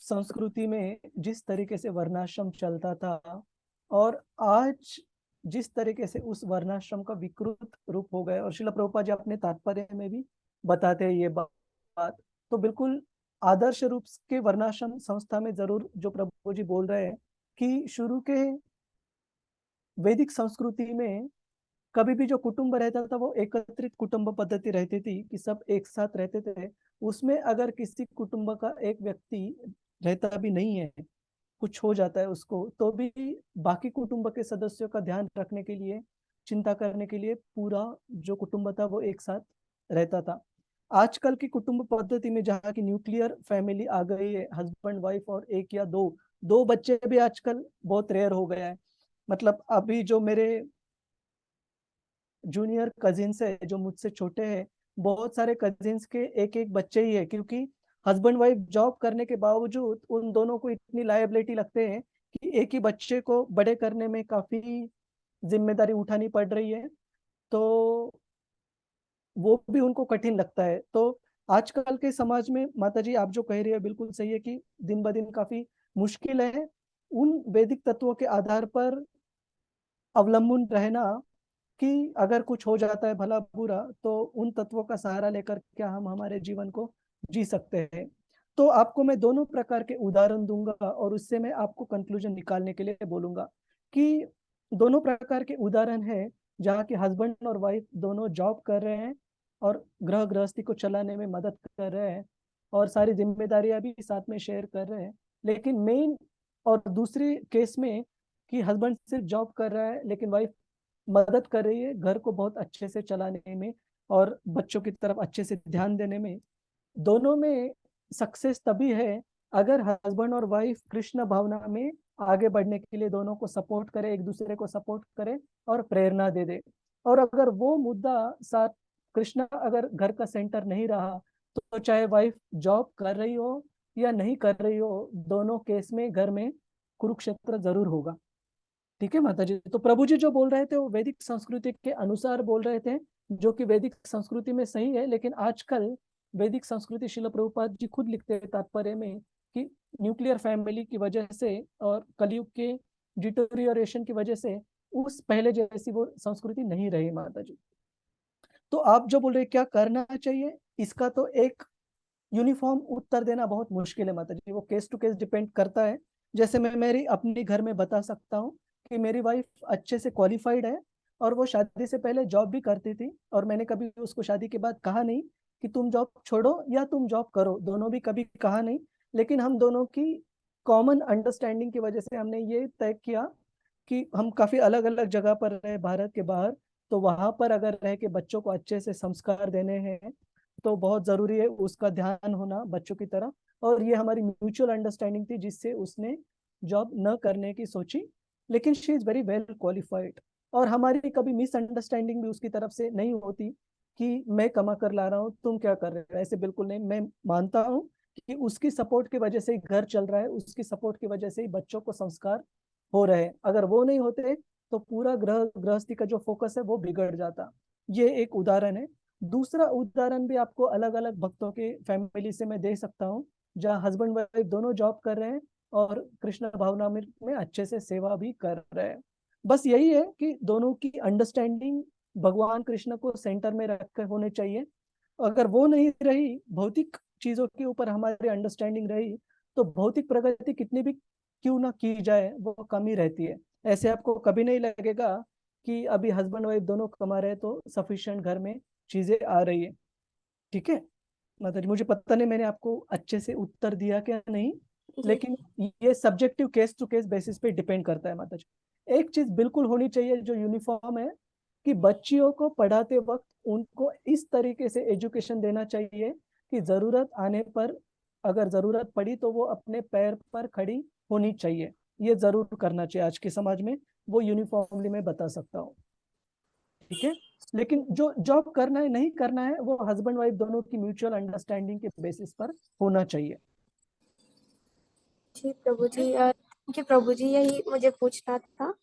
संस्कृति में जिस तरीके से वर्णाश्रम चलता था और आज जिस तरीके से उस वर्णाश्रम का विकृत रूप हो गया, और श्रील प्रभुपाद जी अपने तात्पर्य में भी बताते हैं ये बात, तो बिल्कुल आदर्श रूप के वर्णाश्रम संस्था में जरूर जो प्रभु जी बोल रहे हैं कि शुरू के वैदिक संस्कृति में कभी भी जो कुटुंब रहता था वो एकत्रित कुटुंब पद्धति रहती थी कि सब एक साथ रहते थे। उसमें अगर किसी कुटुंब का एक व्यक्ति रहता भी नहीं है, कुछ हो जाता है उसको, तो भी बाकी कुटुंब के सदस्यों का ध्यान रखने के लिए, चिंता करने के लिए पूरा जो कुटुंब था वो एक साथ रहता था। आजकल की कुटुंब पद्धति में जहाँ की न्यूक्लियर फैमिली आ गई है, हस्बैंड वाइफ और एक या दो दो बच्चे भी आजकल बहुत रेयर हो गया है। मतलब अभी जो मेरे जूनियर कजिन्स है जो मुझसे छोटे हैं, बहुत सारे कजिन्स के एक एक बच्चे ही है, क्योंकि हस्बैंड वाइफ जॉब करने के बावजूद उन दोनों को इतनी लायबिलिटी लगते हैं कि एक ही बच्चे को बड़े करने में काफी जिम्मेदारी उठानी पड़ रही है, तो वो भी उनको कठिन लगता है। तो आजकल के समाज में माता जी आप जो कह रही है बिल्कुल सही है कि दिन ब दिन काफी मुश्किल है उन वैदिक तत्वों के आधार पर अवलंबन रहना कि अगर कुछ हो जाता है भला बुरा तो उन तत्वों का सहारा लेकर क्या हम हमारे जीवन को जी सकते हैं। तो आपको मैं दोनों प्रकार के उदाहरण दूंगा और उससे मैं आपको कंक्लूजन निकालने के लिए बोलूंगा कि दोनों प्रकार के उदाहरण हैं जहाँ के हस्बैंड और वाइफ दोनों जॉब कर रहे हैं और गृह गृहस्थी को चलाने में मदद कर रहे हैं और सारी जिम्मेदारियां भी साथ में शेयर कर रहे हैं। लेकिन मेन और दूसरी केस में कि हस्बैंड सिर्फ जॉब कर रहा है लेकिन वाइफ मदद कर रही है घर को बहुत अच्छे से चलाने में और बच्चों की तरफ अच्छे से ध्यान देने में। दोनों में सक्सेस तभी है अगर हस्बैंड और वाइफ कृष्ण भावना में आगे बढ़ने के लिए दोनों को सपोर्ट करे, एक दूसरे को सपोर्ट करे और प्रेरणा दे दे। और अगर वो मुद्दा साथ कृष्ण अगर घर का सेंटर नहीं रहा तो चाहे वाइफ जॉब कर रही हो या नहीं कर रही हो, दोनों केस में घर में कुरुक्षेत्र जरूर होगा। ठीक है माता जी। तो प्रभु जी जो बोल रहे थे वो वैदिक संस्कृति के अनुसार बोल रहे थे, जो कि वैदिक संस्कृति में सही है। लेकिन आजकल वैदिक संस्कृति शिल प्रभुपाद जी खुद लिखते हैं तात्पर्य में कि न्यूक्लियर फैमिली की वजह से और कलयुग के डिटोरियोरेशन की वजह से उस पहले जैसी वो संस्कृति नहीं रही माता जी। तो आप जो बोल रहे क्या करना चाहिए, इसका तो एक यूनिफॉर्म उत्तर देना बहुत मुश्किल है माता जी, वो केस टू केस डिपेंड करता है। जैसे मैं मेरी अपनी घर में बता सकता हूँ कि मेरी वाइफ अच्छे से क्वालिफाइड है और वो शादी से पहले जॉब भी करती थी, और मैंने कभी उसको शादी के बाद कहा नहीं कि तुम जॉब छोड़ो या तुम जॉब करो, दोनों भी कभी कहा नहीं। लेकिन हम दोनों की कॉमन अंडरस्टैंडिंग की वजह से हमने ये तय किया कि हम काफी अलग अलग जगह पर रहे भारत के बाहर, तो वहां पर अगर रह के बच्चों को अच्छे से संस्कार देने हैं तो बहुत जरूरी है उसका ध्यान होना बच्चों की तरफ। और ये हमारी म्यूचुअल अंडरस्टैंडिंग थी जिससे उसने जॉब न करने की सोची, लेकिन she is very well qualified. और हमारी कभी मिसअंडरस्टैंडिंग भी उसकी तरफ से नहीं होती कि मैं कमा कर ला रहा हूँ, तुम क्या कर रहे हो, ऐसे बिल्कुल नहीं। मैं मानता हूँ कि उसकी सपोर्ट की वजह से ही घर चल रहा है, उसकी सपोर्ट की वजह से ही बच्चों को संस्कार हो रहे हैं। अगर वो नहीं होते तो पूरा गृहस्थी का जो फोकस है वो बिगड़ जाता। ये एक उदाहरण है। दूसरा उदाहरण भी आपको अलग अलग भक्तों के फैमिली से मैं दे सकता हूँ, जहाँ हस्बैंड वाइफ दोनों जॉब कर रहे हैं और कृष्ण भावना में अच्छे से सेवा भी कर रहे हैं। बस यही है कि दोनों की अंडरस्टैंडिंग भगवान कृष्ण को सेंटर में रख कर होने चाहिए। अगर वो नहीं रही, भौतिक चीजों के ऊपर हमारी अंडरस्टैंडिंग रही, तो भौतिक प्रगति कितनी भी क्यों ना की जाए वो कमी रहती है। ऐसे आपको कभी नहीं लगेगा कि अभी हस्बैंड वाइफ दोनों कमा रहे तो सफिशिएंट घर में चीजें आ रही है। ठीक है माता जी, मुझे पता नहीं मैंने आपको अच्छे से उत्तर दिया क्या नहीं, जी लेकिन ये subjective case to case basis पे डिपेंड करता है माता जी। एक चीज बिल्कुल होनी चाहिए जो यूनिफॉर्म है, कि बच्चियों को पढ़ाते वक्त उनको इस तरीके से एजुकेशन देना चाहिए कि जरूरत आने पर, अगर जरूरत पड़ी तो वो अपने पैर पर खड़ी होनी चाहिए। ये जरूर करना चाहिए आज के समाज में, वो यूनिफॉर्मली मैं बता सकता हूँ। ठीक है, लेकिन जो जॉब करना है नहीं करना है वो हस्बैंड वाइफ दोनों की म्यूचुअल अंडरस्टैंडिंग के बेसिस पर होना चाहिए। जी प्रभु जी, कि प्रभु जी यही मुझे पूछना था।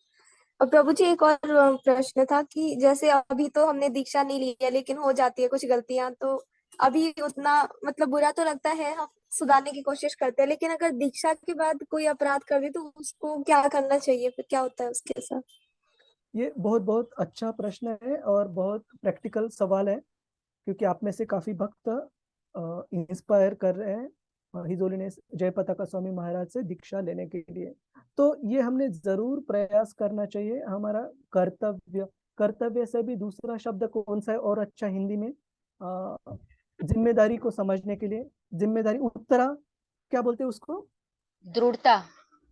और प्रभु जी एक और प्रश्न था कि जैसे अभी तो हमने दीक्षा नहीं ली है, लेकिन हो जाती है कुछ गलतियां, तो अभी उतना मतलब बुरा तो लगता है, हम सुधारने की कोशिश करते हैं, लेकिन अगर दीक्षा के बाद कोई अपराध कर दे तो उसको क्या करना चाहिए, फिर क्या होता है उसके साथ? ये बहुत बहुत अच्छा प्रश्न है और बहुत प्रैक्टिकल सवाल है, क्योंकि आप में से काफी भक्त इंस्पायर कर रहे हैं हिज होलीनेस जय पताका स्वामी महाराज से दीक्षा लेने के लिए। तो ये हमने जरूर प्रयास करना चाहिए। हमारा कर्तव्य, कर्तव्य से भी दूसरा शब्द कौन सा है और अच्छा हिंदी में, जिम्मेदारी को समझने के लिए, जिम्मेदारी, उत्तरा, क्या बोलते हैं उसको, दृढ़ता,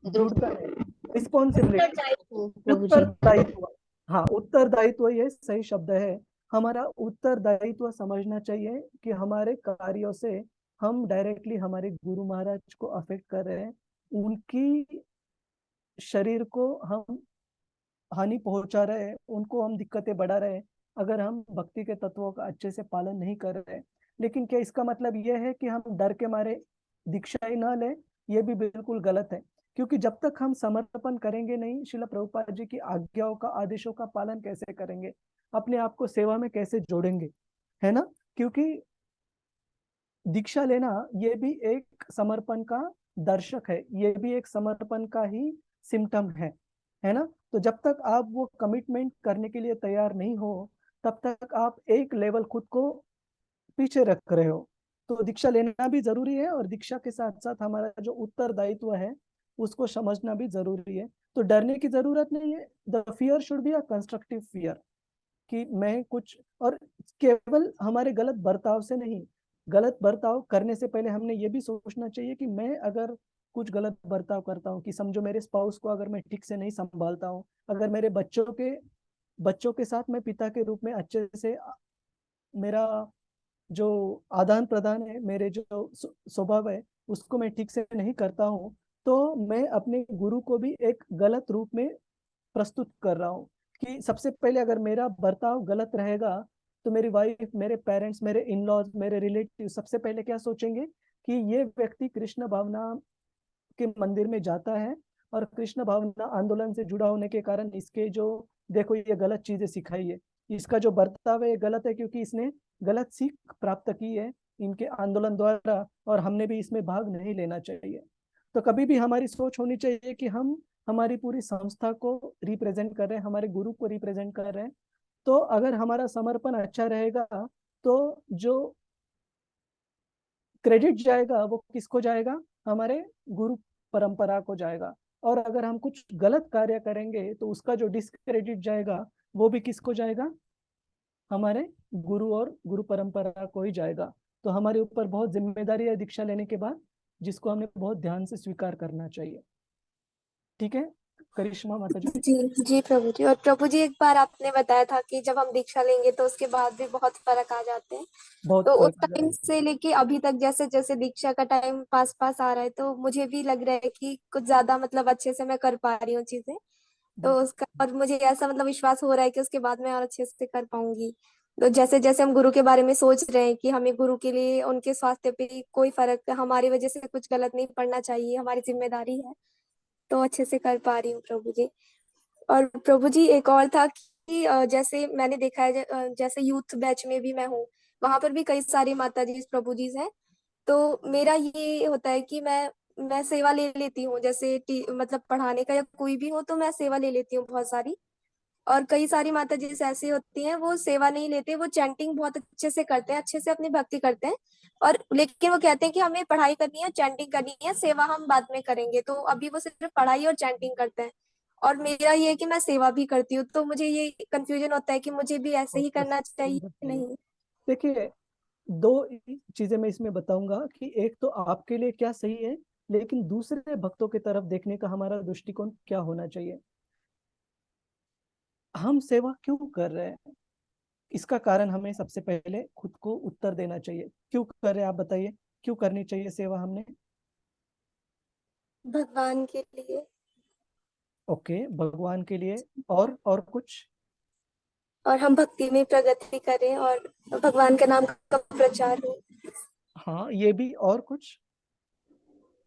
दृढ़ता नहीं, रिस्पॉन्सिबिलिटी, प्रभु जी। उत्तरदायित्व। हाँ, उत्तरदायित्व ये सही शब्द है। हमारा उत्तरदायित्व समझना चाहिए कि हमारे कार्यों से हम डायरेक्टली हमारे गुरु महाराज को अफेक्ट कर रहे हैं, उनकी शरीर को हम हानि पहुंचा रहे हैं, उनको हम दिक्कतें बढ़ा रहे हैं, अगर हम भक्ति के तत्वों का अच्छे से पालन नहीं कर रहे हैं। लेकिन क्या इसका मतलब यह है कि हम डर के मारे दीक्षा ही ना लें? ये भी बिल्कुल गलत है, क्योंकि जब तक हम समर्पण करेंगे नहीं, श्रील प्रभुपाद जी की आज्ञाओं का, आदेशों का पालन कैसे करेंगे, अपने आप को सेवा में कैसे जोड़ेंगे, है ना? क्योंकि दीक्षा लेना ये भी एक समर्पण का दर्शक है, ये भी एक समर्पण का ही सिम्टम है ना? तो जब तक आप वो कमिटमेंट करने के लिए तैयार नहीं हो, तब तक आप एक लेवल खुद को पीछे रख रहे हो। तो दीक्षा लेना भी जरूरी है, और दीक्षा के साथ साथ हमारा जो उत्तरदायित्व है उसको समझना भी जरूरी है। तो डरने की जरूरत नहीं है। The fear should be a constructive fear, कि मैं कुछ, और केवल हमारे गलत बर्ताव से नहीं, गलत बर्ताव करने से पहले हमने ये भी सोचना चाहिए कि मैं अगर कुछ गलत बर्ताव करता हूँ, कि समझो मेरे स्पाउस को अगर मैं ठीक से नहीं संभालता हूँ, अगर मेरे बच्चों के साथ मैं पिता के रूप में अच्छे से मेरा जो आदान प्रदान है, मेरे जो स्वभाव है उसको मैं ठीक से नहीं करता हूँ, तो मैं अपने गुरु को भी एक गलत रूप में प्रस्तुत कर रहा हूँ। कि सबसे पहले अगर मेरा बर्ताव गलत रहेगा, तो मेरी वाइफ, मेरे पेरेंट्स, मेरे इन लॉज, मेरे रिलेटिव सबसे पहले क्या सोचेंगे कि ये व्यक्ति कृष्ण भावना के मंदिर में जाता है, और कृष्ण भावना आंदोलन से जुड़ा होने के कारण इसके जो, देखो ये गलत चीजें सिखाई है, इसका जो बर्ताव है ये गलत है, क्योंकि इसने गलत सीख प्राप्त की है इनके आंदोलन द्वारा, और हमने भी इसमें भाग नहीं लेना चाहिए। तो कभी भी हमारी सोच होनी चाहिए कि हम हमारी पूरी संस्था को रिप्रेजेंट कर रहे हैं, हमारे गुरु को रिप्रेजेंट कर रहे हैं। तो अगर हमारा समर्पण अच्छा रहेगा, तो जो क्रेडिट जाएगा वो किसको जाएगा? हमारे गुरु परंपरा को जाएगा। और अगर हम कुछ गलत कार्य करेंगे तो उसका जो डिस्क्रेडिट जाएगा वो भी किसको जाएगा? हमारे गुरु और गुरु परंपरा को ही जाएगा। तो हमारे ऊपर बहुत जिम्मेदारी है दीक्षा लेने के बाद, जिसको हमें बहुत ध्यान से स्वीकार करना चाहिए। ठीक है करिश्मा माता जी? जी जी प्रभु जी। और प्रभु जी एक बार आपने बताया था कि जब हम दीक्षा लेंगे तो उसके बाद भी बहुत फर्क आ जाते हैं, बहुत तो उस फर्क आ टाइम जाएगा। से लेके अभी तक जैसे जैसे दीक्षा का टाइम पास पास आ रहा है, तो मुझे भी लग रहा है कि कुछ ज्यादा मतलब अच्छे से मैं कर पा रही हूँ चीजें, तो उसका, और मुझे ऐसा मतलब विश्वास हो रहा है कि उसके बाद मैं और अच्छे से कर पाऊंगी। तो जैसे जैसे हम गुरु के बारे में सोच रहे हैं कि हमें गुरु के लिए उनके स्वास्थ्य पे कोई फर्क, हमारी वजह से कुछ गलत नहीं पड़ना चाहिए, हमारी जिम्मेदारी है, तो अच्छे से कर पा रही हूँ प्रभु जी। और प्रभु जी एक और था कि जैसे मैंने देखा है जैसे यूथ बैच में भी मैं हूँ, वहां पर भी कई सारी माता जी प्रभु जी हैं। तो मेरा ये होता है कि मैं सेवा ले लेती हूँ, जैसे मतलब पढ़ाने का या कोई भी हो तो मैं सेवा ले लेती हूँ बहुत सारी। और कई सारी माता जी ऐसी होती हैं वो सेवा नहीं लेते, वो चैंटिंग बहुत अच्छे से करते हैं, अच्छे से अपनी भक्ति करते हैं, और लेकिन वो कहते हैं कि हमें पढ़ाई करनी है, चैंटिंग करनी है, सेवा हम बाद में करेंगे। तो अभी वो सिर्फ पढ़ाई और चैंटिंग करते हैं, और मेरा ये है कि मैं सेवा भी करती हूँ। तो मुझे ये कंफ्यूजन होता है कि मुझे भी ऐसे ही करना चाहिए कि नहीं। देखिए, दो चीजें मैं इसमें बताऊंगा कि एक तो आपके लिए क्या सही है, लेकिन दूसरे भक्तों की तरफ देखने का हमारा दृष्टिकोण क्या होना चाहिए। हम सेवा क्यों कर रहे हैं, इसका कारण हमें सबसे पहले खुद को उत्तर देना चाहिए। क्यों कर रहे हैं आप बताइए, क्यों करनी चाहिए सेवा हमने? भगवान के लिए। ओके, भगवान के लिए। और कुछ? और हम भक्ति में प्रगति करें और भगवान के नाम का प्रचार हो। हाँ, ये भी। और कुछ?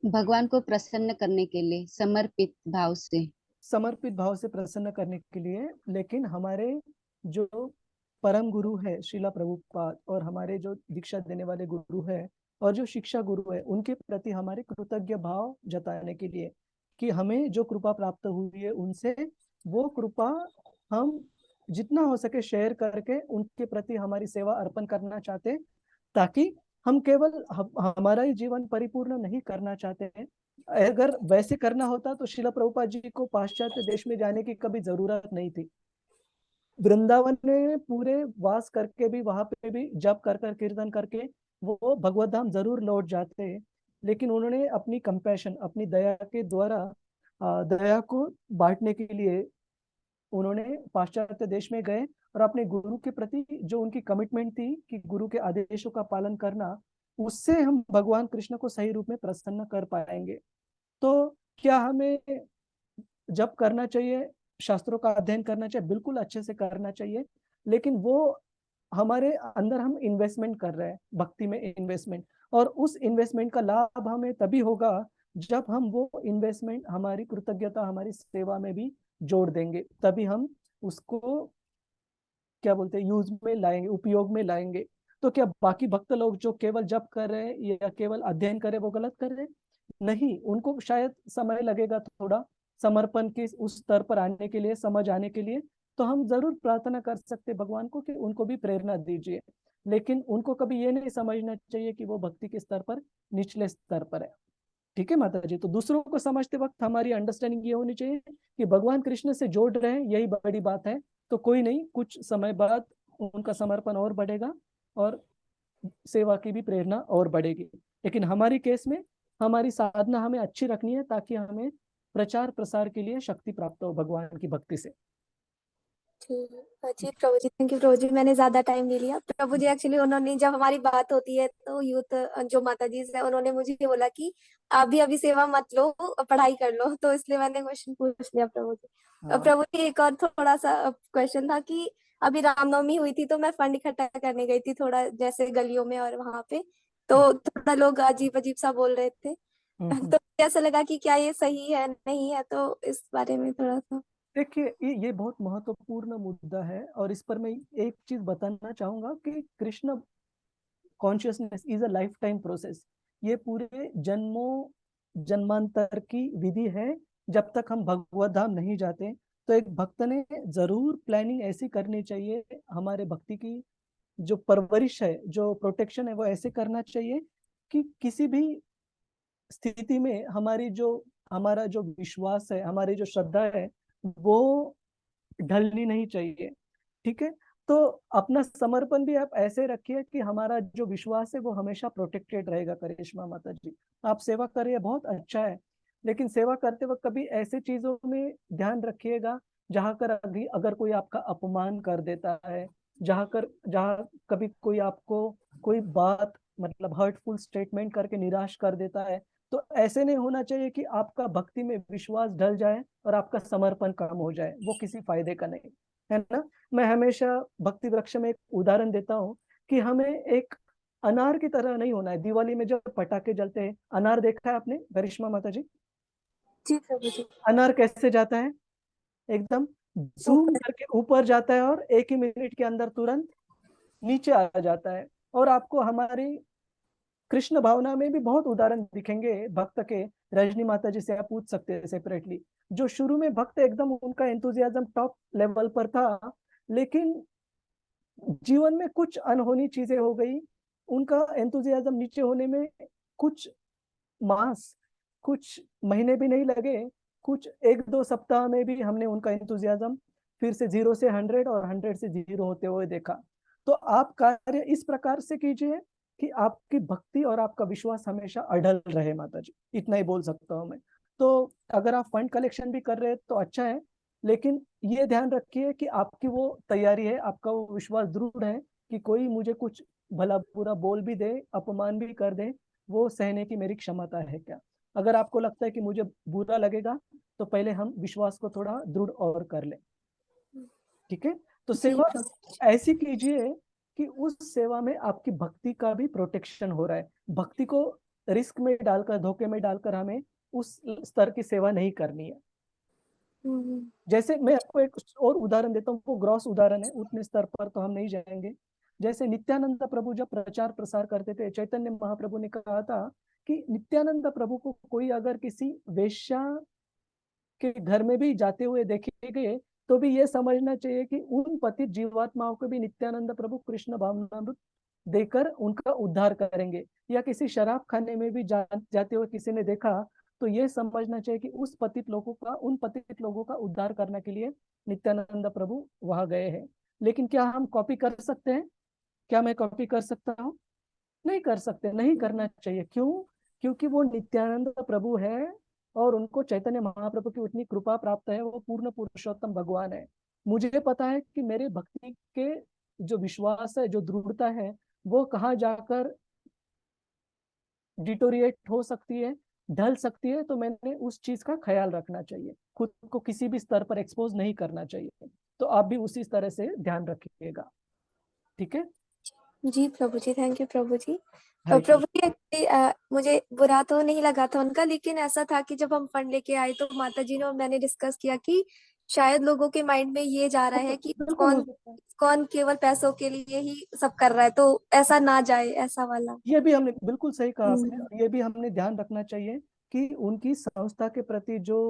भगवान को प्रसन्न करने के लिए समर्पित भाव से। समर्पित भाव से प्रसन्न करने के लिए। लेकिन हमारे जो परम गुरु है श्रीला प्रभुपाद, और हमारे जो दीक्षा देने वाले गुरु है और जो शिक्षा गुरु है, उनके प्रति हमारे कृतज्ञ भाव जताने के लिए कि हमें जो कृपा प्राप्त हुई है उनसे, वो कृपा हम जितना हो सके शेयर करके उनके प्रति हमारी सेवा अर्पण करना चाहते हैं, ताकि हम केवल हमारा ही जीवन परिपूर्ण नहीं करना चाहते हैं। अगर वैसे करना होता तो श्रीला प्रभुपाद जी को पाश्चात्य देश में जाने की कभी जरूरत नहीं थी। वृंदावन में पूरे वास करके भी, वहां पे भी जप कर कर कीर्तन करके वो भगवत धाम जरूर लौट जाते, लेकिन उन्होंने अपनी कंपैशन, अपनी दया के द्वारा दया को बांटने के लिए उन्होंने पाश्चात्य देश में गए, और अपने गुरु के प्रति जो उनकी कमिटमेंट थी कि गुरु के आदेशों का पालन करना, उससे हम भगवान कृष्ण को सही रूप में प्रसन्न कर पाएंगे। तो क्या हमें जब करना चाहिए, शास्त्रों का अध्ययन करना चाहिए, बिल्कुल अच्छे से करना चाहिए, लेकिन वो हमारे अंदर हम इन्वेस्टमेंट कर रहे हैं, भक्ति में इन्वेस्टमेंट, और उस इन्वेस्टमेंट का लाभ हमें तभी होगा जब हम वो इन्वेस्टमेंट, हमारी कृतज्ञता, हमारी सेवा में भी जोड़ देंगे, तभी हम उसको क्या बोलते हैं, यूज में लाएंगे, उपयोग में लाएंगे। तो क्या बाकी भक्त लोग जो केवल जप कर रहे हैं या केवल अध्ययन कर रहे हैं वो गलत कर रहे हैं? नहीं, उनको शायद समय लगेगा थोड़ा समर्पण के उस स्तर पर आने के लिए, समझ आने के लिए। तो हम जरूर प्रार्थना कर सकते भगवान को कि उनको भी प्रेरणा दीजिए, लेकिन उनको कभी ये नहीं समझना चाहिए कि वो भक्ति के स्तर पर निचले स्तर पर है। ठीक है माता जी, तो दूसरों को समझते वक्त हमारी अंडरस्टैंडिंग ये होनी चाहिए कि भगवान कृष्ण से जोड़ रहे हैं, यही बड़ी बात है। तो कोई नहीं, कुछ समय बाद उनका समर्पण और बढ़ेगा और सेवा की भी प्रेरणा और बढ़ेगी। लेकिन हमारी केस में हमारी साधना हमें अच्छी रखनी है, ताकि हमें प्रचार प्रसार के लिए शक्ति प्राप्त हो भगवान की भक्ति से। जी प्रभु जी, थैंक यू प्रभु जी, मैंने ज्यादा टाइम नहीं लिया। प्रभु जी एक्चुअली उन्होंने, जब हमारी बात होती है तो यूथ जो माता जी है उन्होंने मुझे बोला कि आप भी अभी सेवा मत लो, पढ़ाई कर लो, तो इसलिए मैंने क्वेश्चन पूछ लिया प्रभु जी। प्रभु जी एक और थोड़ा सा क्वेश्चन था कि अभी रामनवमी हुई थी तो मैं फंड इकट्ठा करने गई थी थोड़ा, जैसे गलियों में, और वहां पे तो थोड़ा लोग अजीब अजीब सा बोल रहे थे। तो ऐसा लगा कि क्या ये सही है नहीं है, तो इस बारे में थोड़ा सा। देखिए, ये बहुत महत्वपूर्ण मुद्दा है, और इस पर मैं एक चीज बताना चाहूंगा कि Krishna consciousness is a life time process. ये पूरे जन्मों जन्मांतर की विधि है। जब तक हम भगवत धाम नहीं जाते, तो एक भक्त ने जरूर प्लानिंग ऐसी करनी चाहिए, हमारे भक्ति की जो परवरिश है, जो प्रोटेक्शन है, वो ऐसे करना चाहिए कि किसी भी स्थिति में हमारा जो विश्वास है, हमारी जो श्रद्धा है, वो ढलनी नहीं चाहिए। ठीक है, तो अपना समर्पण भी आप ऐसे रखिए कि हमारा जो विश्वास है वो हमेशा प्रोटेक्टेड रहेगा। करिश्मा माता जी, आप सेवा करिए, बहुत अच्छा है, लेकिन सेवा करते वक्त कभी ऐसे चीजों में ध्यान रखिएगा जहां कर अगर कोई आपका अपमान कर देता है, जहां कभी कोई आपको कोई बात, मतलब हर्टफुल स्टेटमेंट करके निराश कर देता है, तो ऐसे नहीं होना चाहिए कि आपका भक्ति में विश्वास ढल जाए और आपका समर्पण कम हो जाए, वो किसी फायदे का नहीं। है ना। मैं हमेशा भक्ति वृक्ष में एक उदाहरण देता हूँ कि हमें एक अनार की तरह नहीं होना है। दिवाली में जब पटाखे जलते हैं, अनार देखा है आपने करिश्मा माता जी? जी प्रभु जी। अनार कैसे जाता है? एकदम जूम ऊपर। करके ऊपर जाता है और 1 ही मिनट के अंदर तुरंत नीचे आ जाता है। और आपको हमारी कृष्ण भावना में भी बहुत उदाहरण दिखेंगे भक्त के। रजनी माता जी से आप पूछ सकते हैं सेपरेटली। जो शुरू में भक्त एकदम उनका एंथुजियाज्म टॉप लेवल पर था, लेकिन जीवन में कुछ अनहोनी चीजें हो गई, उनका एंथुजियाज्म नीचे होने में कुछ मास, कुछ महीने भी नहीं लगे, कुछ 1-2 सप्ताह में भी हमने उनका एंथुजियाज्म फिर से 0 से 100 और 100 से 0 होते हुए देखा। तो आप कार्य इस प्रकार से कीजिए कि आपकी भक्ति और आपका विश्वास हमेशा अड़ल रहे माता जी, इतना ही बोल सकता हूँ मैं। तो अगर आप फंड कलेक्शन भी कर रहे हैं तो अच्छा है, लेकिन ये ध्यान रखिए कि आपकी वो तैयारी है, आपका वो विश्वास दृढ़ है कि कोई मुझे कुछ भला बुरा बोल भी दे, अपमान भी कर दे, वो सहने की मेरी क्षमता है क्या। अगर आपको लगता है कि मुझे बुरा लगेगा, तो पहले हम विश्वास को थोड़ा दृढ़ और कर लें, ठीक है। तो जी सेवा प्रभु। ऐसी कीजिए कि उस सेवा में आपकी भक्ति का भी प्रोटेक्शन हो रहा है। भक्ति को रिस्क में डालकर, धोखे में डालकर हमें उस स्तर की सेवा नहीं करनी है। जैसे मैं आपको एक और उदाहरण देता हूँ, वो ग्रॉस उदाहरण है, उतने स्तर पर तो हम नहीं जाएंगे। जैसे नित्यानंद प्रभु जब प्रचार प्रसार करते थे, चैतन्य महाप्रभु ने कहा था कि नित्यानंद प्रभु को कोई अगर किसी वेश्या के घर में भी जाते हुए देखेंगे, तो भी ये समझना चाहिए कि उन पतित जीवात्माओं को भी नित्यानंद प्रभु कृष्ण भावनामृत देकर उनका उद्धार करेंगे। या किसी शराब खाने में भी जाते हुए किसी ने देखा, तो ये समझना चाहिए कि उस पतित लोगों का, उन पतित लोगों का उद्धार करने के लिए नित्यानंद प्रभु वहां गए हैं। लेकिन क्या हम कॉपी कर सकते हैं? क्या मैं कॉपी कर सकता हूँ? नहीं कर सकते, नहीं करना चाहिए। क्यों? क्योंकि वो नित्यानंद प्रभु है और उनको चैतन्य महाप्रभु की उतनी कृपा प्राप्त है, वो पूर्ण पुरुषोत्तम भगवान है। मुझे पता है कि मेरे भक्ति के जो विश्वास है, जो दृढ़ता है, वो कहाँ जाकर डिटोरिएट हो सकती है, ढल सकती है। तो मैंने उस चीज का ख्याल रखना चाहिए, खुद को किसी भी स्तर पर एक्सपोज नहीं करना चाहिए। तो आप भी उसी तरह से ध्यान रखिएगा, ठीक है। जी प्रभु जी, थैंक यू प्रभु जी। हरे प्रभु कृष्ण। जी मुझे बुरा तो नहीं लगा था उनका, लेकिन ऐसा था कि जब हम फंड लेके आए तो माता जी ने और मैंने डिस्कस किया कि शायद लोगों के माइंड में ये जा रहा है कि बिल्कुल हो कौन सकता है। कौन केवल पैसों के लिए ही सब कर रहा है, तो ऐसा ना जाए, ऐसा वाला। ये भी हमने बिल्कुल सही कहा आपने, ये भी हमने ध्यान रखना चाहिए कि उनकी संस्था के प्रति जो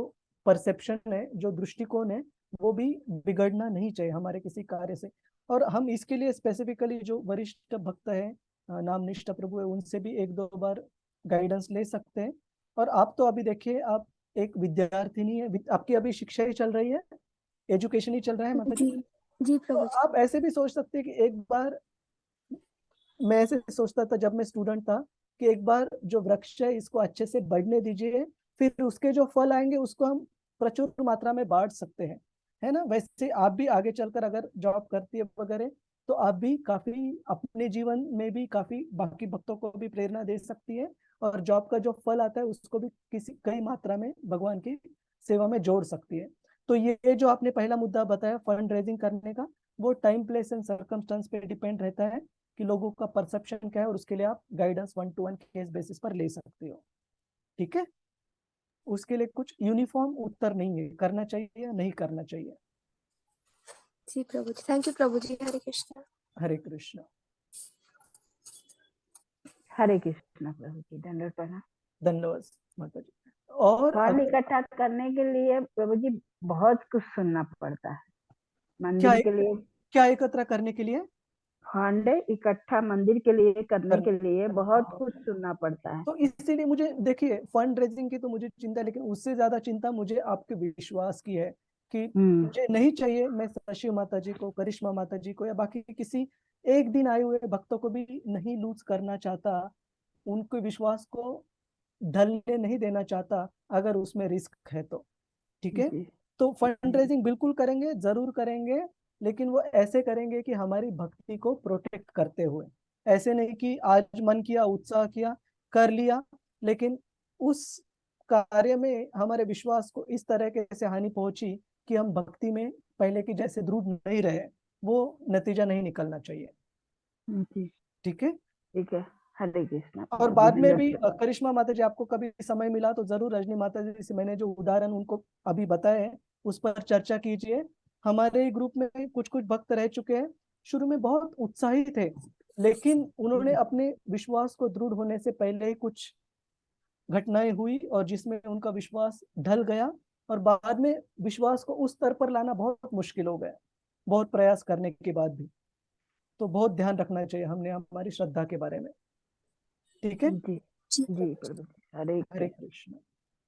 परसेप्शन है, जो दृष्टिकोण है, वो भी बिगड़ना नहीं चाहिए हमारे किसी कार्य से। और हम इसके लिए स्पेसिफिकली जो वरिष्ठ भक्त है, नामनिष्ठ प्रभु है, उनसे भी 1-2 बार गाइडेंस ले सकते हैं। और आप तो अभी देखिए, आप एक विद्यार्थिनी है, आपकी अभी शिक्षा ही चल रही है, एजुकेशन ही चल रहा है माता जी। जी जी तो प्रभु जी। आप ऐसे भी सोच सकते हैं कि एक बार, मैं ऐसे सोचता था जब मैं स्टूडेंट था, कि एक बार जो वृक्ष है इसको अच्छे से बढ़ने दीजिए, फिर उसके जो फल आएंगे उसको हम प्रचुर मात्रा में बांट सकते हैं, है ना। वैसे आप भी आगे चलकर अगर जॉब करती है वगैरह, तो आप भी काफी अपने जीवन में भी काफी बाकी भक्तों को भी प्रेरणा दे सकती है, और जॉब का जो फल आता है उसको भी किसी कई मात्रा में भगवान की सेवा में जोड़ सकती है। तो ये जो आपने पहला मुद्दा बताया फंड रेजिंग करने का, वो टाइम प्लेस एंड सर्कमस्टांस पे डिपेंड रहता है कि लोगों का परसेप्शन क्या है, और उसके लिए आप गाइडेंस 1-to-1 केस बेसिस पर ले सकते हो, ठीक है। उसके लिए कुछ यूनिफॉर्म उत्तर नहीं है, करना चाहिए या नहीं करना चाहिए। जी प्रभु जी, थैंक यू प्रभु जी। हरे कृष्णा। हरे कृष्ण। हरे कृष्णा प्रभु जी, दंडवत प्रणाम। धन्यवाद माता जी। और फंड इकट्ठा करने के लिए प्रभु जी बहुत कुछ सुनना पड़ता है। क्या मंदिर के लिए, क्या एकत्र करने के लिए? फंड इकट्ठा मंदिर के लिए करने के लिए बहुत हाँ। कुछ सुनना पड़ता है। तो इसीलिए मुझे देखिए, फंड रेजिंग की तो मुझे चिंता, लेकिन उससे ज्यादा चिंता मुझे आपके विश्वास की है कि मुझे नहीं चाहिए मैं शशि माता जी को, करिश्मा माता जी को, या बाकी किसी एक दिन आए हुए भक्तों को भी नहीं लूज करना चाहता, उनके विश्वास को ढलने नहीं देना चाहता अगर उसमें रिस्क है तो, ठीक है। तो फंड रेजिंग बिल्कुल करेंगे, जरूर करेंगे, लेकिन वो ऐसे करेंगे कि हमारी भक्ति को प्रोटेक्ट करते हुए। ऐसे नहीं कि आज मन किया, उत्साह किया, कर लिया, लेकिन उस कार्य में हमारे विश्वास को इस तरह के से हानि पहुंची कि हम भक्ति में पहले की जैसे दृढ़ नहीं रहे, वो नतीजा नहीं निकलना चाहिए। जी ठीक है। ठीक है। हरे कृष्णा और प्रभु बाद जी, में जय भी श्री- करिश्मा माता जी, आपको कभी समय मिला तो जरूर रजनी माता जी से मैंने जो उदाहरण उनको अभी बताए हैं उस पर चर्चा कीजिए। हमारे ग्रुप में कुछ कुछ भक्त रह चुके हैं, शुरू में बहुत उत्साही थे, लेकिन उन्होंने अपने विश्वास को दृढ़ होने से पहले ही कुछ घटनाएं हुई और जिसमें उनका विश्वास ढल गया, और बाद में विश्वास को उस स्तर पर लाना बहुत मुश्किल हो गया, बहुत प्रयास करने के बाद भी। तो बहुत ध्यान रखना चाहिए हमने हमारी श्रद्धा के बारे में। ठीक है। जी जी प्रभु जी, हरे हरे कृष्ण। कृष्ण।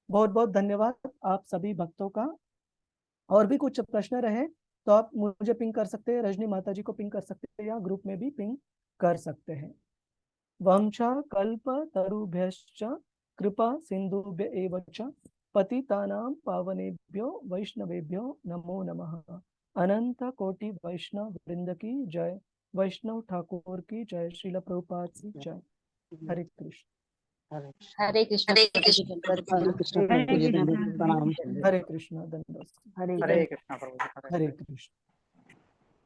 बहुत बहुत धन्यवाद आप सभी भक्तों का। और भी कुछ प्रश्न रहे तो आप मुझे पिंग कर सकते हैं, रजनी माता जी को पिंग कर सकते हैं, या ग्रुप में भी पिंग कर सकते हैं। वंशा कल्प तरुभ्यश्च कृपा सिंधुभ्य एव च पतितानां पावनेभ्यो वैष्णवेभ्यो नमो नमः। अनंत कोटि वैष्णव वृंद की जय। वैष्णव ठाकुर की जय। श्रील प्रभुपाद की जय। हरे कृष्ण। हरे हरे कृष्ण प्रभु जी, धन्यवाद हरे कृष्ण हरे प्रभु जी, कृष्ण, दंडवत प्रणाम। हरे कृष्ण। धन्यवाद। हरे हरे कृष्णा प्रभु जी, हरे कृष्ण।